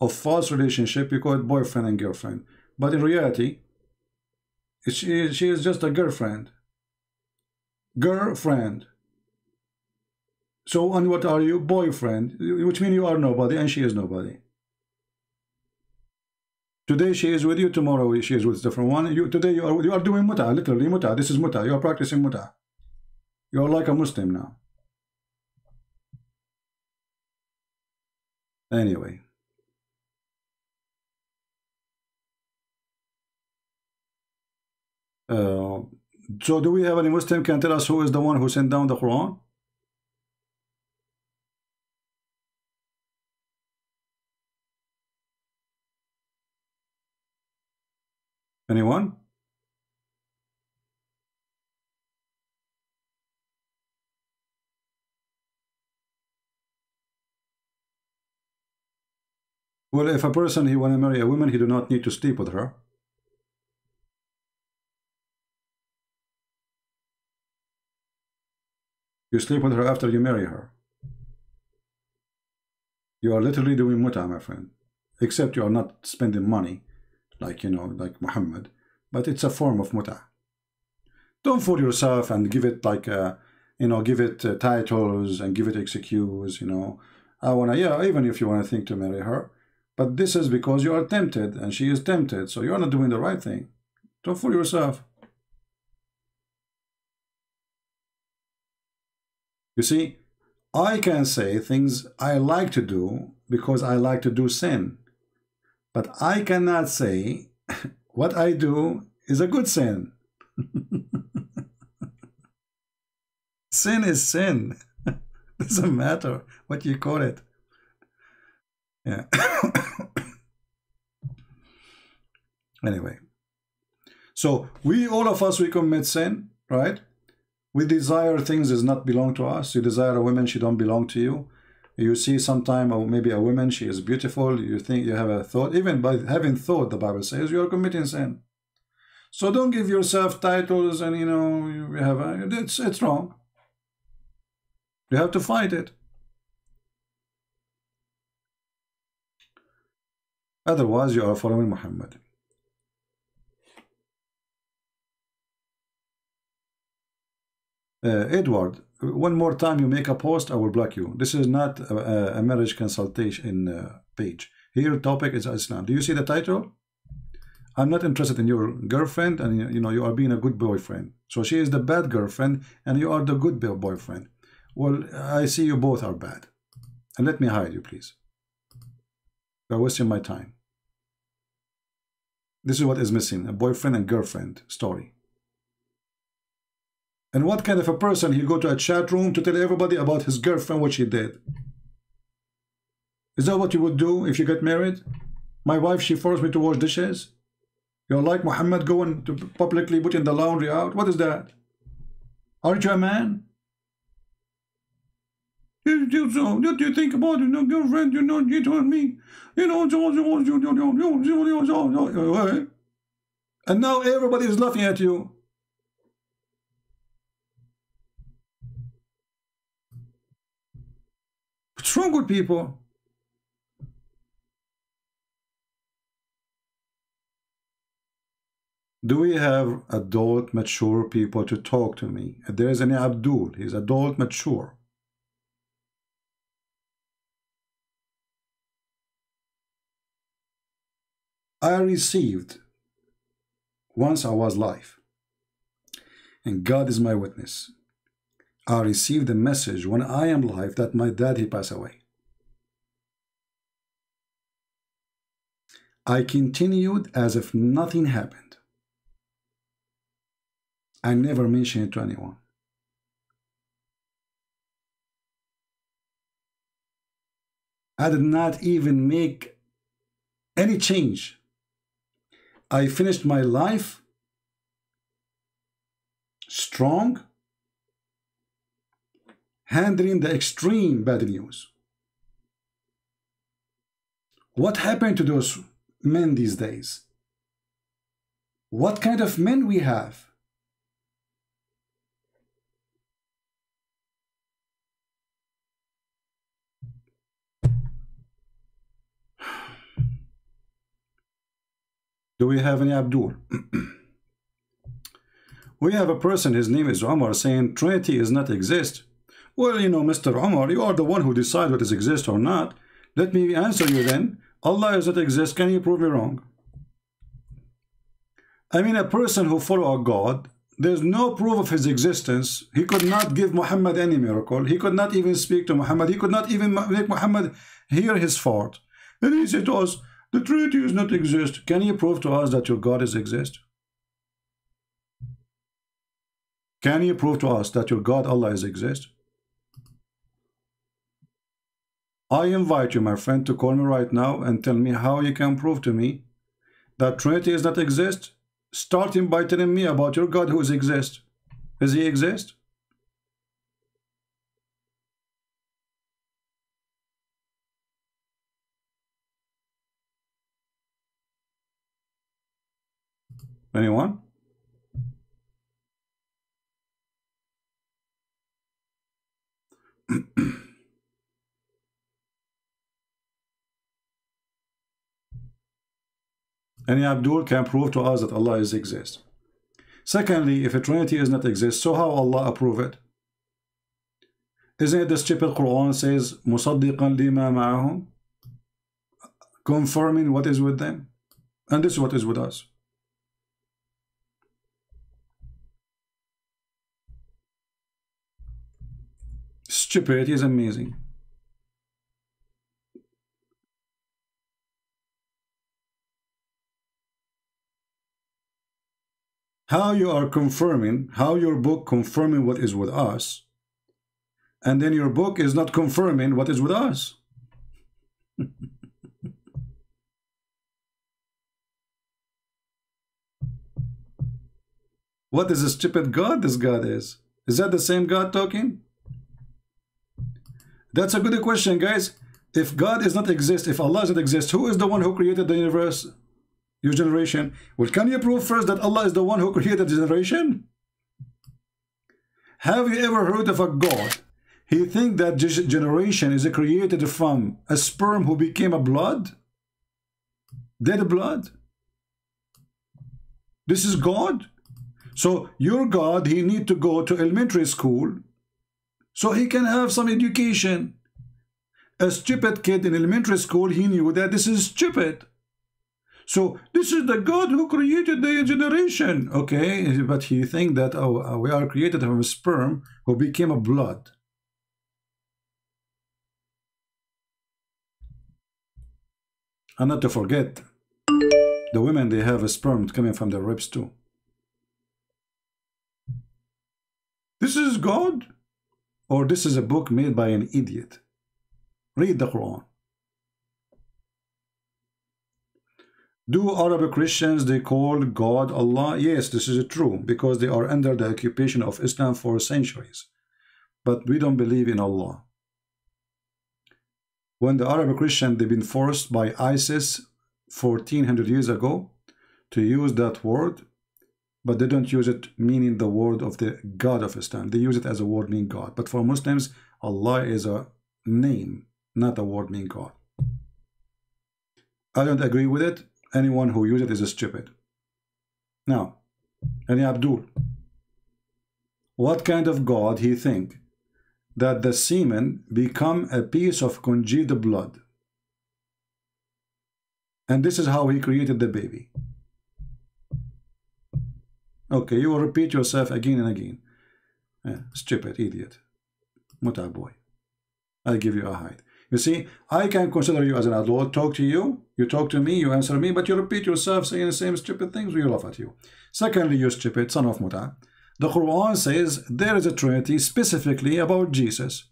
of false relationship, you call it boyfriend and girlfriend. But in reality, she is just a girlfriend. Girlfriend. So, and what are you? Boyfriend, which means you are nobody and she is nobody. Today she is with you, tomorrow she is with a different one. Today you are doing muta, literally muta. This is muta. You are practicing muta. You are like a Muslim now. Anyway. So do we have any Muslim can tell us who is the one who sent down the Quran? Anyone? Well, if a person he want to marry a woman, he do not need to sleep with her. You sleep with her after you marry her. You are literally doing muta, my friend. Except you are not spending money, like, you know, like Muhammad. But it's a form of muta. Don't fool yourself and give it like, you know, give it titles and give it excuses, you know. I want to, yeah, even if you want to think to marry her. But this is because you are tempted and she is tempted. So you are not doing the right thing. Don't fool yourself. You see, I can say things I like to do because I like to do sin. But I cannot say what I do is a good sin. Sin is sin. Doesn't matter what you call it. Yeah. Anyway. So all of us, we commit sin, right? We desire things that not belong to us. You desire a woman, she don't belong to you. You see sometime maybe a woman, she is beautiful. You think you have a thought. Even by having thought, the Bible says you are committing sin. So don't give yourself titles and, you know, you have it's wrong. You have to fight it. Otherwise, you are following Muhammad. Edward, one more time you make a post, I will block you. This is not a marriage consultation page. Here topic is Islam. Do you see the title? I'm not interested in your girlfriend, and you know you are being a good boyfriend. So she is the bad girlfriend and you are the good boyfriend. Well, I see you both are bad. And let me hide you, please. You're wasting my time. This is what is missing, a boyfriend and girlfriend story. And what kind of a person he go to a chat room to tell everybody about his girlfriend, what she did? Is that what you would do if you get married? My wife, she forced me to wash dishes. You're like Muhammad going to publicly putting the laundry out. What is that? Aren't you a man? What do you think about it? No, girlfriend, you know, you told me. You know, and now everybody is laughing at you. What's wrong with people? Do we have adult, mature people to talk to me? If there is any Abdul, he's adult, mature. I received, once I was live, and God is my witness, I received a message when I am live that my dad, he passed away. I continued as if nothing happened. I never mentioned it to anyone. I did not even make any change. I finished my life strong, handling the extreme bad news. What happened to those men these days? What kind of men we have? Do we have any Abdul? We have a person, his name is Omar, saying Trinity does not exist. Well, you know, Mr. Omar, you are the one who decides what is exist or not. Let me answer you then. Allah does not exist. Can you prove me wrong? I mean, a person who follows a God, there's no proof of his existence. He could not give Muhammad any miracle. He could not even speak to Muhammad. He could not even make Muhammad hear his fault. And he said to us, the Trinity does not exist. Can you prove to us that your God is exist? Can you prove to us that your God Allah is exist? I invite you, my friend, to call me right now and tell me how you can prove to me that Trinity is not exist, starting by telling me about your God who is exist. Does he exist? Anyone? Any Abdul can prove to us that Allah is exist. Secondly, if a Trinity is not exist, so how Allah approve it? Isn't it the stupid Quran says مُصَدِّقًا لِمَا مَعَهُمْ, confirming what is with them? And this is what is with us. Stupidity is amazing. How you are confirming, how your book confirming what is with us, and then your book is not confirming what is with us. What is a stupid God this God is? Is that the same God talking? That's a good question, guys. If God is not exist, if Allah does not exist, who is the one who created the universe? Your generation. Well, can you prove first that Allah is the one who created the generation? Have you ever heard of a God? He think that generation is created from a sperm who became a blood? Dead blood? This is God? So your God, he need to go to elementary school so he can have some education. A stupid kid in elementary school, he knew that this is stupid. So this is the God who created the generation. Okay, but he think that we are created from a sperm who became a blood. And not to forget, the women, they have a sperm coming from their ribs too. This is God? Or this is a book made by an idiot? Read the Quran. Do Arab Christians, they call God Allah? Yes, this is true, because they are under the occupation of Islam for centuries. But we don't believe in Allah. When the Arab Christian, they've been forced by ISIS 1400 years ago to use that word, but they don't use it meaning the word of the God of Islam. They use it as a word meaning God. But for Muslims, Allah is a name, not a word meaning God. I don't agree with it. Anyone who uses it is stupid. Now, any Abdul, what kind of God he think that the semen become a piece of congealed blood? And this is how he created the baby. Okay, you will repeat yourself again and again. Stupid, idiot. Muta boy. I give you a height. You see, I can consider you as an adult, talk to you, you talk to me, you answer me, but you repeat yourself saying the same stupid things, we laugh at you. Secondly, you stupid son of Muta. The Quran says there is a Trinity specifically about Jesus.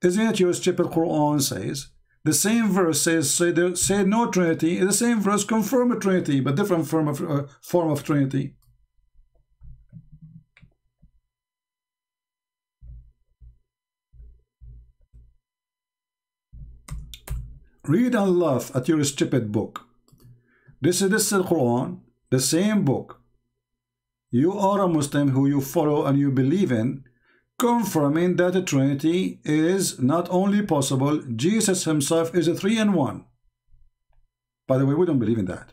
Isn't it your stupid Quran says? The same verse says, say no Trinity, the same verse confirm a Trinity, but different form of Trinity. Read and laugh at your stupid book. This is the Quran, the same book. You are a Muslim who you follow and you believe in, confirming that the Trinity is not only possible, Jesus himself is a 3 in 1. By the way, we don't believe in that.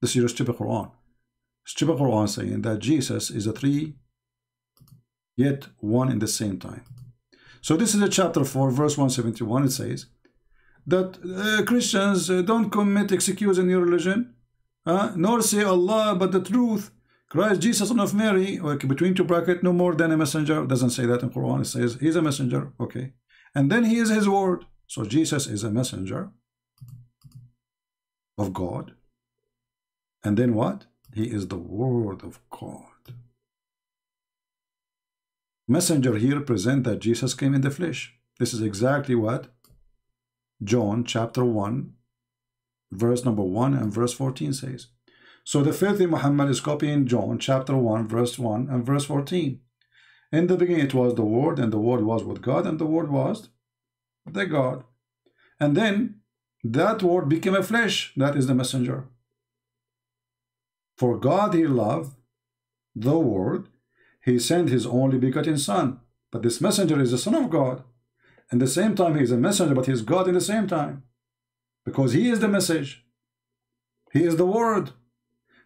This is your stupid Quran. Stupid Quran saying that Jesus is a 3, yet 1 in the same time. So this is a chapter 4, verse 171. It says that Christians don't commit excuse in your religion, nor say Allah but the truth, Christ Jesus son of Mary, okay, between two brackets, no more than a messenger. It doesn't say that in Quran. It says he's a messenger, okay, and then he is his word. So Jesus is a messenger of God, and then what? He is the word of God. Messenger here present that Jesus came in the flesh. This is exactly what John chapter 1 verse number 1 and verse 14 says. So the filthy Muhammad is copying John chapter 1 verse 1 and verse 14. In the beginning it was the Word, and the Word was with God, and the Word was the God. And then that Word became a flesh. That is the messenger. For God he loved the Word. He sent his only begotten Son. But this messenger is the Son of God. At the same time he is a messenger, but he is God in the same time. Because he is the message. He is the Word.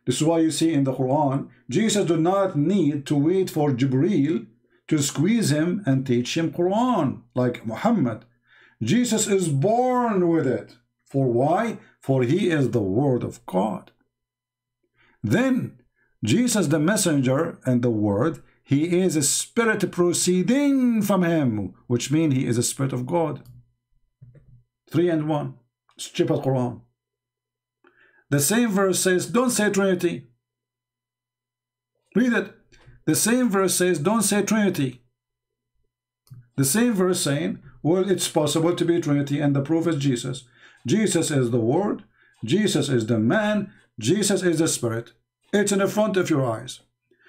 This is why you see in the Quran, Jesus did not need to wait for Jibreel to squeeze him and teach him Quran like Muhammad. Jesus is born with it. For why? For he is the Word of God. Then Jesus the messenger and the Word, he is a spirit proceeding from him, which means he is a spirit of God. 3 and 1. Stupid Quran. The same verse says, don't say Trinity. Read it. The same verse says, don't say Trinity. The same verse saying, well, it's possible to be Trinity, and the proof is Jesus. Jesus is the Word. Jesus is the man. Jesus is the Spirit. It's in the front of your eyes.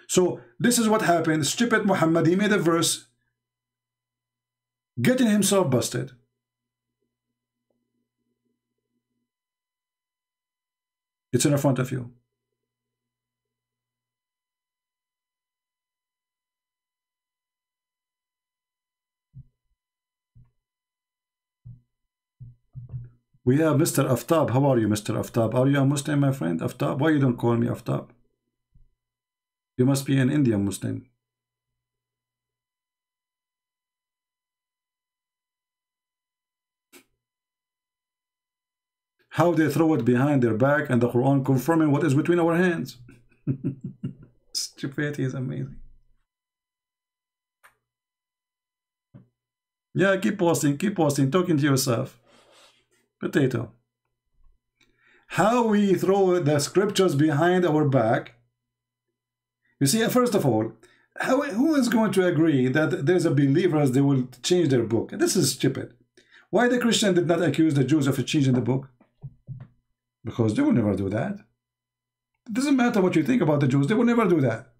So this is what happened. Stupid Muhammad, he made a verse getting himself busted. It's in the front of you. We have Mr. Aftab. How are you, Mr. Aftab? Are you a Muslim, my friend? Aftab? Why you don't call me Aftab? You must be an Indian Muslim. How they throw it behind their back and the Quran confirming what is between our hands. Stupidity is amazing. Yeah, keep posting, talking to yourself. Potato. How we throw the scriptures behind our back. You see, first of all, who is going to agree that there's a believers they will change their book? This is stupid. Why the Christian did not accuse the Jews of changing the book? Because they will never do that. It doesn't matter what you think about the Jews, they will never do that.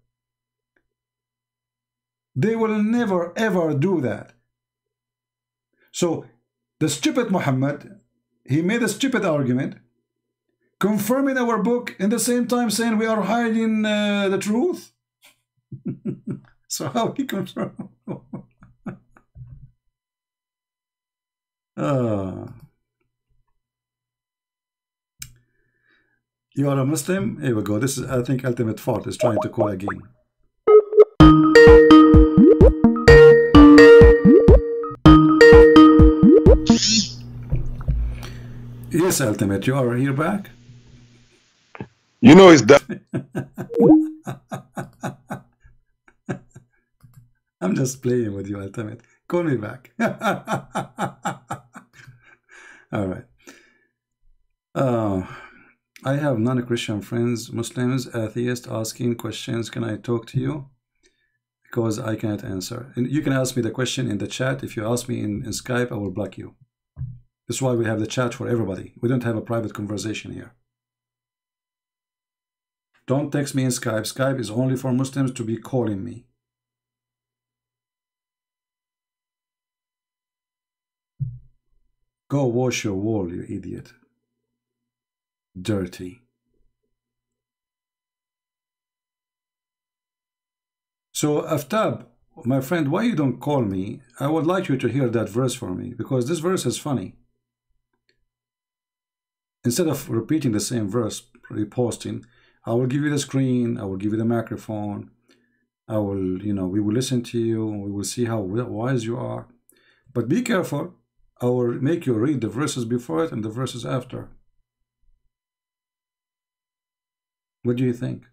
They will never ever do that. So the stupid Muhammad, he made a stupid argument, confirming our book in the same time saying we are hiding the truth. So how he confirm? You are a Muslim? Here we go. This is, I think, Ultimate Fart is trying to call again. Yes, Ultimate, you are here back? You know it's that. I'm just playing with you, Ultimate. Call me back. All right. I have non-Christian friends, Muslims, atheists, asking questions. Can I talk to you? Because I cannot answer. And you can ask me the question in the chat. If you ask me in Skype, I will block you. That's why we have the chat for everybody. We don't have a private conversation here. Don't text me in Skype. Skype is only for Muslims to be calling me. Go wash your wall, you idiot. Dirty. So Aftab, my friend, why you don't call me? I would like you to hear that verse for me, because this verse is funny. Instead of repeating the same verse, reposting, I will give you the screen, I will give you the microphone, I will, we will listen to you, we will see how wise you are. But be careful, I will make you read the verses before it and the verses after. What do you think?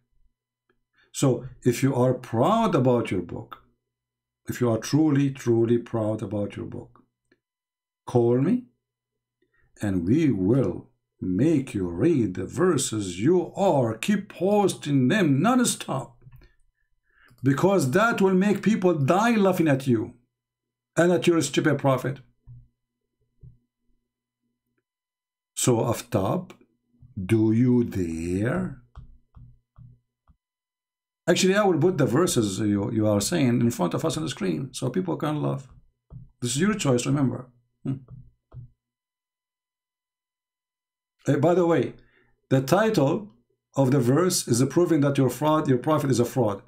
So, if you are proud about your book, if you are truly, truly proud about your book, call me and we will make you read the verses you are. Keep posting them non-stop. because that will make people die laughing at you and at your stupid prophet. So off top, do you dare? Actually, I will put the verses you are saying in front of us on the screen so people can laugh. This is your choice, remember. By the way, the title of the verse is proving that your prophet is a fraud.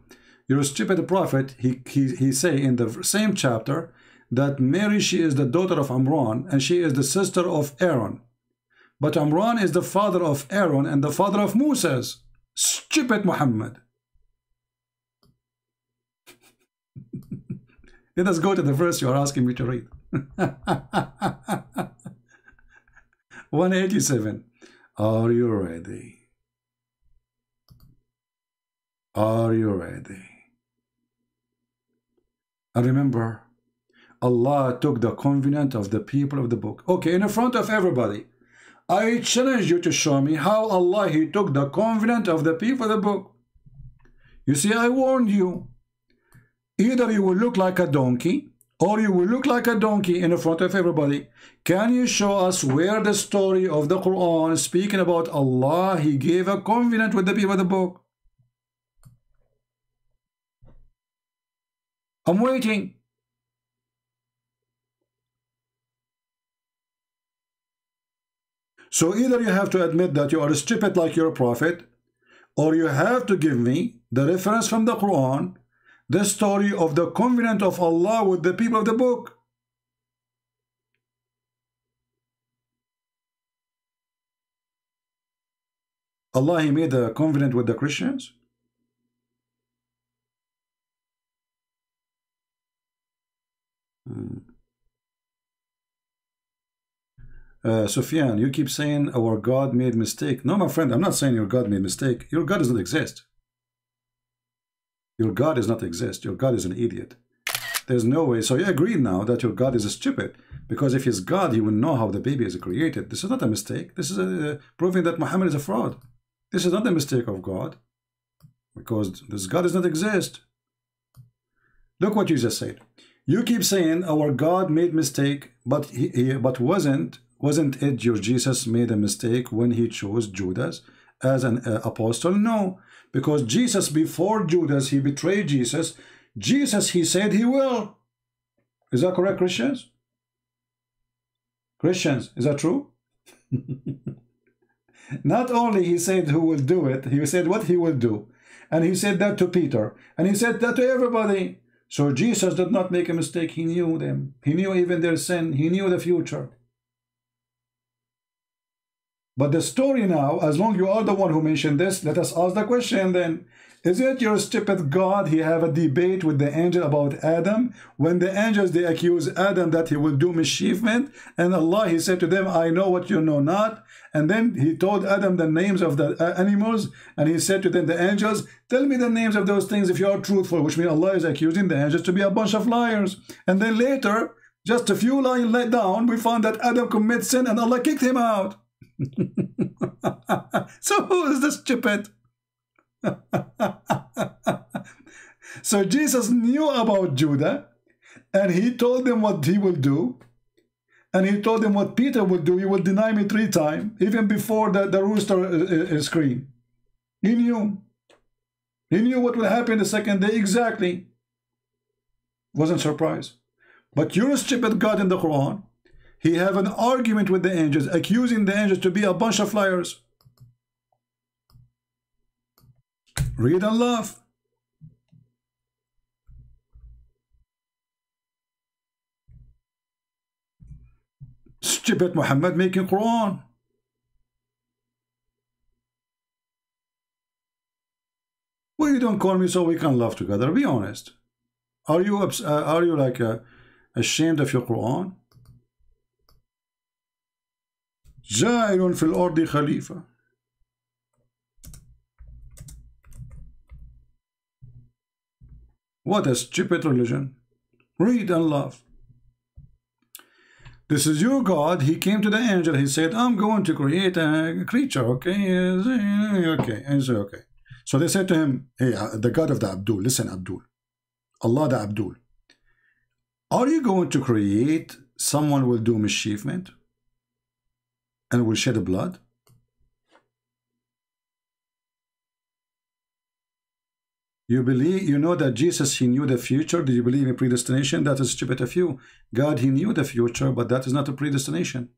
Your stupid prophet, he say in the same chapter that Mary, she is the daughter of Amran and she is the sister of Aaron. But Amran is the father of Aaron and the father of Moses. Stupid Muhammad. Let us go to the verse you are asking me to read. 187. Are you ready? Are you ready? And remember, Allah took the covenant of the people of the book. Okay, in front of everybody, I challenge you to show me how Allah, He took the covenant of the people of the book. You see, I warned you. Either you will look like a donkey, or you will look like a donkey in front of everybody. Can you show us where the story of the Quran speaking about Allah, He gave a covenant with the people of the book? I'm waiting. So either you have to admit that you are stupid like your prophet, or you have to give me the reference from the Quran, the story of the covenant of Allah with the people of the book. Allah, He made a covenant with the Christians. Sufyan, you keep saying our God made mistake. No, my friend, I'm not saying your God made mistake. Your God doesn't exist. Your God does not exist. Your God is an idiot. There's no way. So you agree now that your God is stupid, because if He's God, He will know how the baby is created. This is not a mistake. This is proving that Muhammad is a fraud. This is not a mistake of God, because this God does not exist. Look what you just said. You keep saying our God made mistake, but wasn't it your Jesus made a mistake when He chose Judas as an apostle? No, because Jesus, before Judas, he betrayed Jesus. Jesus, He said He will. Is that correct, Christians? Christians, is that true? Not only He said who will do it, He said what He will do. And He said that to Peter. And He said that to everybody. So Jesus did not make a mistake. He knew them. He knew even their sin. He knew the future. But the story now, as long as you are the one who mentioned this, let us ask the question then. Is it your stupid God, He have a debate with the angel about Adam? When the angels, they accuse Adam that he will do mischievement, and Allah, He said to them, I know what you know not. And then He told Adam the names of the animals, and He said to them, the angels, tell me the names of those things if you are truthful, which means Allah is accusing the angels to be a bunch of liars. And then later, just a few lines let down, we found that Adam commits sin and Allah kicked him out. So who is this stupid? So Jesus knew about Judah, and He told them what he will do, and He told them what Peter will do. He will deny me 3 times, even before the rooster screamed. He knew what will happen the second day exactly. Wasn't surprised. But your stupid God in the Quran, He have an argument with the angels, accusing the angels to be a bunch of liars. Read and laugh. Stupid Muhammad making Quran. Well, you don't call me so we can laugh together. Be honest. Are you like ashamed of your Quran? جاعل في الأرض خليفة. What a stupid religion. Read and laugh. This is your God. He came to the angel. He said, I'm going to create a creature. Okay? Okay. And so, okay. So they said to him, hey, the God of the Abdul, listen, Abdul, Allah the Abdul, are you going to create someone will do mischievement and will shed blood? You believe, you know that Jesus, he knew the future. Do you believe in predestination? That is stupid of you. God, he knew the future, but that is not a predestination.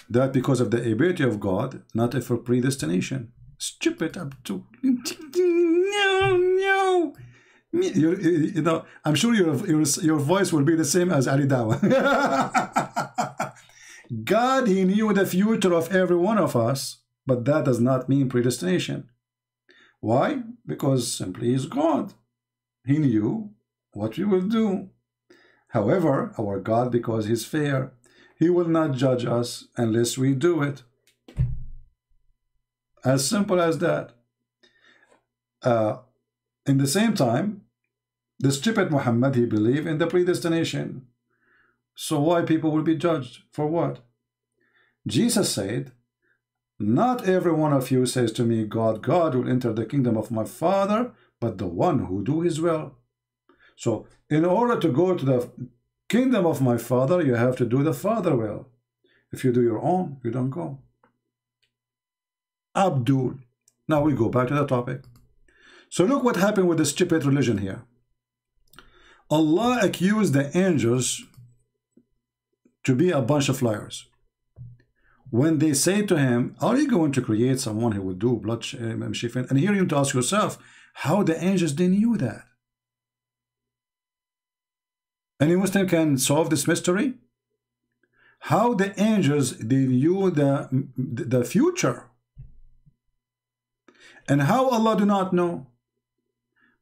That because of the ability of God, not for predestination. Stupid Abdul. No. You know, I'm sure your voice will be the same as Ali Dawa. God, he knew the future of every one of us, but that does not mean predestination. Why? Because simply he's God. He knew what we will do. However, our God, because he's fair, he will not judge us unless we do it. As simple as that. In the same time, the stupid Muhammad, he believed in the predestination. So why people will be judged? For what? Jesus said, not every one of you says to me, God will enter the kingdom of my Father, but the one who do his will. So in order to go to the kingdom of my Father, you have to do the Father will. If you do your own, you don't go. Abdul. Now we go back to the topic. So look what happened with the stupid religion here. Allah accused the angels to be a bunch of liars. When they say to him, are you going to create someone who will do blood mischievement? And here you have to ask yourself, how the angels, they knew that? Any Muslim can solve this mystery? How the angels, they knew the future? And how Allah do not know?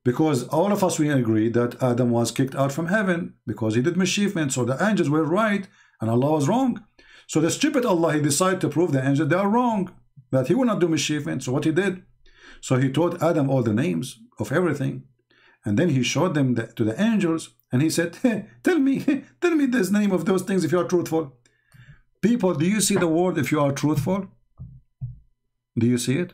Because all of us, we agree that Adam was kicked out from heaven because he did mischievement. So the angels were right and Allah was wrong. So the stupid Allah, he decided to prove the angels they are wrong, that he will not do mischievement. So what he did? So he taught Adam all the names of everything. And then he showed them to the angels. And he said, hey, tell me this name of those things if you are truthful. People, do you see the word if you are truthful? Do you see it?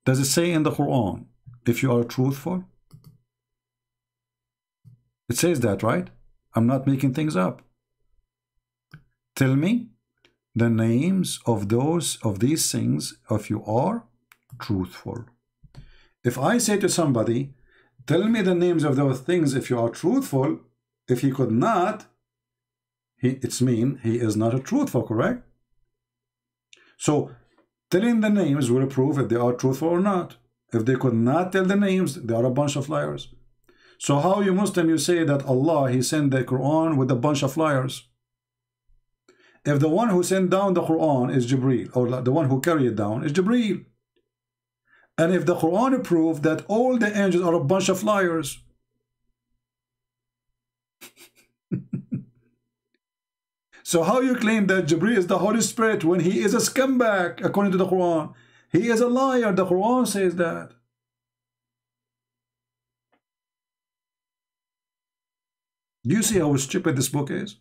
Does it say in the Quran, if you are truthful? It says that, right? I'm not making things up. Tell me the names of these things if you are truthful. If I say to somebody, tell me the names of those things if you are truthful, if he could not, it's mean he is not a truthful, correct? So telling the names will prove if they are truthful or not. If they could not tell the names, they are a bunch of liars. So how you Muslim, you say that Allah, he sent the Quran with a bunch of liars? If the one who sent down the Quran is Jibreel, or the one who carried it down is Jibreel. And if the Quran proved that all the angels are a bunch of liars, so how you claim that Jibreel is the Holy Spirit when he is a scumbag according to the Quran? He is a liar. The Quran says that. Do you see how stupid this book is?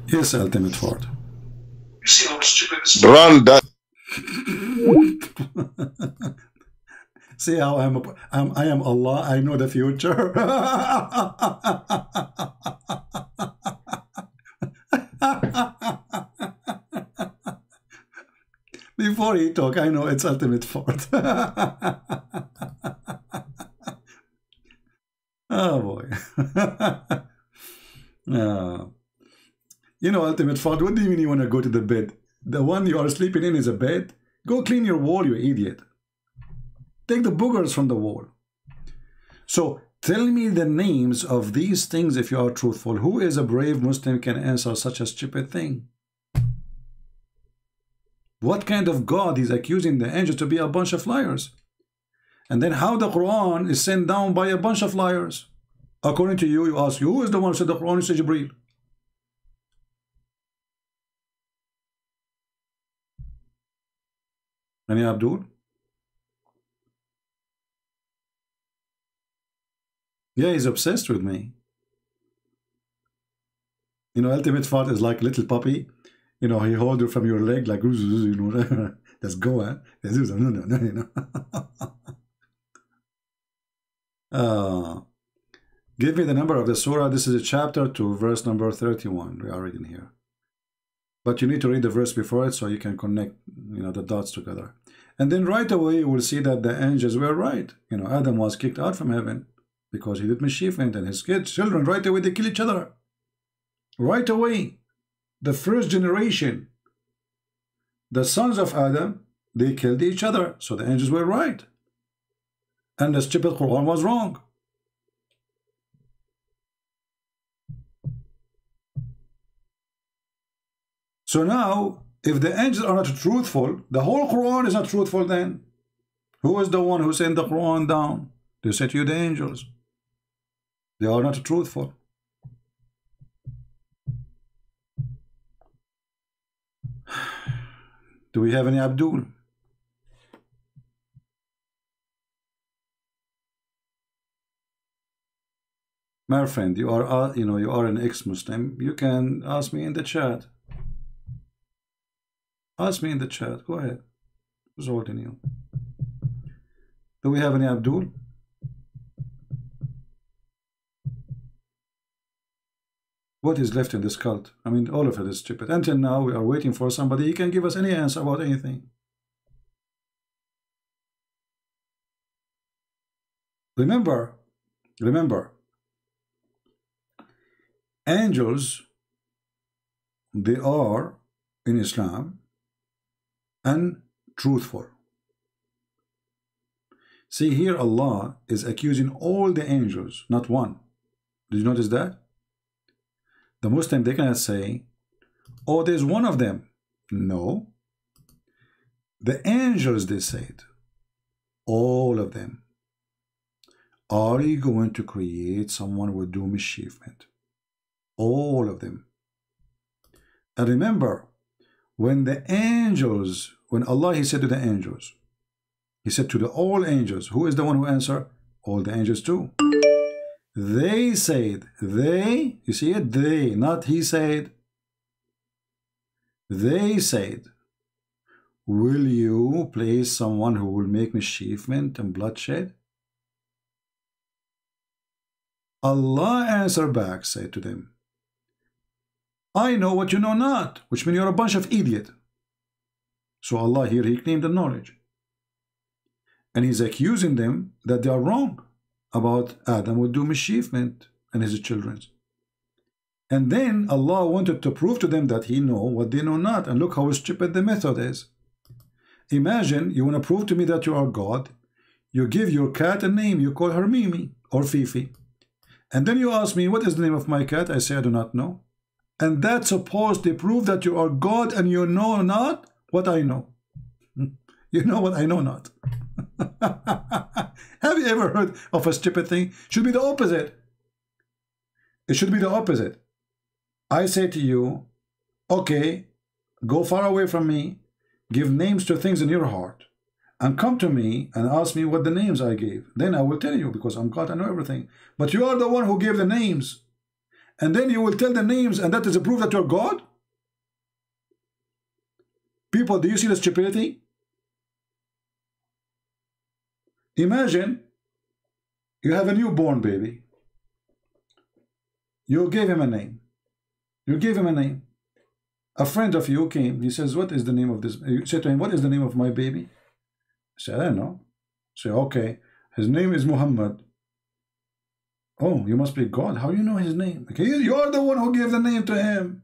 Yes, Ultimate Ford. You see how stupid this Run that. See how I am Allah. I know the future. Before he talk, I know it's Ultimate Ford. Oh boy. You know, Ultimate Ford, what do you mean you want to go to the bed? The one you are sleeping in is a bed? Go clean your wall, you idiot. Take the boogers from the wall. So tell me the names of these things if you are truthful. Who is a brave Muslim can answer such a stupid thing? What kind of God is accusing the angels to be a bunch of liars? And then how the Quran is sent down by a bunch of liars? According to you, you ask, who is the one who said the Quran? You say Jibreel. Any Abdul? Yeah, he's obsessed with me. You know, ultimate fart is like little puppy. You know, he hold you from your leg like, you know, let's go, huh? Give me the number of the surah. This is a chapter 2, verse number 31. We are reading here. But you need to read the verse before it so you can connect, you know, the dots together. And then right away you will see that the angels were right. You know, Adam was kicked out from heaven because he did mischief, and his kids, children, right away they kill each other. Right away. The first generation, the sons of Adam, they killed each other. So the angels were right. And the stupid Quran was wrong. So now, if the angels are not truthful, the whole Quran is not truthful then. Who is the one who sent the Quran down? They said to you, the angels. They are not truthful. Do we have any Abdul? My friend, you are, you know, you are an ex-Muslim. You can ask me in the chat. Ask me in the chat. Go ahead. Who's holding you? Do we have any Abdul? What is left in this cult? I mean, all of it is stupid. Until now, we are waiting for somebody. He can give us any answer about anything. Remember, angels, they are, in Islam, untruthful. See, here Allah is accusing all the angels, not one. Did you notice that? The Muslim, they cannot say, oh, there's one of them. No. The angels, they said, all of them. Are you going to create someone who will do mischief? All of them. And remember, when the angels, when Allah, he said to the angels, he said to the all angels, who is the one who answered? All the angels too. They said, they, you see it? They, not he said. They said, will you place someone who will make mischief and bloodshed? Allah answered back, said to them, I know what you know not, which means you're a bunch of idiots. So Allah here, he claimed the knowledge. And he's accusing them that they are wrong about Adam would do mischief and his children. And then Allah wanted to prove to them that he know what they know not. And look how stupid the method is. Imagine you want to prove to me that you are God. You give your cat a name. You call her Mimi or Fifi. And then you ask me, what is the name of my cat? I say, I do not know. And that's supposed to prove that you are God and you know not what I know. You know what I know not. Have you ever heard of a stupid thing? Should be the opposite. It should be the opposite. I say to you, okay, go far away from me, give names to things in your heart, and come to me and ask me what the names I gave. Then I will tell you, because I'm God, I know everything. But you are the one who gave the names. And then you will tell the names, and that is a proof that you're God? People, do you see the stupidity? Imagine you have a newborn baby. You gave him a name. You gave him a name. A friend of you came. He says, what is the name of this? You said to him, what is the name of my baby? He said, I don't know. Say, okay, his name is Muhammad. Oh, you must be God. How do you know his name? Okay, you are the one who gave the name to him.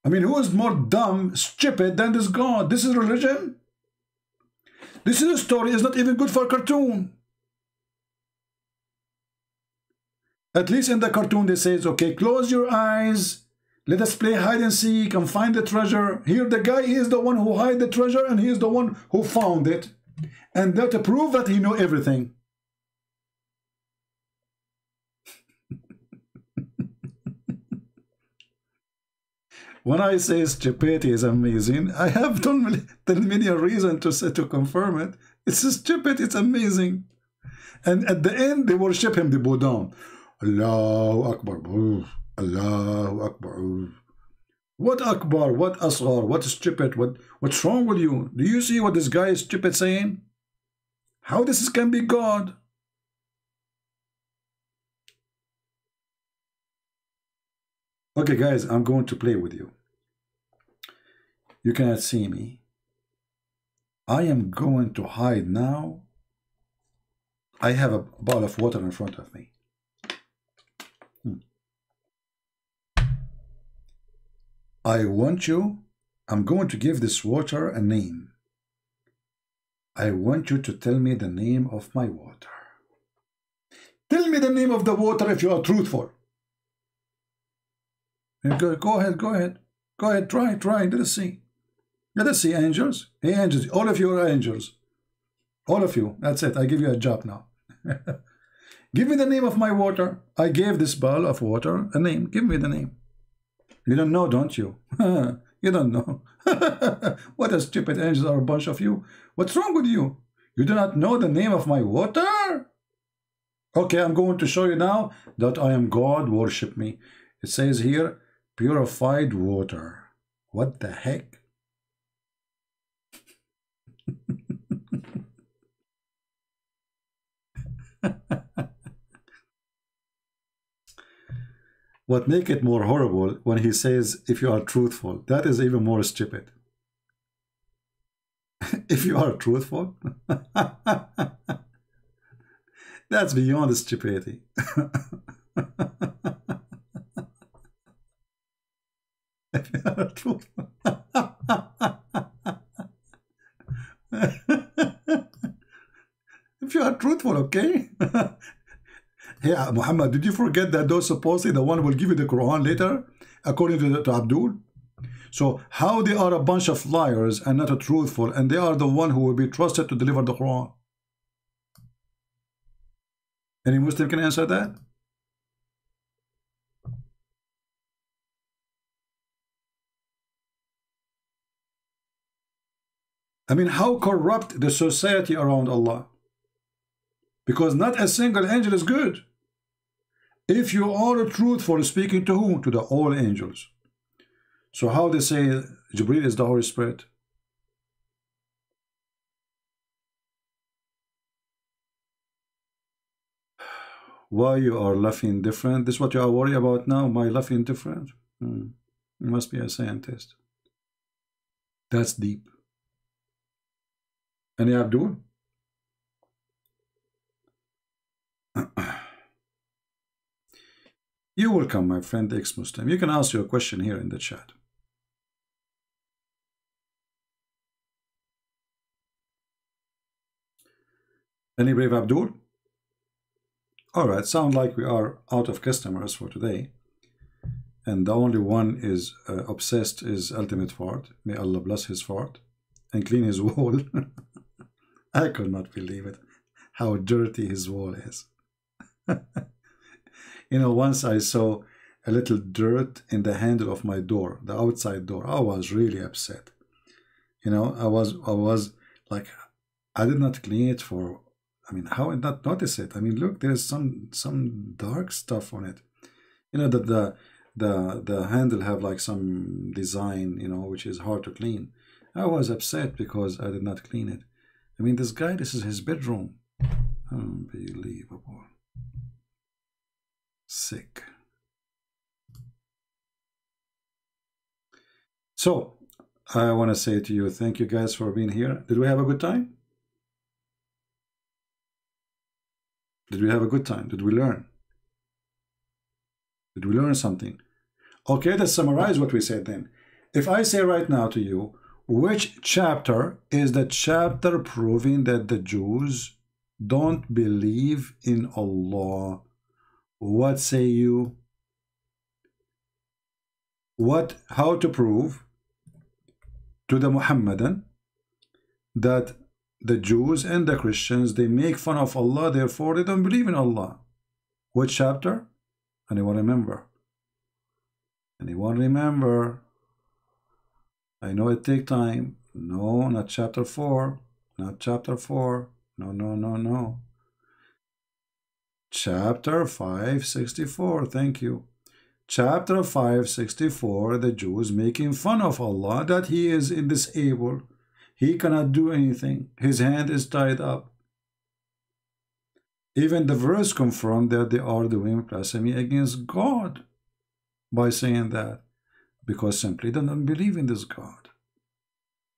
I mean, who is more dumb, stupid than this God? This is religion? This is a story. It's not even good for a cartoon. At least in the cartoon they say, okay, close your eyes. Let us play hide and seek and find the treasure. Here the guy is the one who hid the treasure and he is the one who found it. And that to prove that he knows everything. When I say stupidity is amazing, I have done many a reason to say to confirm it. It's stupid, it's amazing. And at the end, they worship him, they bow down. Allahu Akbar. Allahu Akbar. What Akbar? What Asghar? What stupid? What's wrong with you? Do you see what this guy is stupid saying? How this can be God? Okay, guys, I'm going to play with you. You cannot see me. I am going to hide now. I have a bottle of water in front of me. I want you, I'm going to give this water a name. I want you to tell me the name of my water. Tell me the name of the water if you are truthful. Go ahead, try, let us see. Let us see, angels. Hey, angels, all of you are angels. All of you, that's it, I give you a job now. Give me the name of my water. I gave this bottle of water a name. Give me the name. You don't know, don't you? You don't know. What a stupid angels are, a bunch of you. What's wrong with you? You do not know the name of my water? Okay, I'm going to show you now that I am God, worship me. It says here, purified water. What the heck? What make it more horrible when he says, if you are truthful, that is even more stupid. If you are truthful, that's beyond stupidity. If you are truthful. If you are truthful, okay? Hey, Muhammad, did you forget that those supposedly the one will give you the Quran later, according to Abdul? So how they are a bunch of liars and not a truthful, and they are the one who will be trusted to deliver the Quran? Any Muslim can answer that? I mean, how corrupt the society around Allah? Because not a single angel is good. If you are truthful, speaking to whom? To the all angels. So how they say Jibreel is the Holy Spirit? Why you are laughing different? This is what you are worried about now? My laughing different? You must be a scientist. That's deep. Any Abdul? You're welcome, my friend, ex-Muslim. You can ask your question here in the chat. Any brave Abdul? Alright, sound like we are out of customers for today. And the only one is obsessed is Ultimate Fart. May Allah bless his fart and clean his wall. I could not believe it, how dirty his wall is. You know, once I saw a little dirt in the handle of my door, the outside door. I was really upset. You know, I was like, I did not clean it for, I mean, how did I not notice it? I mean, look, there's some dark stuff on it. You know, that the handle have like some design, you know, which is hard to clean. I was upset because I did not clean it. I mean, this guy, this is his bedroom. Unbelievable. Sick. So, I want to say to you, thank you guys for being here. Did we have a good time? Did we have a good time? Did we learn? Did we learn something? Okay, let's summarize what we said then. If I say right now to you, which chapter is the chapter proving that the Jews don't believe in Allah? What say you? How to prove to the Muhammadan that the Jews and the Christians, they make fun of Allah, therefore they don't believe in Allah? What chapter? Anyone remember? Anyone remember? I know it takes time. No, not chapter 4. Not chapter 4. No. Chapter 564. Thank you. Chapter 564. The Jews making fun of Allah that he is disabled. He cannot do anything. His hand is tied up. Even the verse confirmed that they are doing blasphemy against God by saying that, because simply they don't believe in this God.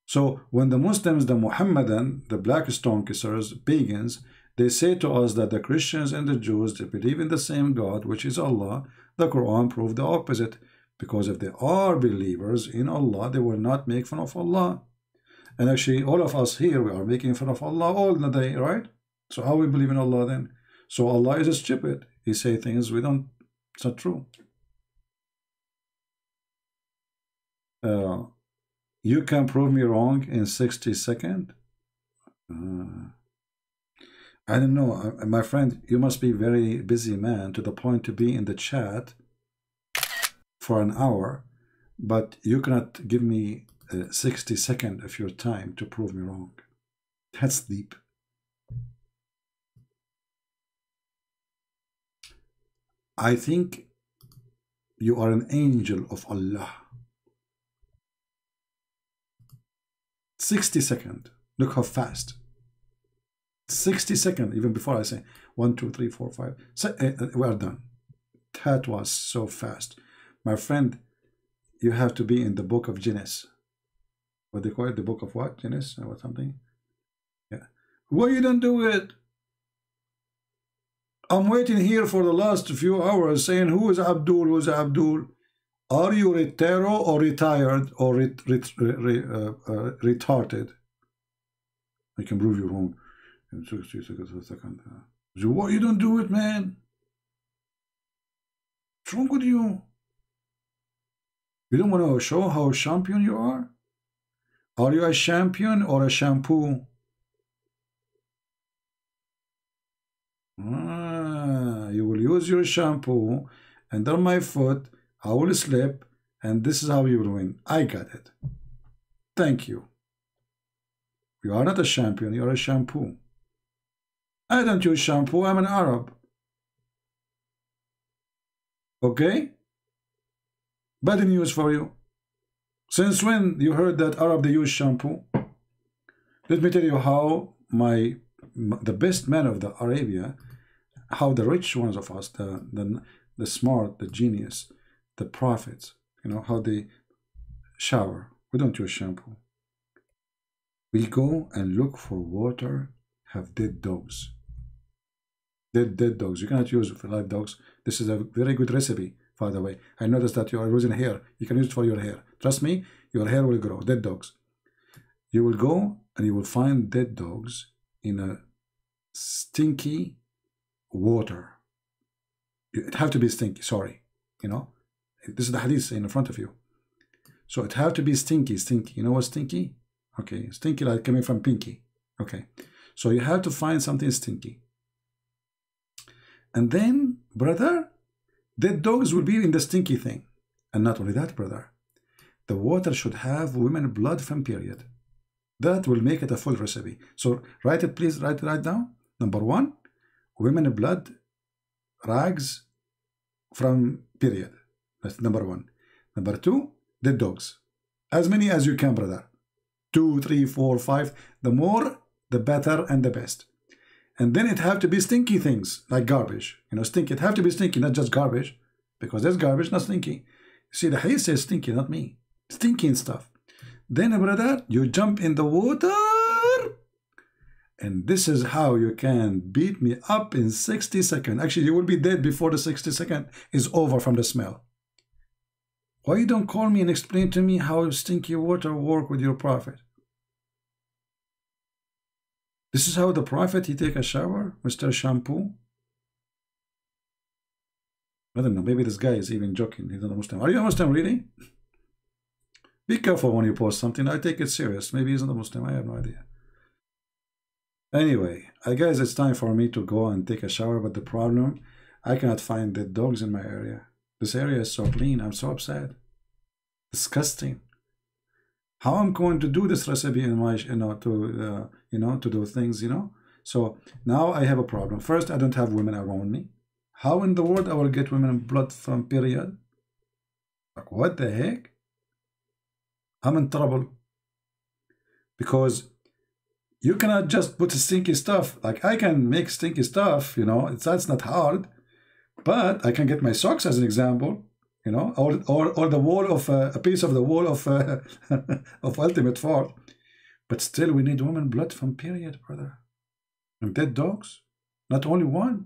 So when the Muslims, the Muhammadan, the black stone kissers, pagans, they say to us that the Christians and the Jews, they believe in the same God, which is Allah, the Quran proved the opposite. Because if they are believers in Allah, they will not make fun of Allah. And actually, all of us here, we are making fun of Allah all the day, right? So how we believe in Allah then? So Allah is stupid. He say things we don't, it's not true. You can prove me wrong in 60 seconds? I don't know. My friend, you must be a very busy man to the point to be in the chat for an hour, but you cannot give me 60 seconds of your time to prove me wrong. That's deep. I think you are an angel of Allah. 60 seconds. Look how fast. 60 seconds, even before I say 1, 2, 3, 4, 5. So, we are done. That was so fast. My friend, you have to be in the book of Genesis. What they call it? The book of what? Genesis or something? Yeah. Why you don't do it? I'm waiting here for the last few hours saying, who is Abdul? Who is Abdul? Are you retero or retired or retarded? I can prove you wrong. In 60 seconds a second. So why you don't do it, man? What's wrong with you? You don't want to show how champion you are? Are you a champion or a shampoo? You will use your shampoo under my foot. I will slip, and this is how you will win. I got it. Thank you. You are not a champion, you are a shampoo. I don't use shampoo, I'm an Arab. Okay? Bad news for you. Since when you heard that Arab they use shampoo? Let me tell you how the best men of the Arabia, how the rich ones of us, the smart, the genius, the prophets, you know, how they shower. We don't use shampoo. We go and look for water, have dead dogs. Dead dogs. You cannot use for live dogs. This is a very good recipe, by the way. I noticed that you are losing hair. You can use it for your hair. Trust me, your hair will grow. Dead dogs. You will go and you will find dead dogs in a stinky water. It have to be stinky, sorry. You know, this is the hadith in front of you. So it have to be stinky. You know what's stinky? Okay, stinky like coming from pinky. Okay, so you have to find something stinky. And then, brother, dead dogs will be in the stinky thing. And not only that, brother, the water should have women blood from period. That will make it a full recipe. So write it, please, write it down. Number 1, women blood rags from period. That's number 1. Number 2, dead dogs. As many as you can, brother. 2, 3, 4, 5. The more, the better and the best. And then it have to be stinky things, like garbage. You know, stinky. It have to be stinky, not just garbage. Because there's garbage, not stinky. See, the hadith says stinky, not me. Stinky and stuff. Then, brother, you jump in the water. And this is how you can beat me up in 60 seconds. Actually, you will be dead before the 60 seconds is over from the smell. Why you don't call me and explain to me how stinky water work with your prophet? This is how the prophet, he take a shower, Mr. Shampoo? I don't know, maybe this guy is even joking. He's not a Muslim. Are you a Muslim, really? Be careful when you post something. I take it serious. Maybe he's not a Muslim. I have no idea. Anyway, I guess it's time for me to go and take a shower, but the problem, I cannot find dead dogs in my area. This area is so clean. I'm so upset. Disgusting. How I'm going to do this recipe in my, to do things, So now I have a problem. First, I don't have women around me. How in the world I will get women blood from period? Like, what the heck? I'm in trouble. Because you cannot just put stinky stuff. Like, I can make stinky stuff, you know, that's not hard. But I can get my socks as an example, you know, or the wall of a piece of the wall of of Ultimate Fort. But still, we need women blood from period, brother. And dead dogs, not only one.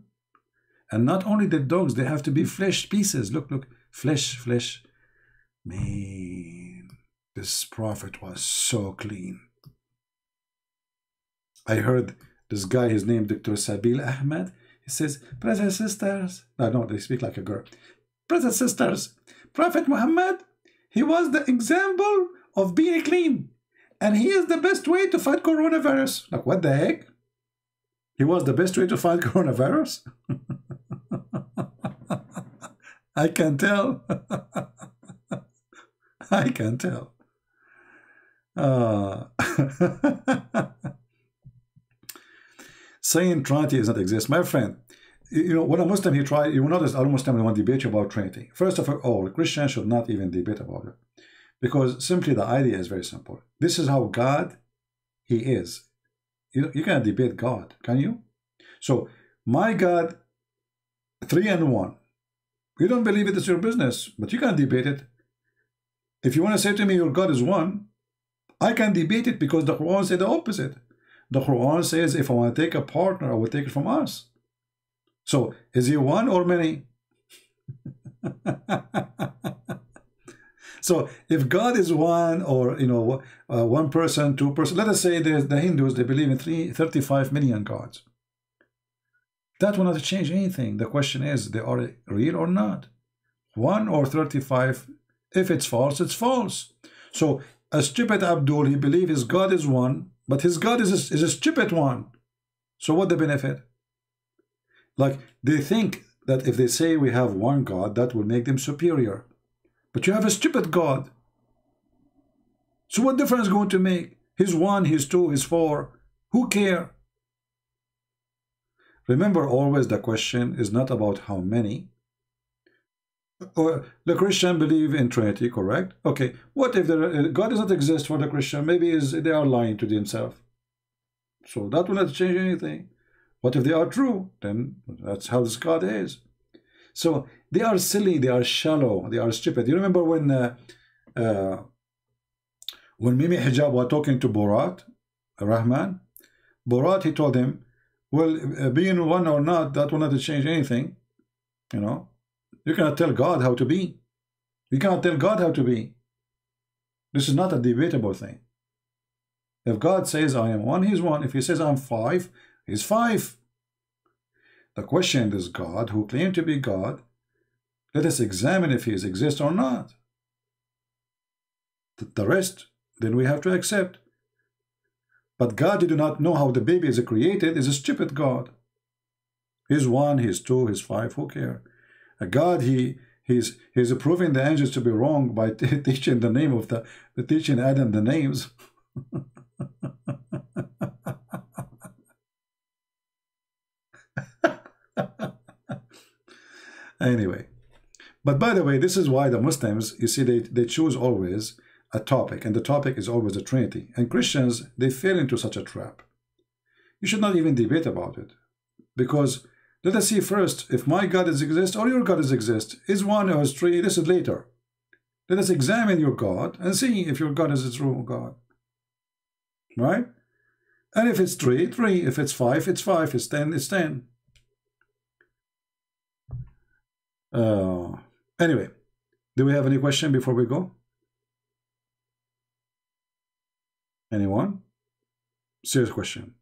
And not only dead dogs, they have to be flesh pieces. Look, look, flesh. Man, this prophet was so clean. I heard this guy, his name Dr. Sabil Ahmed. He says, brothers and sisters. No, they speak like a girl. Brothers and sisters, Prophet Muhammad, he was the example of being clean. And he is the best way to fight coronavirus. Like, what the heck? He was the best way to fight coronavirus? I can tell. I can tell. Saying Trinity does not exist. My friend, you know, when a Muslim, you will notice all Muslims want to debate about Trinity. First of all, Christians should not even debate about it. Because simply the idea is very simple. This is how God, he is. You can't debate God, can you? So, my God, 3 and 1. You don't believe it, it's your business, but you can't debate it. If you want to say to me your God is 1, I can debate it because the Quran says the opposite. The Quran says if I want to take a partner, I will take it from us. So, is he 1 or many? So, if God is 1 or, you know, 1 person, 2 person, let us say there's the Hindus, they believe in 35 million gods. That will not change anything. The question is, they are real or not? 1 or 35, if it's false, it's false. So, a stupid Abdul, he believes his God is 1, but his God is a stupid one. So what the benefit? Like, they think that if they say we have 1 God, that will make them superior. But you have a stupid God. So what difference is going to make? He's 1, he's 2, he's 4. Who care? Remember, always the question is not about how many. Or the Christian believe in Trinity, correct? Okay, what if God does not exist for the Christian? Maybe they are lying to themselves. So that will not change anything. What if they are true? Then that's how this God is. So they are silly, they are shallow, they are stupid. You remember when Mimi Hijab was talking to Borat, Rahman? Borat, he told him, well, being 1 or not, that will not change anything. You know, you cannot tell God how to be. You cannot tell God how to be. This is not a debatable thing. If God says I am 1, he's 1. If he says I'm 5, he's 5. The question is God, who claimed to be God, let us examine if he exists or not. The rest, then we have to accept. But God did not know how the baby is created, is a stupid God. He's 1, he's 2, he's 5, who cares? A God, he's proving the angels to be wrong by teaching the name of teaching Adam the names. Anyway, but by the way, this is why the Muslims, you see, they choose always a topic, and the topic is always the Trinity. And Christians, they fall into such a trap. You should not even debate about it, because let us see first if my God exists or your God exists. Is 1 or is 3? This is later. Let us examine your God and see if your God is a true God. Right? And if it's 3, 3. If it's 5, it's 5. It's 10, it's 10. Anyway, do we have any question before we go? Anyone? Serious question.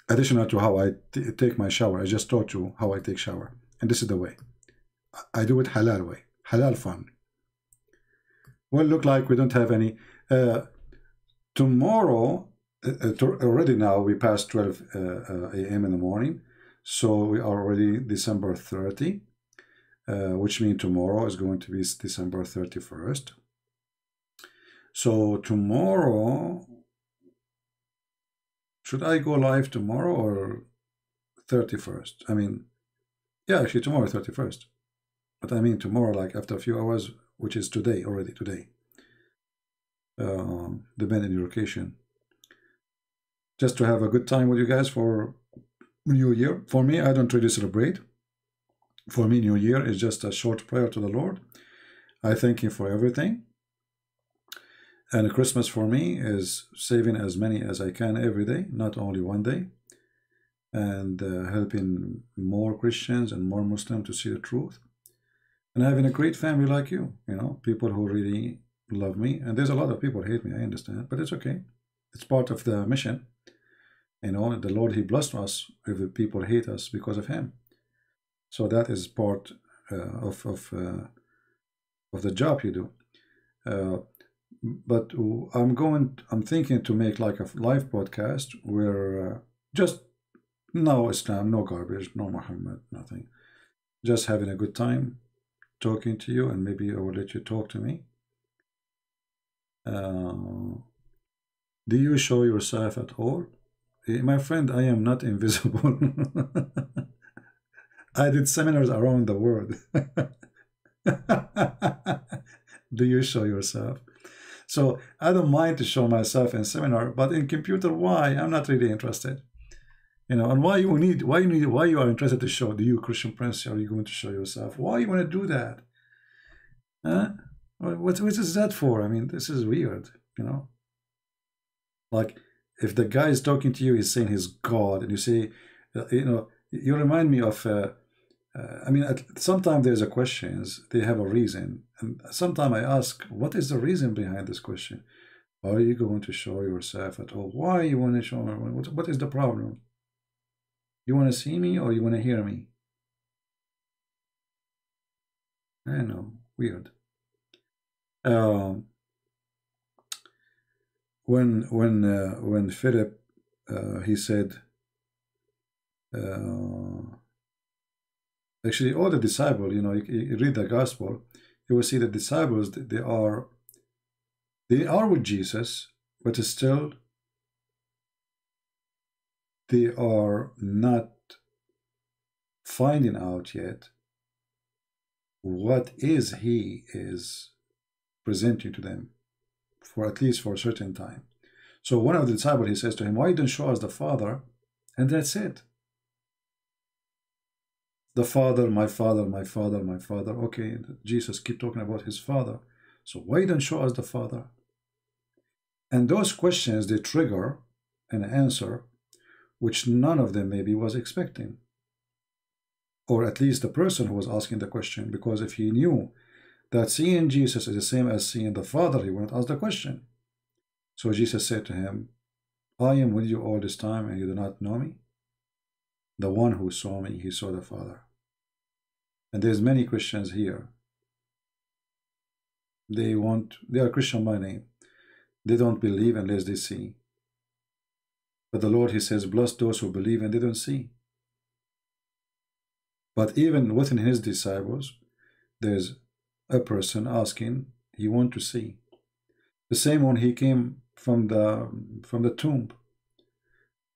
Additional to how I take my shower, I just taught you how I take shower. And this is the way. I do it halal way. Halal fun. Well, look like we don't have any. Tomorrow, already now, we passed 12 a.m. in the morning. So we are already December 30, which means tomorrow is going to be December 31st. So tomorrow Should I go live tomorrow or 31st? I mean, yeah, actually tomorrow 31st. But I mean tomorrow, like after a few hours, which is today, already today. Depending on your location. Just to have a good time with you guys for New Year. For me, I don't really celebrate. For me, New Year is just a short prayer to the Lord. I thank Him for everything. And Christmas for me is saving as many as I can every day, not only one day. And helping more Christians and more Muslims to see the truth. And having a great family like you, you know, people who really love me. And there's a lot of people who hate me, I understand, but it's okay. It's part of the mission. You know, the Lord, He blessed us if people hate us because of Him. So that is part of the job you do. But I'm thinking to make like a live podcast where just no Islam, no garbage, no Muhammad, nothing. Just having a good time, talking to you, and maybe I will let you talk to me. Do you show yourself at all? My friend, I am not invisible. I did seminars around the world. Do you show yourself? So I don't mind to show myself in seminar, but in computer, why? I'm not really interested. You know, and why you are interested to show? Do you, Christian Prince, are you going to show yourself? Why you want to do that? Huh? What is that for? I mean, this is weird, you know. Like, if the guy is talking to you, he's saying he's God, and you say, you know, you remind me of, I mean, sometimes there's a questions, they have a reason. And sometimes I ask, what is the reason behind this question? Are you going to show yourself at all? Why you want to show me? What is the problem? You want to see me or you want to hear me? I know, weird. When Philip he said, actually all the disciples, you know, you read the gospel, you will see the disciples, they are with Jesus, but still they are not finding out yet what is He is presenting to them, for at least for a certain time. So one of the disciples, he says to him, why don't you show us the Father? And that's it. The Father, my Father, my Father, my Father. Okay, Jesus keep talking about His Father. So why don't you show us the Father? And those questions, they trigger an answer which none of them maybe was expecting. Or at least the person who was asking the question, because if he knew that seeing Jesus is the same as seeing the Father, he wouldn't ask the question. So Jesus said to him, I am with you all this time and you do not know me? The one who saw me, he saw the Father. And there's many Christians here. They are Christian by name. They don't believe unless they see. But the Lord, He says, bless those who believe and they don't see. But even within His disciples, there's a person asking, he wants to see. The same when He came from the tomb.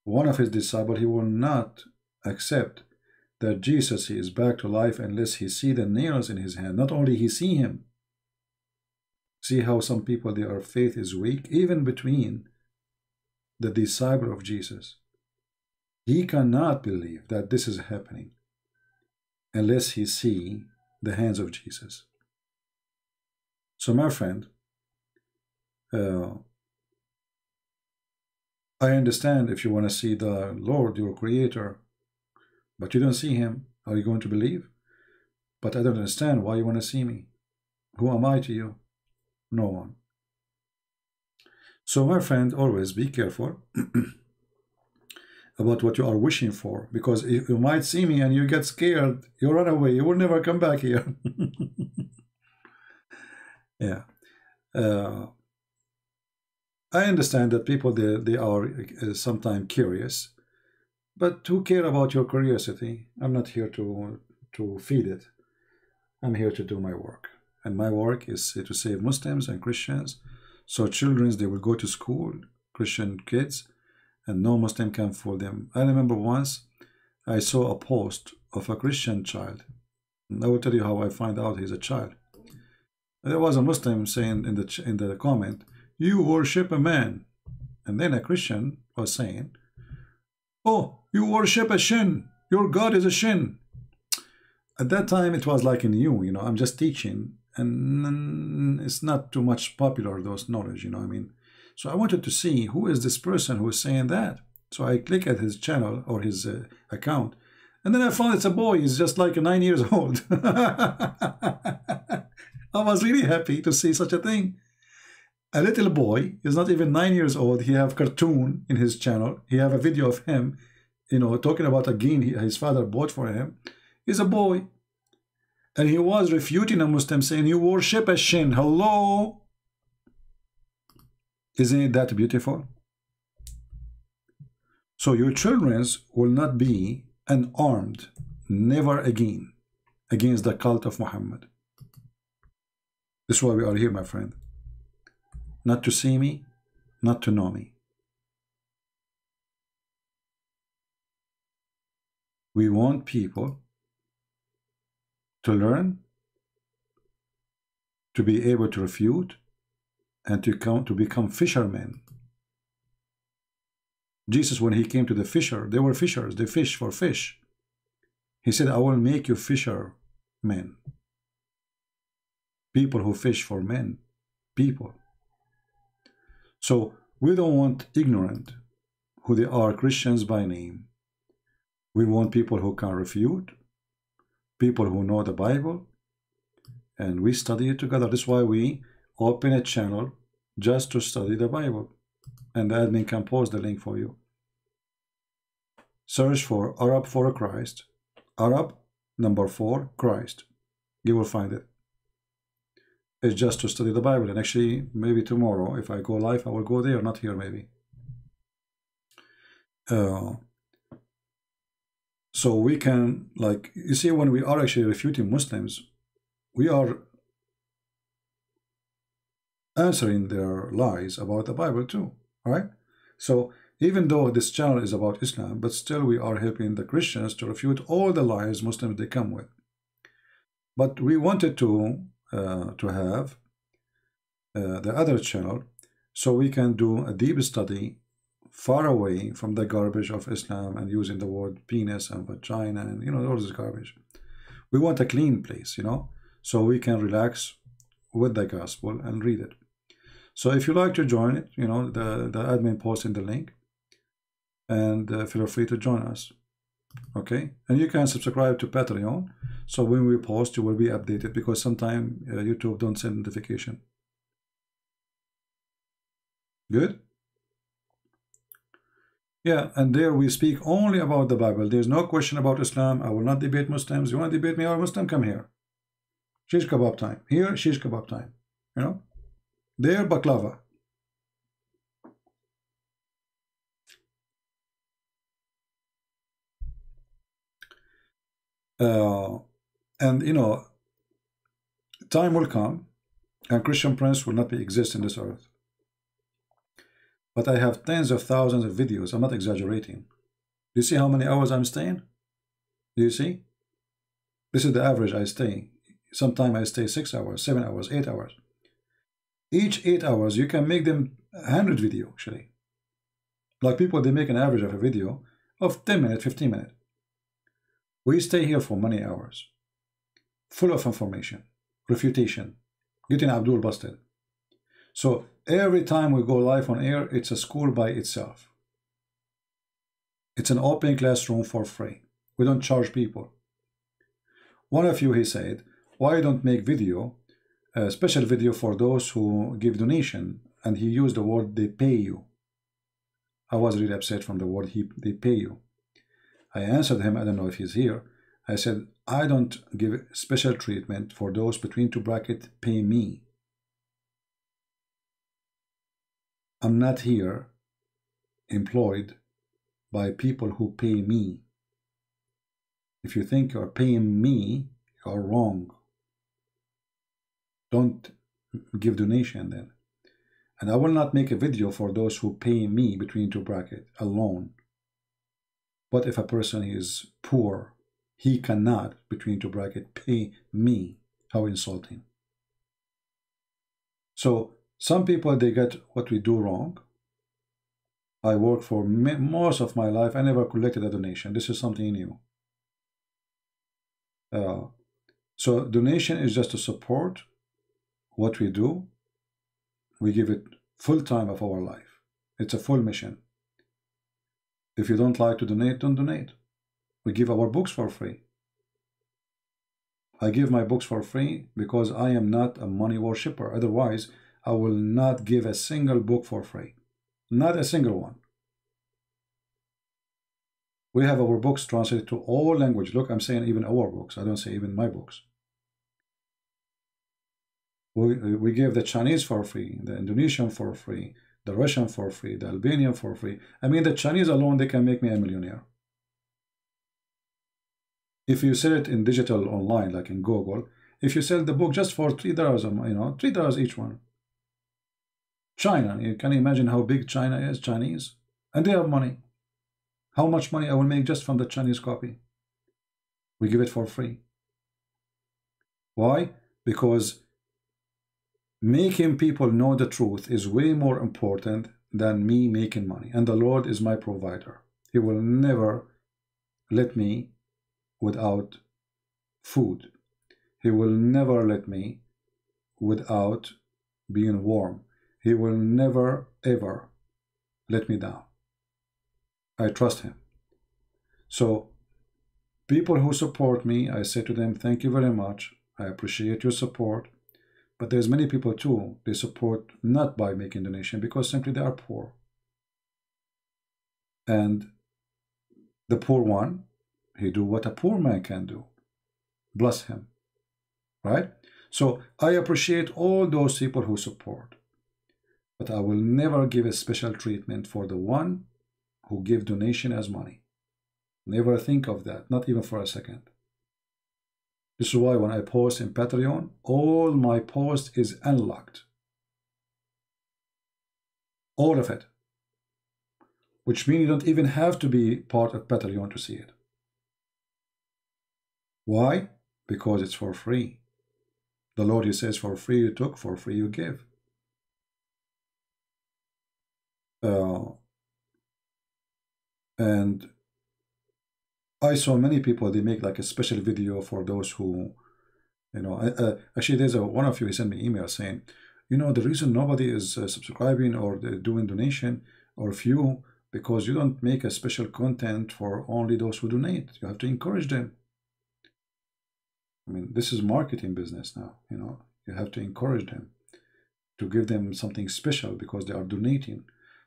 One of His disciples, he will not accept that Jesus, He is back to life unless he see the nails in His hand. Not only he see Him. See how some people, their faith is weak, even between the disciple of Jesus. He cannot believe that this is happening unless he see the hands of Jesus. So my friend, I understand if you want to see the Lord, your Creator, but you don't see Him. Are you going to believe? But I don't understand why you want to see me. Who am I to you? No one. So my friend, always be careful about what you are wishing for, because if you might see me and you get scared, you run away. You will never come back here. Yeah. I understand that people, they are sometimes curious, but who care about your curiosity? I'm not here to feed it. I'm here to do my work. And my work is to save Muslims and Christians. So children, they will go to school, Christian kids, and no Muslim can fool them. I remember once I saw a post of a Christian child. And I will tell you how I find out he's a child. There was a Muslim saying in the comment, "You worship a man," and then a Christian was saying, "Oh, you worship a shin. Your God is a shin." At that time, it was like new, you know. I'm just teaching, and it's not too much popular, those knowledge, you know what I mean. So I wanted to see who is this person who is saying that. So I click at his channel or his account, and then I found it's a boy. He's just like 9 years old. I was really happy to see such a thing. A little boy is not even 9 years old. He have cartoon in his channel. He have a video of him, you know, talking about a game his father bought for him. He's a boy. And he was refuting a Muslim saying, "You worship a shin." Hello? Isn't it that beautiful? So your children will not be unarmed, never again, against the cult of Muhammad. This is why we are here, my friend. Not to see me, not to know me. We want people to learn, to be able to refute, and to become fishermen. Jesus, when he came to the fisher, they were fishers, they fish for fish. He said, "I will make you fishermen." People who fish for men, people. So we don't want ignorant, who they are Christians by name. We want people who can refute, people who know the Bible, and we study it together. That's why we open a channel just to study the Bible. And the admin can post the link for you. Search for Arab for Christ, Arab number 4 Christ. You will find it. It's just to study the Bible. And actually, maybe tomorrow, if I go live, I will go there, not here maybe. So we can, like, you see, when we are actually refuting Muslims, we are answering their lies about the Bible too, right? So even though this channel is about Islam, but still we are helping the Christians to refute all the lies Muslims they come with. But we wanted to have the other channel so we can do a deep study far away from the garbage of Islam and using the word penis and vagina and, you know, all this garbage. We want a clean place, you know, so we can relax with the gospel and read it. So if you like to join it, you know, the admin posting the link, and feel free to join us. Okay, and you can subscribe to Patreon, so when we post you will be updated, because sometimes YouTube don't send notification. Good. Yeah, and there we speak only about the Bible. There's no question about Islam. I will not debate Muslims. You want to debate me or Muslim? Come here. Shish kebab time. Here, shish kebab time. You know? There, baklava. And, you know, time will come and Christian Prince will not exist in this earth. But I have tens of thousands of videos. I'm not exaggerating. Do you see how many hours I'm staying? Do you see? This is the average I stay. Sometimes I stay 6 hours, 7 hours, 8 hours. Each 8 hours, you can make them 100 video, actually. Like people, they make an average of a video of 10 minutes, 15 minutes. We stay here for many hours, full of information, refutation, getting Abdul busted. So every time we go live on air, it's a school by itself. It's an open classroom for free. We don't charge people. One of you, he said, why don't make video, a special video for those who give donation? And he used the word, they pay you. I was really upset from the word, they pay you. I answered him, I don't know if he's here. I said, I don't give special treatment for those between two brackets pay me. I'm not here employed by people who pay me. If you think you're paying me, you're wrong. Don't give donation then. And I will not make a video for those who pay me between two brackets alone. But if a person is poor, he cannot, between two brackets, pay me. How insulting. So some people, they get what we do wrong. I worked for most of my life. I never collected a donation. This is something new. So donation is just to support what we do. We give it full time of our life. It's a full mission. If you don't like to donate, don't donate. We give our books for free. I give my books for free because I am not a money worshipper. Otherwise, I will not give a single book for free. Not a single one. We have our books translated to all languages. Look, I'm saying even our books. I don't say even my books. We give the Chinese for free, the Indonesian for free, the Russian for free, the Albanian for free. I mean, the Chinese alone, they can make me a millionaire. If you sell it in digital online, like in Google, if you sell the book just for $3, $3 each one. China, you can imagine how big China is, Chinese, and they have money. How much money I will make just from the Chinese copy? We give it for free. Why? Because making people know the truth is way more important than me making money. And the Lord is my provider. He will never let me without food. He will never let me without being warm. He will never ever let me down. I trust him. So people who support me, I say to them, thank you very much. I appreciate your support. But there's many people too, they support not by making donation because simply they are poor. And the poor one, he do what a poor man can do. Bless him. Right? So I appreciate all those people who support. But I will never give a special treatment for the one who give donation as money. Never think of that, not even for a second. This is why when I post in Patreon, all my post is unlocked. All of it. Which means you don't even have to be part of Patreon to see it. Why? Because it's for free. The Lord, he says, for free you took, for free you give. And I saw many people, they make like a special video for those who, actually there's one of you, he sent me an email saying, the reason nobody is subscribing or doing donation or few, because you don't make a special content for only those who donate. You have to encourage them. I mean, this is marketing business now, you have to encourage them to give them something special because they are donating.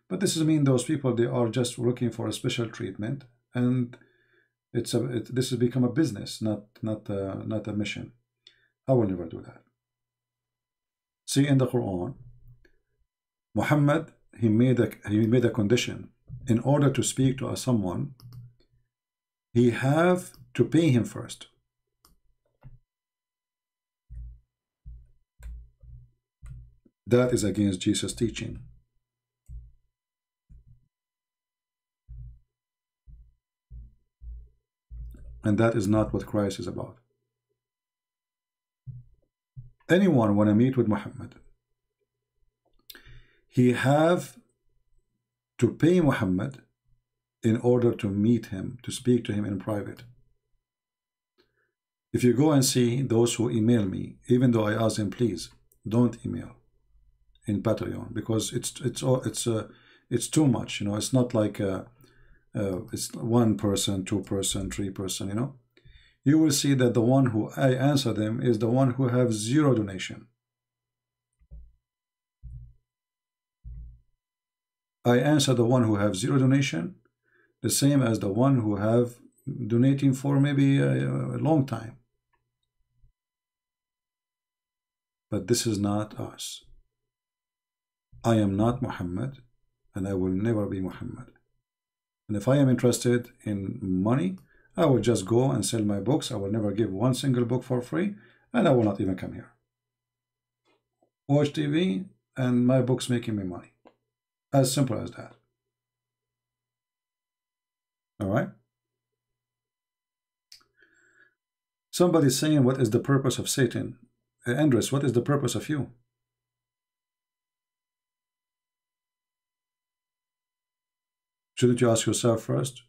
But this doesn't mean those people, they are just looking for a special treatment, and this has become a business, not a mission. I will never do that. See, in the Quran, Muhammad, he made a condition. In order to speak to someone, he have to pay him first. That is against Jesus' teaching. And that is not what Christ is about. Anyone want to meet with Muhammad, he have to pay Muhammad in order to meet him, to speak to him in private. If you go and see those who email me, even though I ask them, please don't email in Patreon, because it's too much. It's not like it's one person, two person, three person. You will see that the one who I answer them is the one who have zero donation. I answer the one who have zero donation the same as the one who have donating for maybe a long time. But this is not us. I am not Muhammad, and I will never be Muhammad. And if I am interested in money, I will just go and sell my books. I will never give one single book for free, and I will not even come here. Watch TV, and my book's making me money. As simple as that. All right? Somebody's saying, what is the purpose of Satan? Andres, what is the purpose of you? Shouldn't you ask yourself first,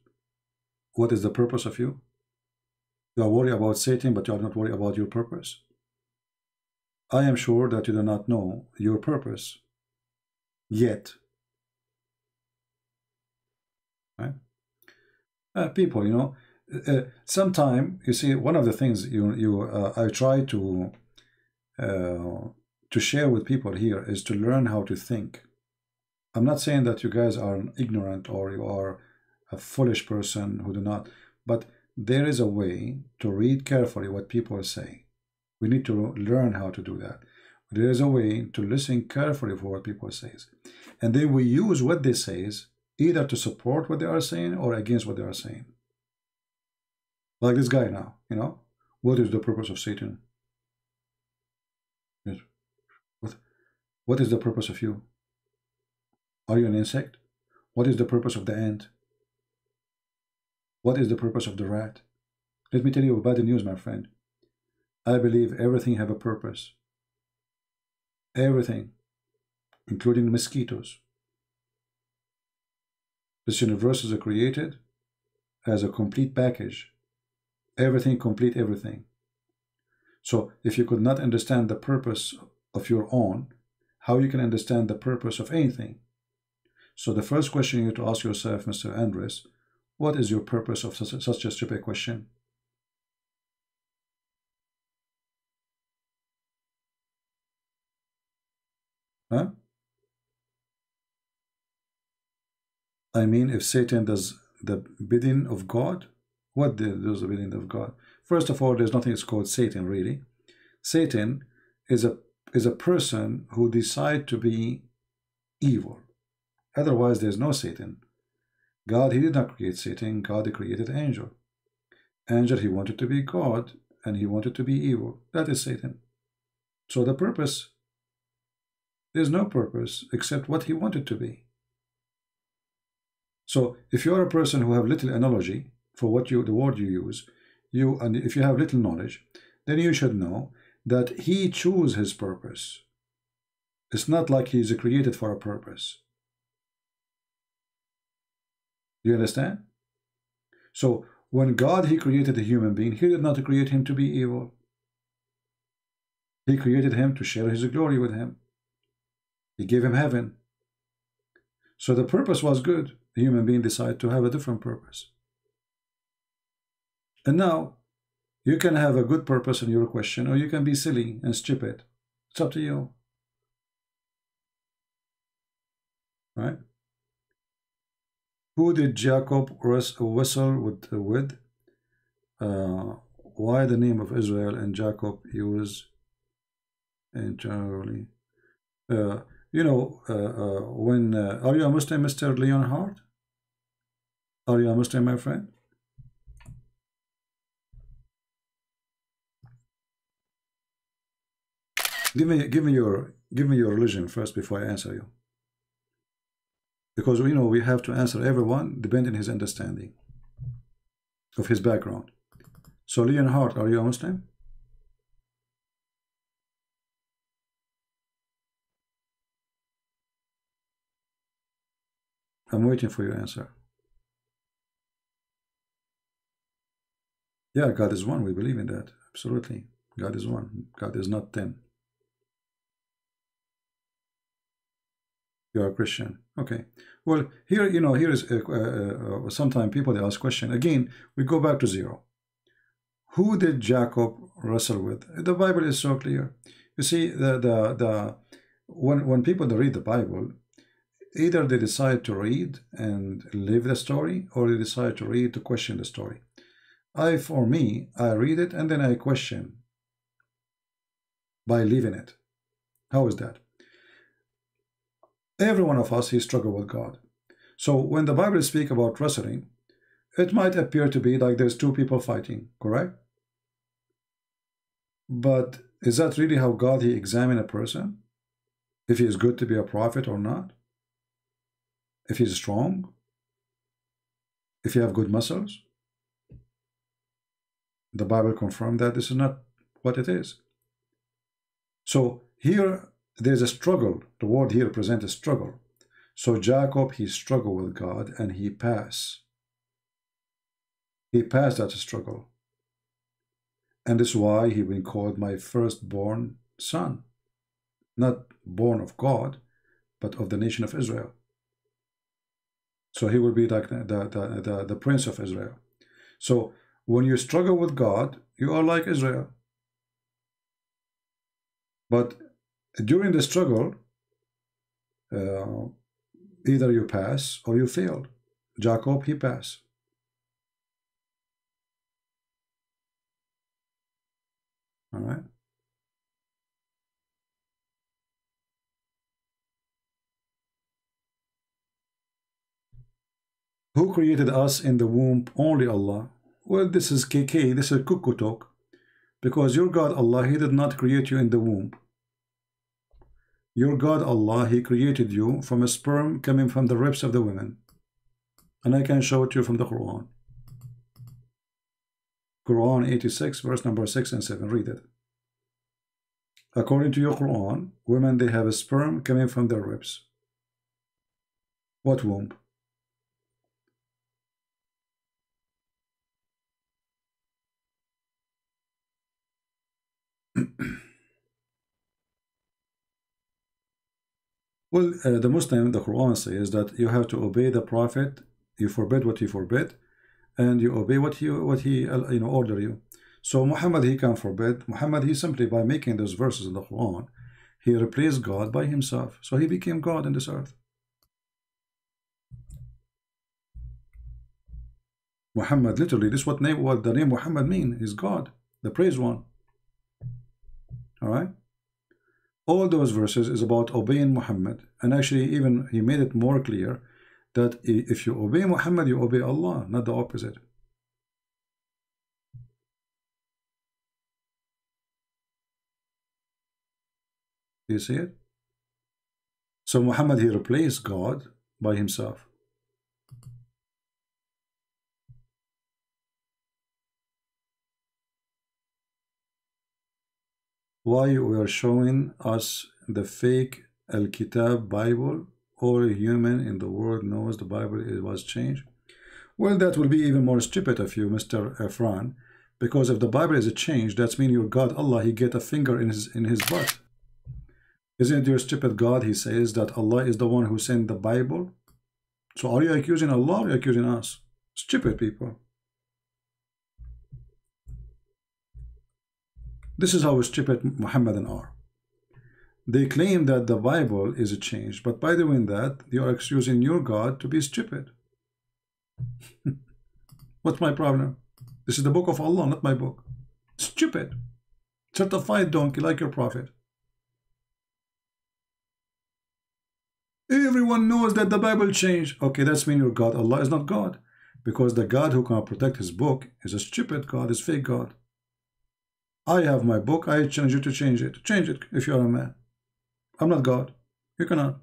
what is the purpose of you? You are worried about Satan, but you are not worried about your purpose. I am sure that you do not know your purpose yet. Right? People, you know, sometime, you see, one of the things I try to share with people here is to learn how to think. I'm not saying that you guys are ignorant or you are a foolish person who do not, but there is a way to read carefully what people say. We need to learn how to do that. There is a way to listen carefully for what people say. And then we use what they say either to support what they are saying or against what they are saying. Like this guy now, you know, what is the purpose of Satan? What is the purpose of you? Are you an insect? What is the purpose of the ant? What is the purpose of the rat? Let me tell you about the news, my friend. I believe everything have a purpose. Everything, including mosquitoes. This universe is created as a complete package. Everything complete everything. So if you could not understand the purpose of your own, how you can understand the purpose of anything? So the first question you have to ask yourself, Mr. Andres, what is your purpose of such a stupid question? Huh? I mean, if Satan does the bidding of God, what does the bidding of God? First of all, there's nothing that's called Satan, really. Satan is a person who decides to be evil. Otherwise, there's no Satan. God, he did not create Satan. God created angel. Angel, he wanted to be God, and he wanted to be evil. That is Satan. So the purpose, there's no purpose except what he wanted to be. So if you are a person who have little analogy for what the word you use, and if you have little knowledge, then you should know that he chooses his purpose. It's not like he is created for a purpose. Do you understand? So when God, he created a human being, he did not create him to be evil. He created him to share his glory with him. He gave him heaven. So the purpose was good. The human being decided to have a different purpose. And now, you can have a good purpose in your question, or you can be silly and stupid. It's up to you. Right? Who did Jacob wrestle with? Why the name of Israel and Jacob used internally? You know, when are you a Muslim, Mr. Leonhardt? Are you a Muslim, my friend? Give me your religion first before I answer you. Because you know we have to answer everyone depending on his understanding of his background. So Leonhardt, are you a Muslim? I'm waiting for your answer. Yeah, God is one. We believe in that. Absolutely. God is one. God is not 10. You are a Christian. Okay. Well, here, you know, here is sometimes people they ask question. Again, we go back to zero. Who did Jacob wrestle with? The Bible is so clear. You see, when people read the Bible, either they decide to read and live the story, or they decide to read to question the story. For me, I read it and then I question by living it. How is that? Every one of us, he struggled with God. So when the Bible speaks about wrestling, it might appear to be like there's two people fighting, correct? But is that really how God, he examined a person? If he is good to be a prophet or not? If he's strong? If you have good muscles? The Bible confirmed that this is not what it is. So here there's a struggle. The word here represents a struggle. So Jacob, he struggled with God and he passed. He passed that struggle. And this is why he been called my firstborn son. Not born of God, but of the nation of Israel. So he will be like the prince of Israel. So when you struggle with God, you are like Israel. But during the struggle, either you pass or you failed. Jacob, he passed. All right. Who created us in the womb? Only Allah. Well, this is KK, this is cuckoo talk. Because your God Allah, he did not create you in the womb. Your God Allah, he created you from a sperm coming from the ribs of the women. And I can show it to you from the Quran. Quran 86, verse number 6 and 7. Read it. According to your Quran, women, they have a sperm coming from their ribs. What womb? Well, the Muslim, the Quran says that you have to obey the Prophet. You forbid what he forbid, and you obey what he order you. So Muhammad, he can forbid. Muhammad, he simply by making those verses in the Quran, he replaced God by himself. So he became God in this earth. Muhammad, literally, this is what the name Muhammad means, is God, the praised one. All right. All those verses is about obeying Muhammad, and actually even he made it more clear that if you obey Muhammad, you obey Allah, not the opposite. You see it? So Muhammad, he replaced God by himself. Why we are showing us the fake Al-Kitab Bible? All human in the world knows the Bible was changed. Well, that will be even more stupid of you, Mr. Efran, because if the Bible is changed, that means your God Allah, he get a finger in his butt. Isn't it your stupid God? He says that Allah is the one who sent the Bible. So are you accusing Allah or are you accusing us? Stupid people. This is how stupid Muhammadan are. They claim that the Bible is changed, but by doing that, you are excusing your God to be stupid. What's my problem? This is the book of Allah, not my book. Stupid. Certified donkey like your prophet. Everyone knows that the Bible changed. Okay, that's mean your God Allah is not God. Because the God who can protect his book is a stupid God, is fake God. I have my book, I challenge you to change it. Change it if you are a man. I'm not God. You cannot.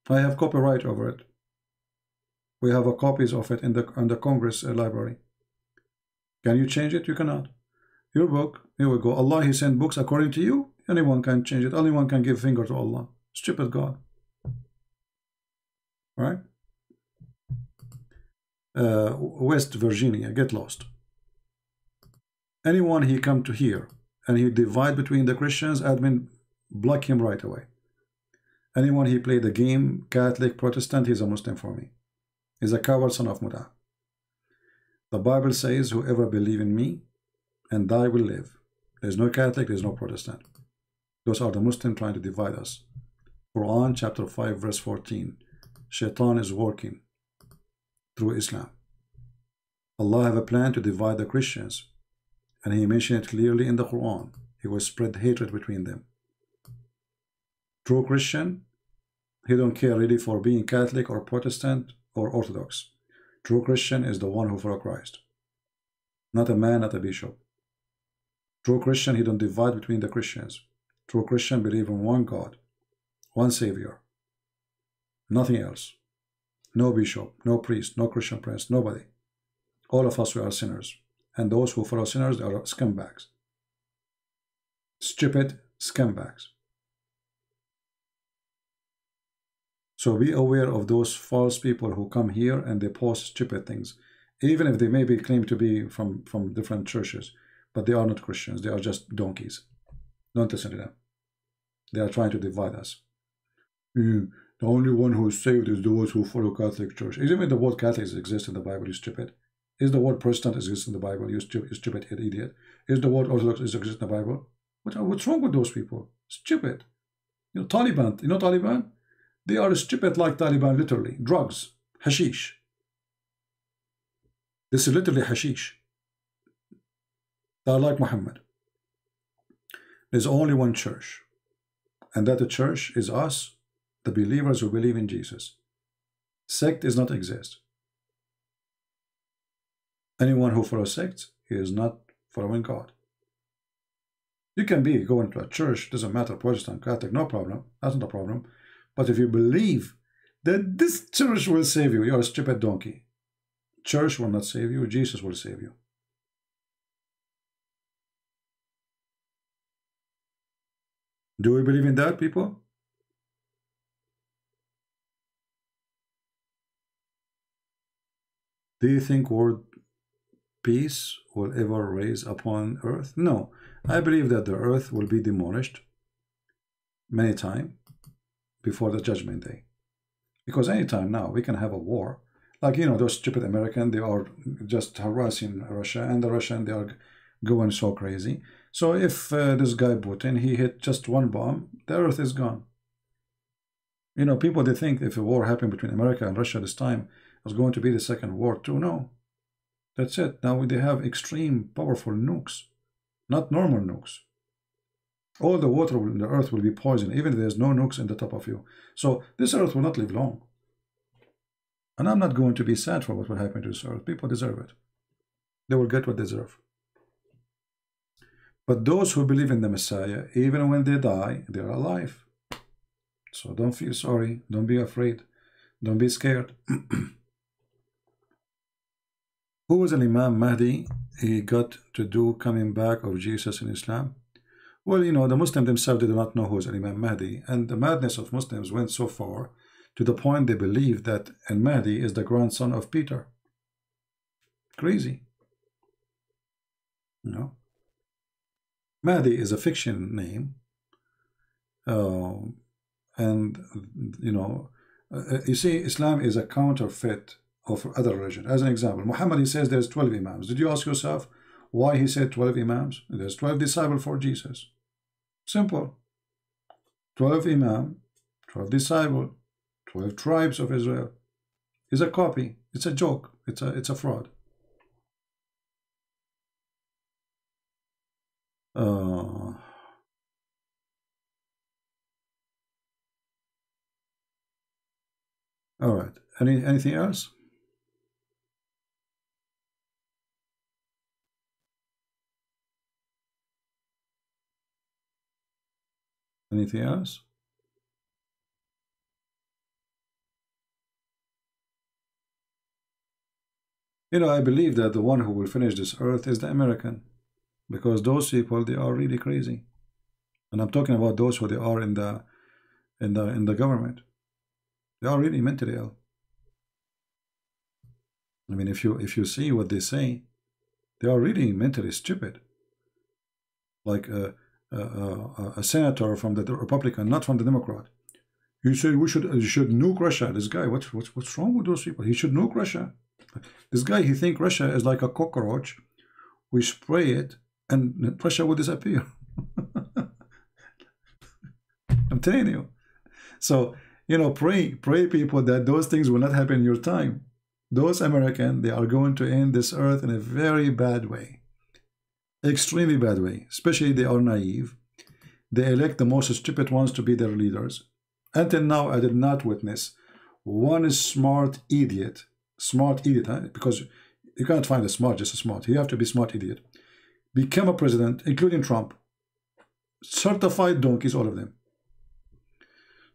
I have copyright over it. We have copies of it in the Congress library. Can you change it? You cannot. Your book, here we go. Allah, he sent books according to you. Anyone can change it. Anyone can give finger to Allah. Stupid God. Right? West Virginia, get lost. Anyone he come to here and he divide between the Christians, admin block him right away. Anyone he play the game, Catholic, Protestant, he's a Muslim for me. He's a coward son of Muta. The Bible says, whoever believe in me and die will live. There's no Catholic, there's no Protestant. Those are the Muslims trying to divide us. Quran chapter 5 verse 14. Shaitan is working through Islam. Allah have a plan to divide the Christians. And he mentioned it clearly in the Quran. He will spread hatred between them. True Christian, he don't care really for being Catholic or Protestant or Orthodox. True Christian is the one who follows Christ. Not a man, not a bishop. True Christian, he don't divide between the Christians. True Christian believe in one God. one Savior, nothing else. No bishop, no priest, no Christian prince, nobody. All of us, we are sinners. And those who follow sinners, they are scumbags. Stupid scumbags. So be aware of those false people who come here and they post stupid things. Even if they maybe claim to be from different churches, but they are not Christians. They are just donkeys. Don't listen to them. They are trying to divide us. The only one who is saved is those who follow Catholic Church. Even the word Catholic exists in the Bible, you stupid. Is the word Protestant exists in the Bible, you stupid idiot. Is the word Orthodox exists in the Bible? What's wrong with those people? Stupid. Taliban, Taliban? They are stupid like Taliban, literally. Drugs, hashish. This is literally hashish. They are like Muhammad. There's only one church. And that the church is us, the believers who believe in Jesus. Sect does not exist. Anyone who follows sects is not following God. You can be going to a church, doesn't matter, Protestant, Catholic, no problem. That's not a problem. But if you believe that this church will save you, you're a stupid donkey. Church will not save you, Jesus will save you. Do we believe in that, people? Do you think world peace will ever rise upon earth? No. I believe that the earth will be demolished many times before the judgment day. Because anytime now we can have a war. Like, those stupid Americans, they are just harassing Russia, and the Russian, they are going so crazy. So if this guy Putin, he hit just one bomb, the earth is gone. People, they think if a war happened between America and Russia this time, it was going to be the second war too. No. That's it. Now they have extreme powerful nukes, not normal nukes. All the water in the earth will be poisoned, even if there's no nukes in the top of you. So this earth will not live long. And I'm not going to be sad for what will happen to this earth. People deserve it. They will get what they deserve. But those who believe in the Messiah, even when they die, they are alive. So don't feel sorry. Don't be afraid. Don't be scared. Who was an Imam Mahdi he got to do coming back of Jesus in Islam? Well, the Muslims themselves did not know who was an Imam Mahdi. And the madness of Muslims went so far to the point they believe that Al-Mahdi is the grandson of Peter. Crazy. Mahdi is a fiction name. You see, Islam is a counterfeit of other religion. As an example, Muhammad, he says there's 12 Imams. Did you ask yourself why he said 12 Imams? There's 12 disciples for Jesus. Simple. 12 Imam, 12 disciples, 12 tribes of Israel. It's a copy. It's a joke. It's a fraud. All right. Anything else? Anything else? I believe that the one who will finish this earth is the American, because those people, they are really crazy. And I'm talking about those who they are in the government. They are really mentally ill. I mean, if you see what they say, they are really mentally stupid. Like a senator from the Republican, not from the Democrat. He said you should nuke Russia. This guy, what's wrong with those people? He should nuke Russia. This guy, he thinks Russia is like a cockroach. We spray it and Russia will disappear. I'm telling you. So, pray people that those things will not happen in your time. Those Americans, they are going to end this earth in a very bad way. Extremely bad way. Especially they are naive. They elect the most stupid ones to be their leaders. Until now, I did not witness one smart idiot, because you can't find a smart, just a smart. You have to be smart idiot. Become a president, including Trump. Certified donkeys, all of them.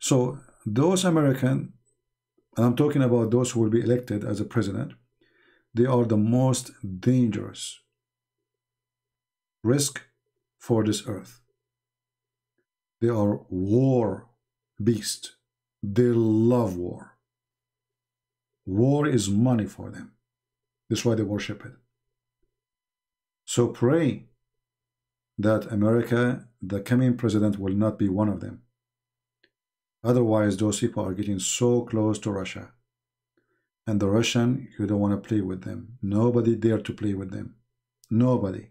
So those American, and I'm talking about those who will be elected as a president, they are the most dangerous risk for this earth. They are war beasts. They love war. War is money for them. That's why they worship it. So pray that America, the coming president, will not be one of them. Otherwise, those people are getting so close to Russia. And the Russian, you don't want to play with them. Nobody dare to play with them. Nobody.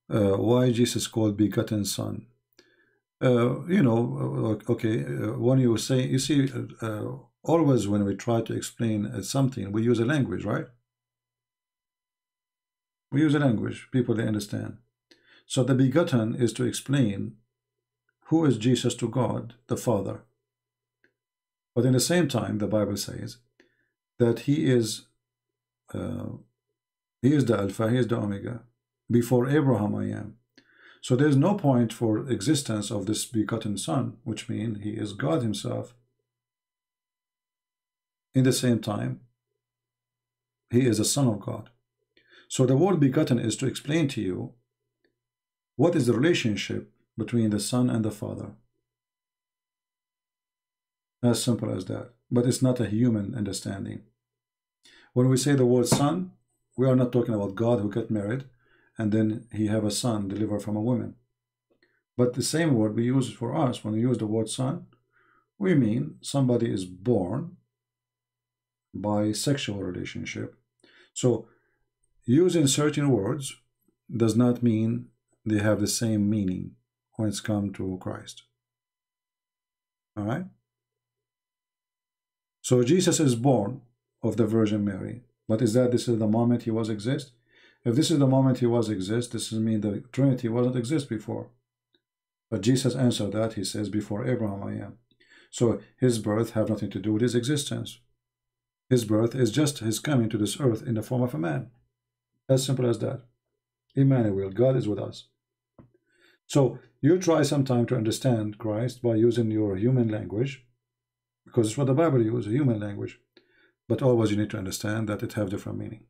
Why Jesus called begotten son? You know, okay, when you say, you see, always when we try to explain something, we use a language, right? We use a language, people, they understand. So the begotten is to explain who is Jesus to God, the Father. But in the same time, the Bible says that he is the Alpha, he is the Omega. Before Abraham I am. So there's no point for existence of this begotten son, which means he is God himself. In the same time, he is a son of God. So the word begotten is to explain to you what is the relationship between the son and the father. As simple as that. But it's not a human understanding. When we say the word son, we are not talking about God who got married and then he have a son delivered from a woman. But the same word we use for us, when we use the word son, we mean somebody is born by sexual relationship. So using certain words does not mean they have the same meaning when it's come to Christ. All right? So Jesus is born of the Virgin Mary. But is that this is the moment he was exist? If this is the moment he was exist, this means the Trinity wasn't exist before. But Jesus answered that. He says, before Abraham I am. So his birth have nothing to do with his existence. His birth is just his coming to this earth in the form of a man. As simple as that. Emmanuel, God is with us. So you try sometime to understand Christ by using your human language, because it's what the Bible uses, human language. But always you need to understand that it have different meaning.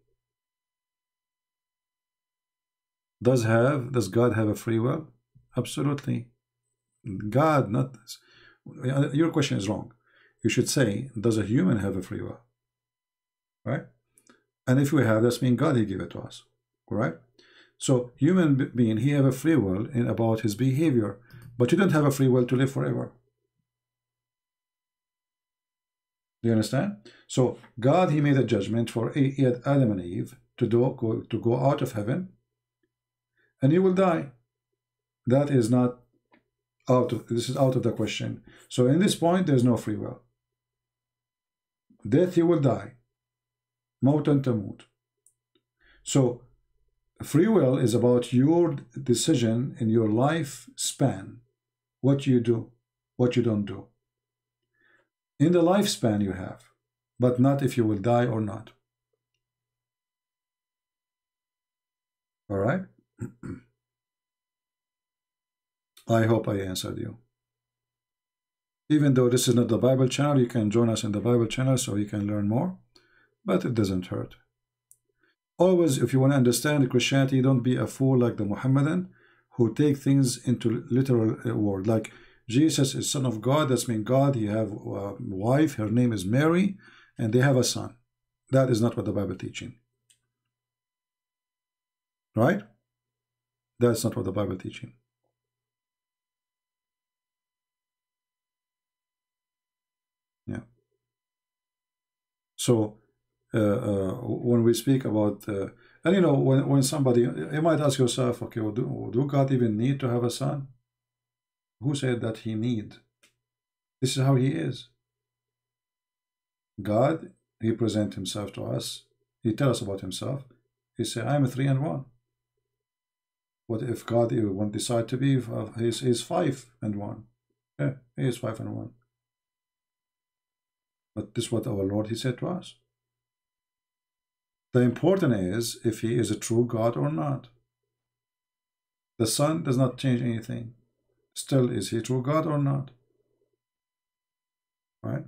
Does God have a free will? Absolutely. God, not this. Your question is wrong. You should say, does a human have a free will? Right? And if we have, that means God, he gave it to us. Right? So human being, he have a free will in about his behavior, but you don't have a free will to live forever. Do you understand? So God, he made a judgment for Adam and Eve to go out of heaven, and you will die. That is not this is out of the question. So in this point, there's no free will. Death, you will die. Mautan tamut. So free will is about your decision in your life span. What you do, what you don't do. In the lifespan you have, but not if you will die or not. All right? I hope I answered you. Even though this is not the Bible channel, you can join us in the Bible channel so you can learn more, but it doesn't hurt. Always, if you want to understand Christianity, don't be a fool like the Mohammedan who take things into literal word. Like Jesus is son of God, that's mean God, he have a wife, her name is Mary, and they have a son. That is not what the Bible teaching. Right? That's not what the Bible teaching. Yeah. So when we speak about and you know, when somebody, you might ask yourself, okay, well, do God even need to have a son? Who said that he need? This is how he is. God, he present himself to us. He tell us about himself. He say, I am a 3 and 1. What if God won't decide to be? He's 5 and 1. Yeah, he is 5 and 1. But this is what our Lord, he said to us. The important is if he is a true God or not. The Son does not change anything. Still, is he true God or not? Right?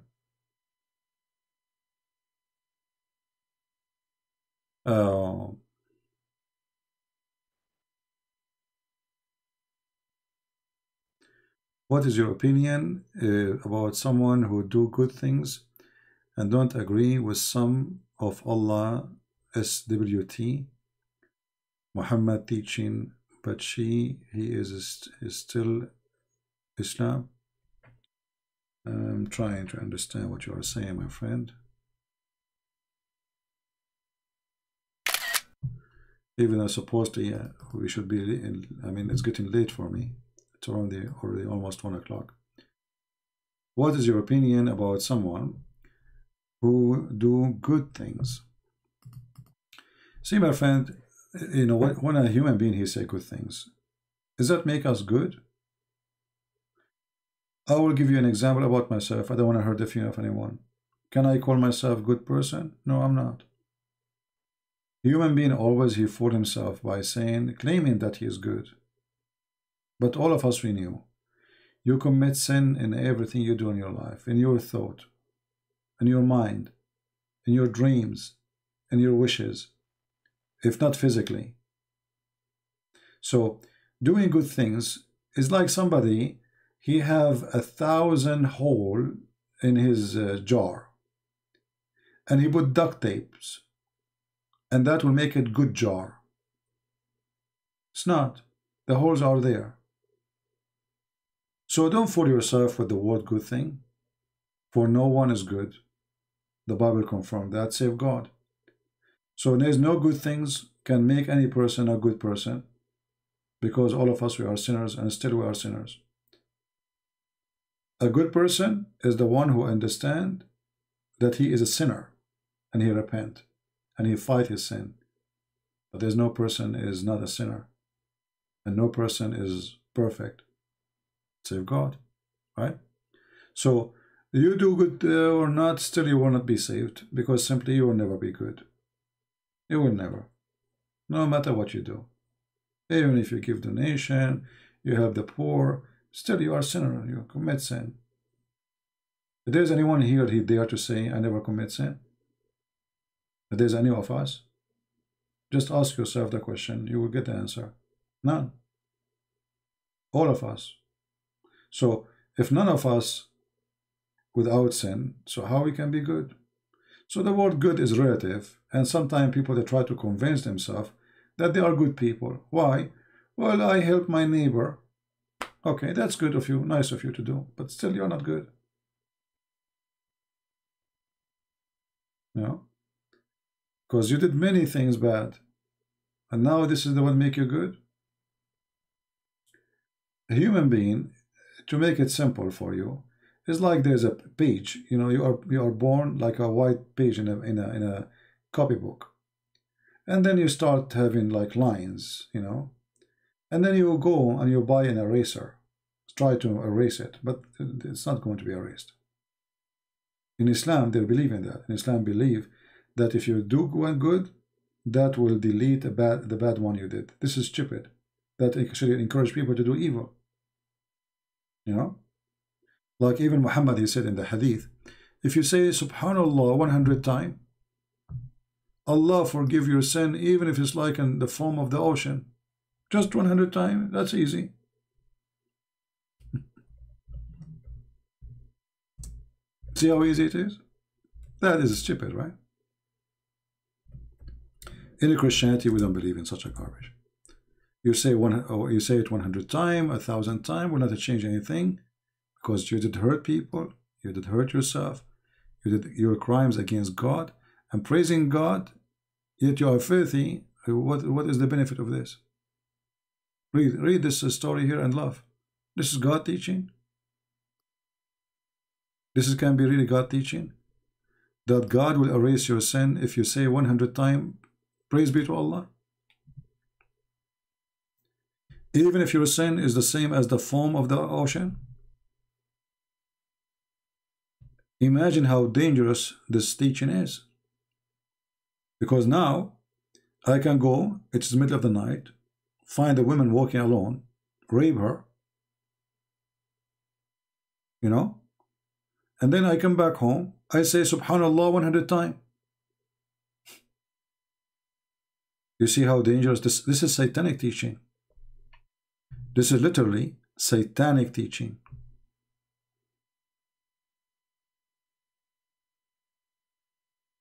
What is your opinion about someone who do good things and don't agree with some of Allah SWT Muhammad teaching, but he is still Islam? I'm trying to understand what you are saying, my friend. Even though supposedly we should be, I mean, it's getting late for me. It's already almost 1 o'clock. What is your opinion about someone who do good things? See, my friend, you know, when a human being, he say good things, does that make us good? I will give you an example about myself. I don't want to hurt the feelings of anyone. Can I call myself a good person? No, I'm not. Human being always he fooled himself by claiming that he is good. But all of us, we knew. You commit sin in everything you do in your life, in your thought, in your mind, in your dreams, in your wishes, if not physically. So doing good things is like somebody, he have 1,000 holes in his jar, and he put duct tapes, and that will make it good jar. It's not. The holes are there. So don't fool yourself with the word good thing, for no one is good. The Bible confirmed that, save God. So there's no good things can make any person a good person, because all of us, we are sinners, and still we are sinners. A good person is the one who understands that he is a sinner, and he repent, and he fight his sin. But there's no person is not a sinner, and no person is perfect, save God, right? So you do good or not, still you will not be saved, because simply you will never be good. You will never, no matter what you do. Even if you give donation, you help the poor, still you are a sinner, you commit sin. If there's anyone here, he dare to say, I never commit sin? If there's any of us, just ask yourself the question, you will get the answer. None. All of us. So if none of us without sin, so how we can be good? So the word good is relative, and sometimes people, they try to convince themselves that they are good people. Why? Well, I help my neighbor. Okay, that's good of you, nice of you to do, but still you're not good. No? Because you did many things bad, and now this is the one make you good? A human being, to make it simple for you, is like there's a page, you know, you are born like a white page in a copybook. And then you start having like lines, you know, and then you go and you buy an eraser, try to erase it, but it's not going to be erased. In Islam, they believe in that. In Islam, believe that if you do one good, that will delete the bad one you did. This is stupid. That actually encourage people to do evil. You know, like even Muhammad, he said in the hadith, if you say Subhanallah 100 times, Allah forgive your sin, even if it's like in the foam of the ocean. Just 100 times, that's easy. See how easy it is? That is stupid, right? In Christianity, we don't believe in such a garbage. You say it 100 times, 1,000 times, will not change anything, because you did hurt people, you did hurt yourself, you did your crimes against God, and praising God, yet you are filthy. What is the benefit of this? Read this story here and love. This is God teaching. Can be really God teaching, that God will erase your sin if you say 100 times, praise be to Allah. Even if your sin is the same as the foam of the ocean. Imagine how dangerous this teaching is. Because now I can go, it's the middle of the night, find a woman walking alone, rape her, you know, and then I come back home, I say Subhanallah 100 times. You see how dangerous this is. Satanic teaching. This is literally satanic teaching.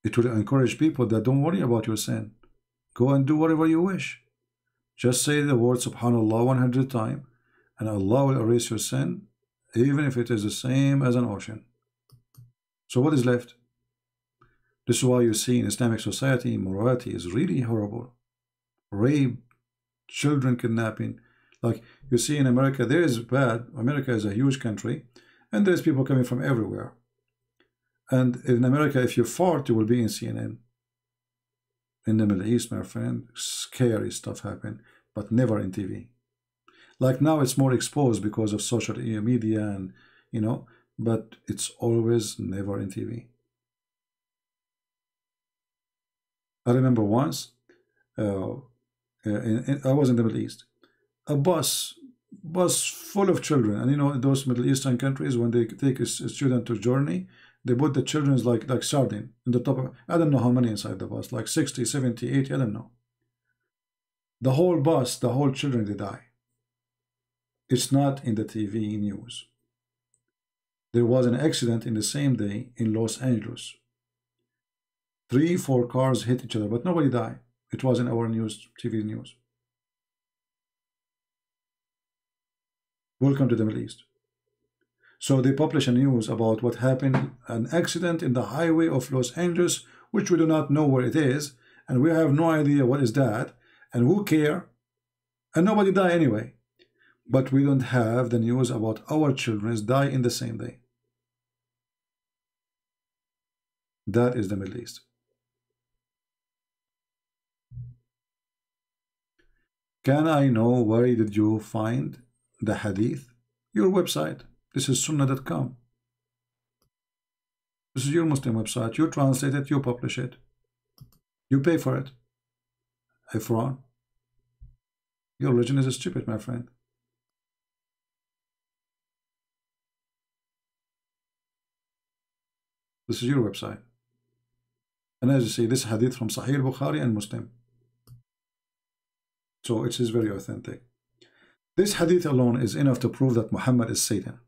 It will encourage people that don't worry about your sin. Go and do whatever you wish. Just say the word Subhanallah 100 times and Allah will erase your sin, even if it is the same as an ocean. So what is left? This is why you see in Islamic society, morality is really horrible. Rape, children kidnapping. Like you see in America, there is bad. America is a huge country, and there's people coming from everywhere. And in America, if you fart, you will be in CNN. In the Middle East, my friend, scary stuff happen, but never in TV. Like now, it's more exposed because of social media and, you know, but it's always never in TV. I remember once, I was in the Middle East. A bus full of children, and you know, those Middle Eastern countries, when they take a student to journey, they put the children like sardine in the top of, I don't know how many inside the bus, like 60, 70, 80, I don't know. The whole bus, the whole children, they die. It's not in the TV news. There was an accident in the same day in Los Angeles. 3-4 cars hit each other, but nobody died. It was in our news, TV news. Welcome to the Middle East. So they publish a news about what happened, an accident in the highway of Los Angeles, which we do not know where it is, and we have no idea what is that, and who care, and nobody die anyway. But we don't have the news about our children die in the same day. That is the Middle East. Can I know where did you find the hadith? Your website. This is sunnah.com. This is your Muslim website. You translate it, you publish it. You pay for it. Ifran. Your religion is stupid, my friend. This is your website. And as you see, this hadith from Sahih Bukhari and Muslim. So it is very authentic. This hadith alone is enough to prove that Muhammad is Satan.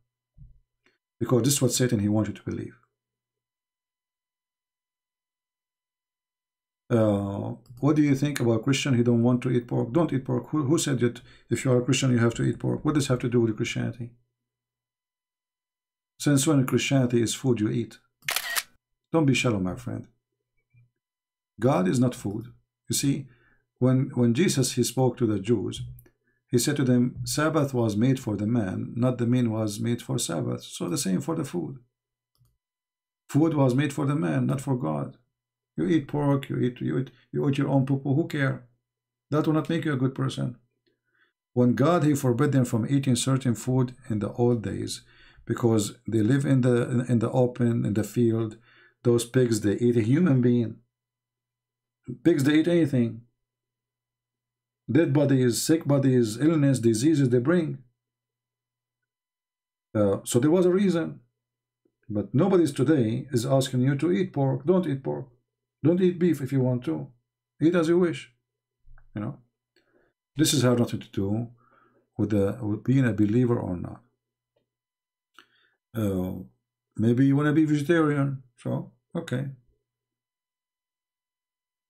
Because this is what Satan he wants you to believe. What do you think about Christian? He don't want to eat pork. Don't eat pork. Who said that if you are a Christian you have to eat pork? What does this have to do with Christianity? Since when Christianity is food you eat? Don't be shallow, my friend. God is not food. You see, when Jesus he spoke to the Jews, he said to them, Sabbath was made for the man, not the man was made for Sabbath. So the same for the food. Food was made for the man, not for God. You eat pork, you eat your own poo-poo, who care? That will not make you a good person. When God he forbid them from eating certain food in the old days, because they live in the open, in the field, those pigs they eat a human being. Pigs they eat anything. Dead bodies, sick bodies, illness, diseases they bring. So there was a reason. But nobody's today is asking you to eat pork. Don't eat pork. Don't eat beef if you want to. Eat as you wish. You know. This has nothing to do with being a believer or not. Maybe you want to be vegetarian. So, okay.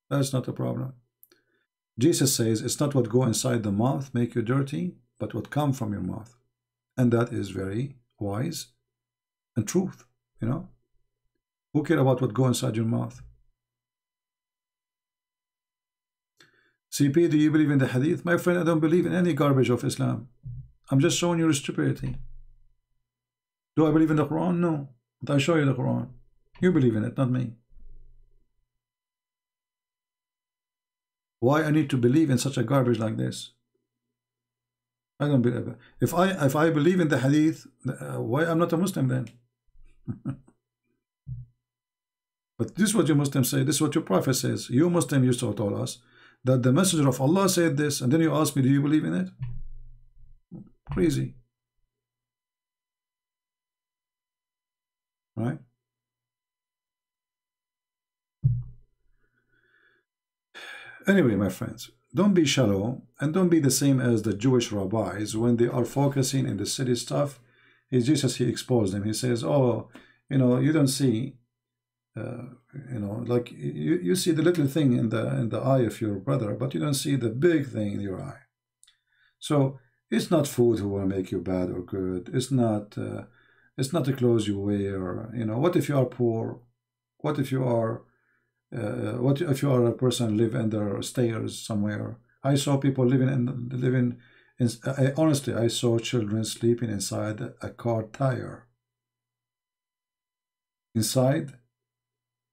That's not a problem. Jesus says it's not what go inside the mouth make you dirty, but what come from your mouth. And that is very wise and truth, you know. Who care about what go inside your mouth? CP, do you believe in the hadith? My friend, I don't believe in any garbage of Islam. I'm just showing you your stupidity. Do I believe in the Quran? No. But I show you the Quran. You believe in it, not me. Why I need to believe in such a garbage like this? I don't believe it. If I believe in the hadith, why I'm not a Muslim then? But this is what you Muslims say, this is what your prophet says. You Muslim used to tell us that the messenger of Allah said this, and then you ask me, do you believe in it? Crazy. Right? Anyway, my friends, don't be shallow and don't be the same as the Jewish rabbis when they are focusing in the city stuff. Jesus, he exposed them. He says, oh, you know, you don't see, you know, like you see the little thing in the eye of your brother, but you don't see the big thing in your eye. So it's not food who will make you bad or good. It's not the clothes you wear. You know, what if you are poor? What if you are what if you are a person live under stairs somewhere? I saw people living in honestly, I saw children sleeping inside a car tire. Inside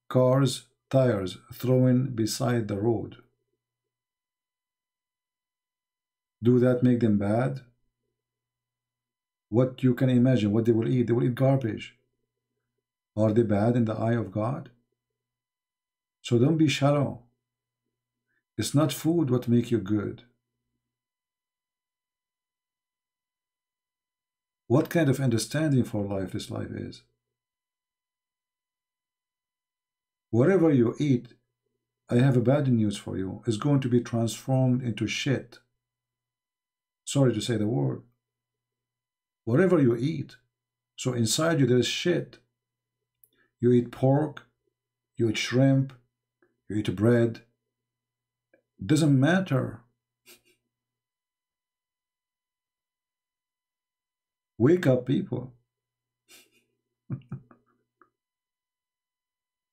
cars tires thrown beside the road. Do that make them bad? What you can imagine what they will eat garbage. Are they bad in the eye of God? So don't be shallow. It's not food what make you good. What kind of understanding for life this life is? Whatever you eat, I have a bad news for you, is going to be transformed into shit. Sorry to say the word. Whatever you eat, so inside you there is shit. You eat pork, you eat shrimp, you eat bread. Doesn't matter. Wake up, people.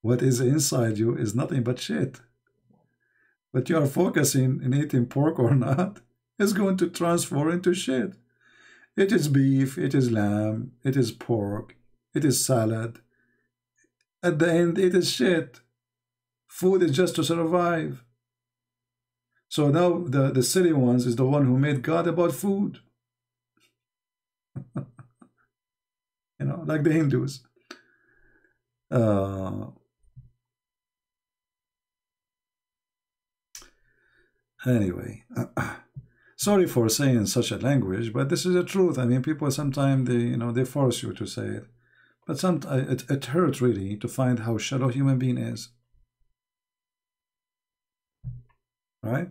What is inside you is nothing but shit. But you are focusing in eating pork or not, is going to transform into shit. It is beef, it is lamb, it is pork, it is salad. At the end, it is shit. Food is just to survive. So now the silly ones is the one who made God about food. You know, like the Hindus. Anyway, sorry for saying such a language, but this is the truth. I mean, people sometimes they force you to say it, but sometimes it hurts really to find how shallow human being is. Right?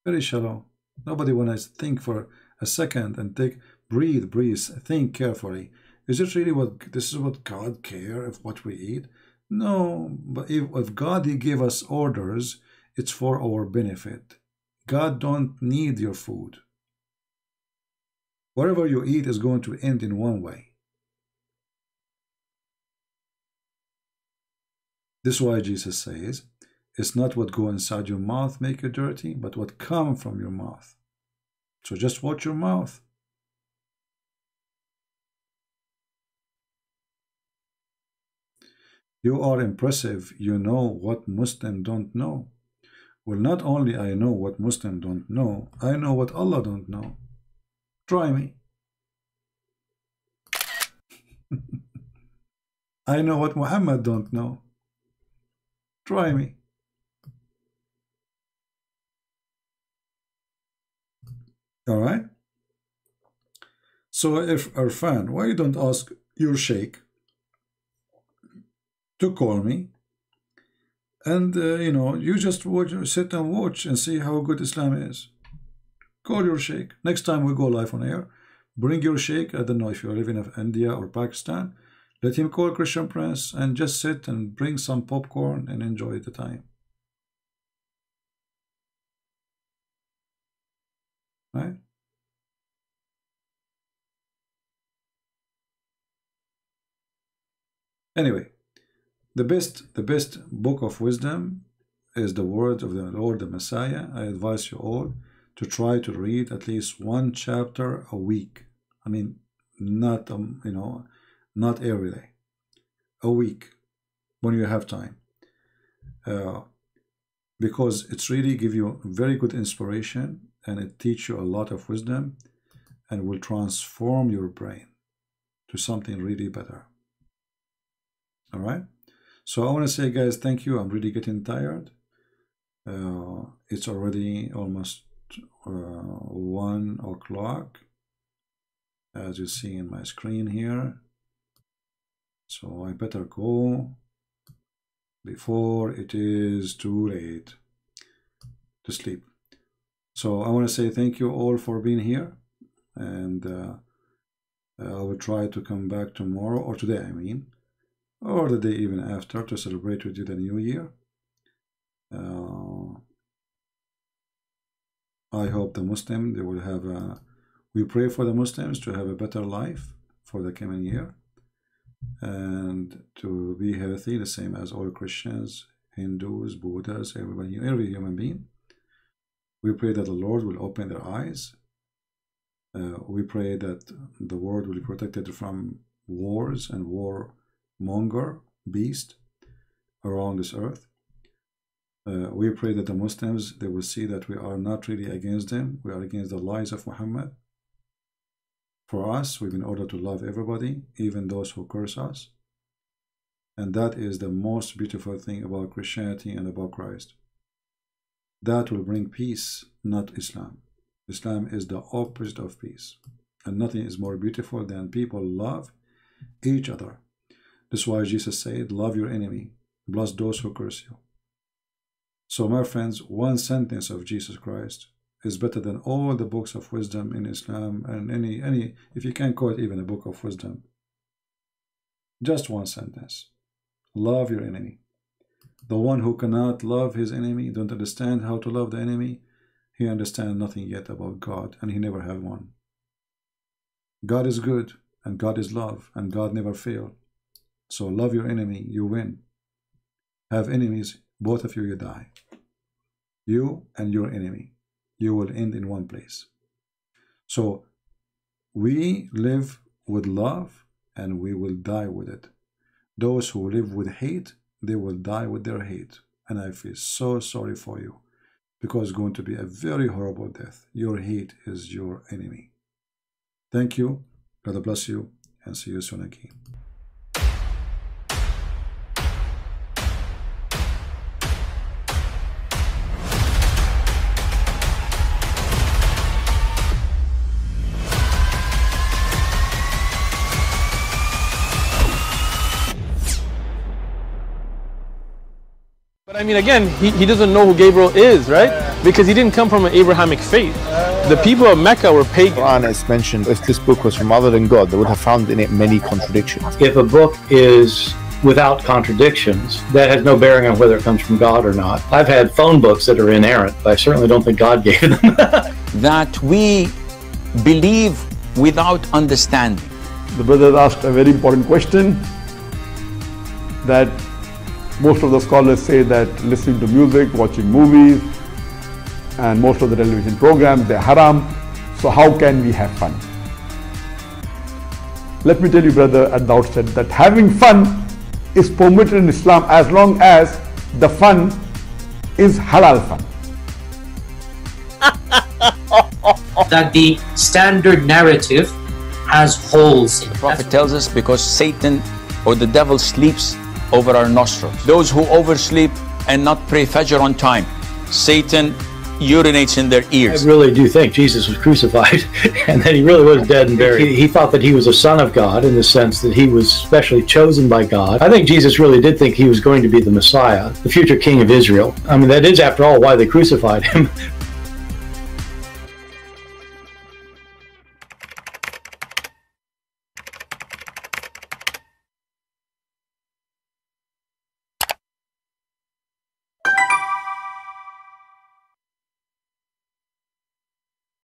Very shallow. Nobody want to think for a second and breathe, think carefully. Is it really this is what God cares if what we eat? No, but if God he gave us orders, it's for our benefit. God don't need your food. Whatever you eat is going to end in one way. This is why Jesus says, it's not what go inside your mouth make you dirty, but what come from your mouth. So just watch your mouth. You are impressive. You know what Muslims don't know. Well, not only I know what Muslims don't know, I know what Allah don't know. Try me. I know what Muhammad don't know. Try me. All right? So if Irfan, why you don't ask your sheikh to call me, and you just sit and watch and see how good Islam is. Call your sheikh. Next time we go live on air, bring your sheikh. I don't know if you're living in India or Pakistan. Let him call Christian Prince and just sit and bring some popcorn and enjoy the time. Right? Anyway, the best book of wisdom is the word of the Lord, the Messiah. I advise you all to try to read at least one chapter a week. I mean, not not every day. A week when you have time, because it's really give you very good inspiration and it teach you a lot of wisdom and will transform your brain to something really better. All right. So I want to say, guys, thank you. I'm really getting tired. It's already almost 1 o'clock, as you see in my screen here. So I better go before it is too late to sleep. So I want to say thank you all for being here, and I will try to come back tomorrow, or today I mean, or the day even after, to celebrate with you the new year. I hope the Muslim, they will have we pray for the Muslims to have a better life for the coming year, and to be healthy, the same as all Christians, Hindus, Buddhas, everybody, every human being. We pray that the Lord will open their eyes. We pray that the world will be protected from wars and warmonger beast around this earth. We pray that the Muslims, they will see that we are not really against them. We are against the lies of Muhammad. For us, we've been ordered to love everybody, even those who curse us. And that is the most beautiful thing about Christianity and about Christ. That will bring peace, not Islam. Islam is the opposite of peace. And nothing is more beautiful than people love each other. That's why Jesus said, love your enemy, bless those who curse you. So my friends, one sentence of Jesus Christ is better than all the books of wisdom in Islam, and any if you can quote even a book of wisdom. Just one sentence. Love your enemy. The one who cannot love his enemy, don't understand how to love the enemy, he understands nothing yet about God, and he never had one. God is good, and God is love, and God never fails. So love your enemy, you win. Have enemies, both of you, you die. You and your enemy, you will end in one place. So we live with love, and we will die with it. Those who live with hate, they will die with their hate. And I feel so sorry for you, because it's going to be a very horrible death. Your hate is your enemy. Thank you. God bless you, and see you soon again. But I mean, again, he doesn't know who Gabriel is, right? Because he didn't come from an Abrahamic faith. The people of Mecca were pagan. Quran is mentioned, if this book was from other than God, they would have found in it many contradictions. If a book is without contradictions, that has no bearing on whether it comes from God or not. I've had phone books that are inerrant, but I certainly don't think God gave them. That we believe without understanding. The brother asked a very important question, that most of the scholars say that listening to music, watching movies, and most of the television programs, they're haram. So how can we have fun? Let me tell you, brother, at the outset, that having fun is permitted in Islam as long as the fun is halal fun. That the standard narrative has holes in it. The Prophet tells us because Satan or the devil sleeps over our nostrils. Those who oversleep and not pray Fajr on time, Satan urinates in their ears. I really do think Jesus was crucified and that he really was dead and buried. He thought that he was a son of God in the sense that he was specially chosen by God. I think Jesus really did think he was going to be the Messiah, the future king of Israel. I mean, that is, after all, why they crucified him.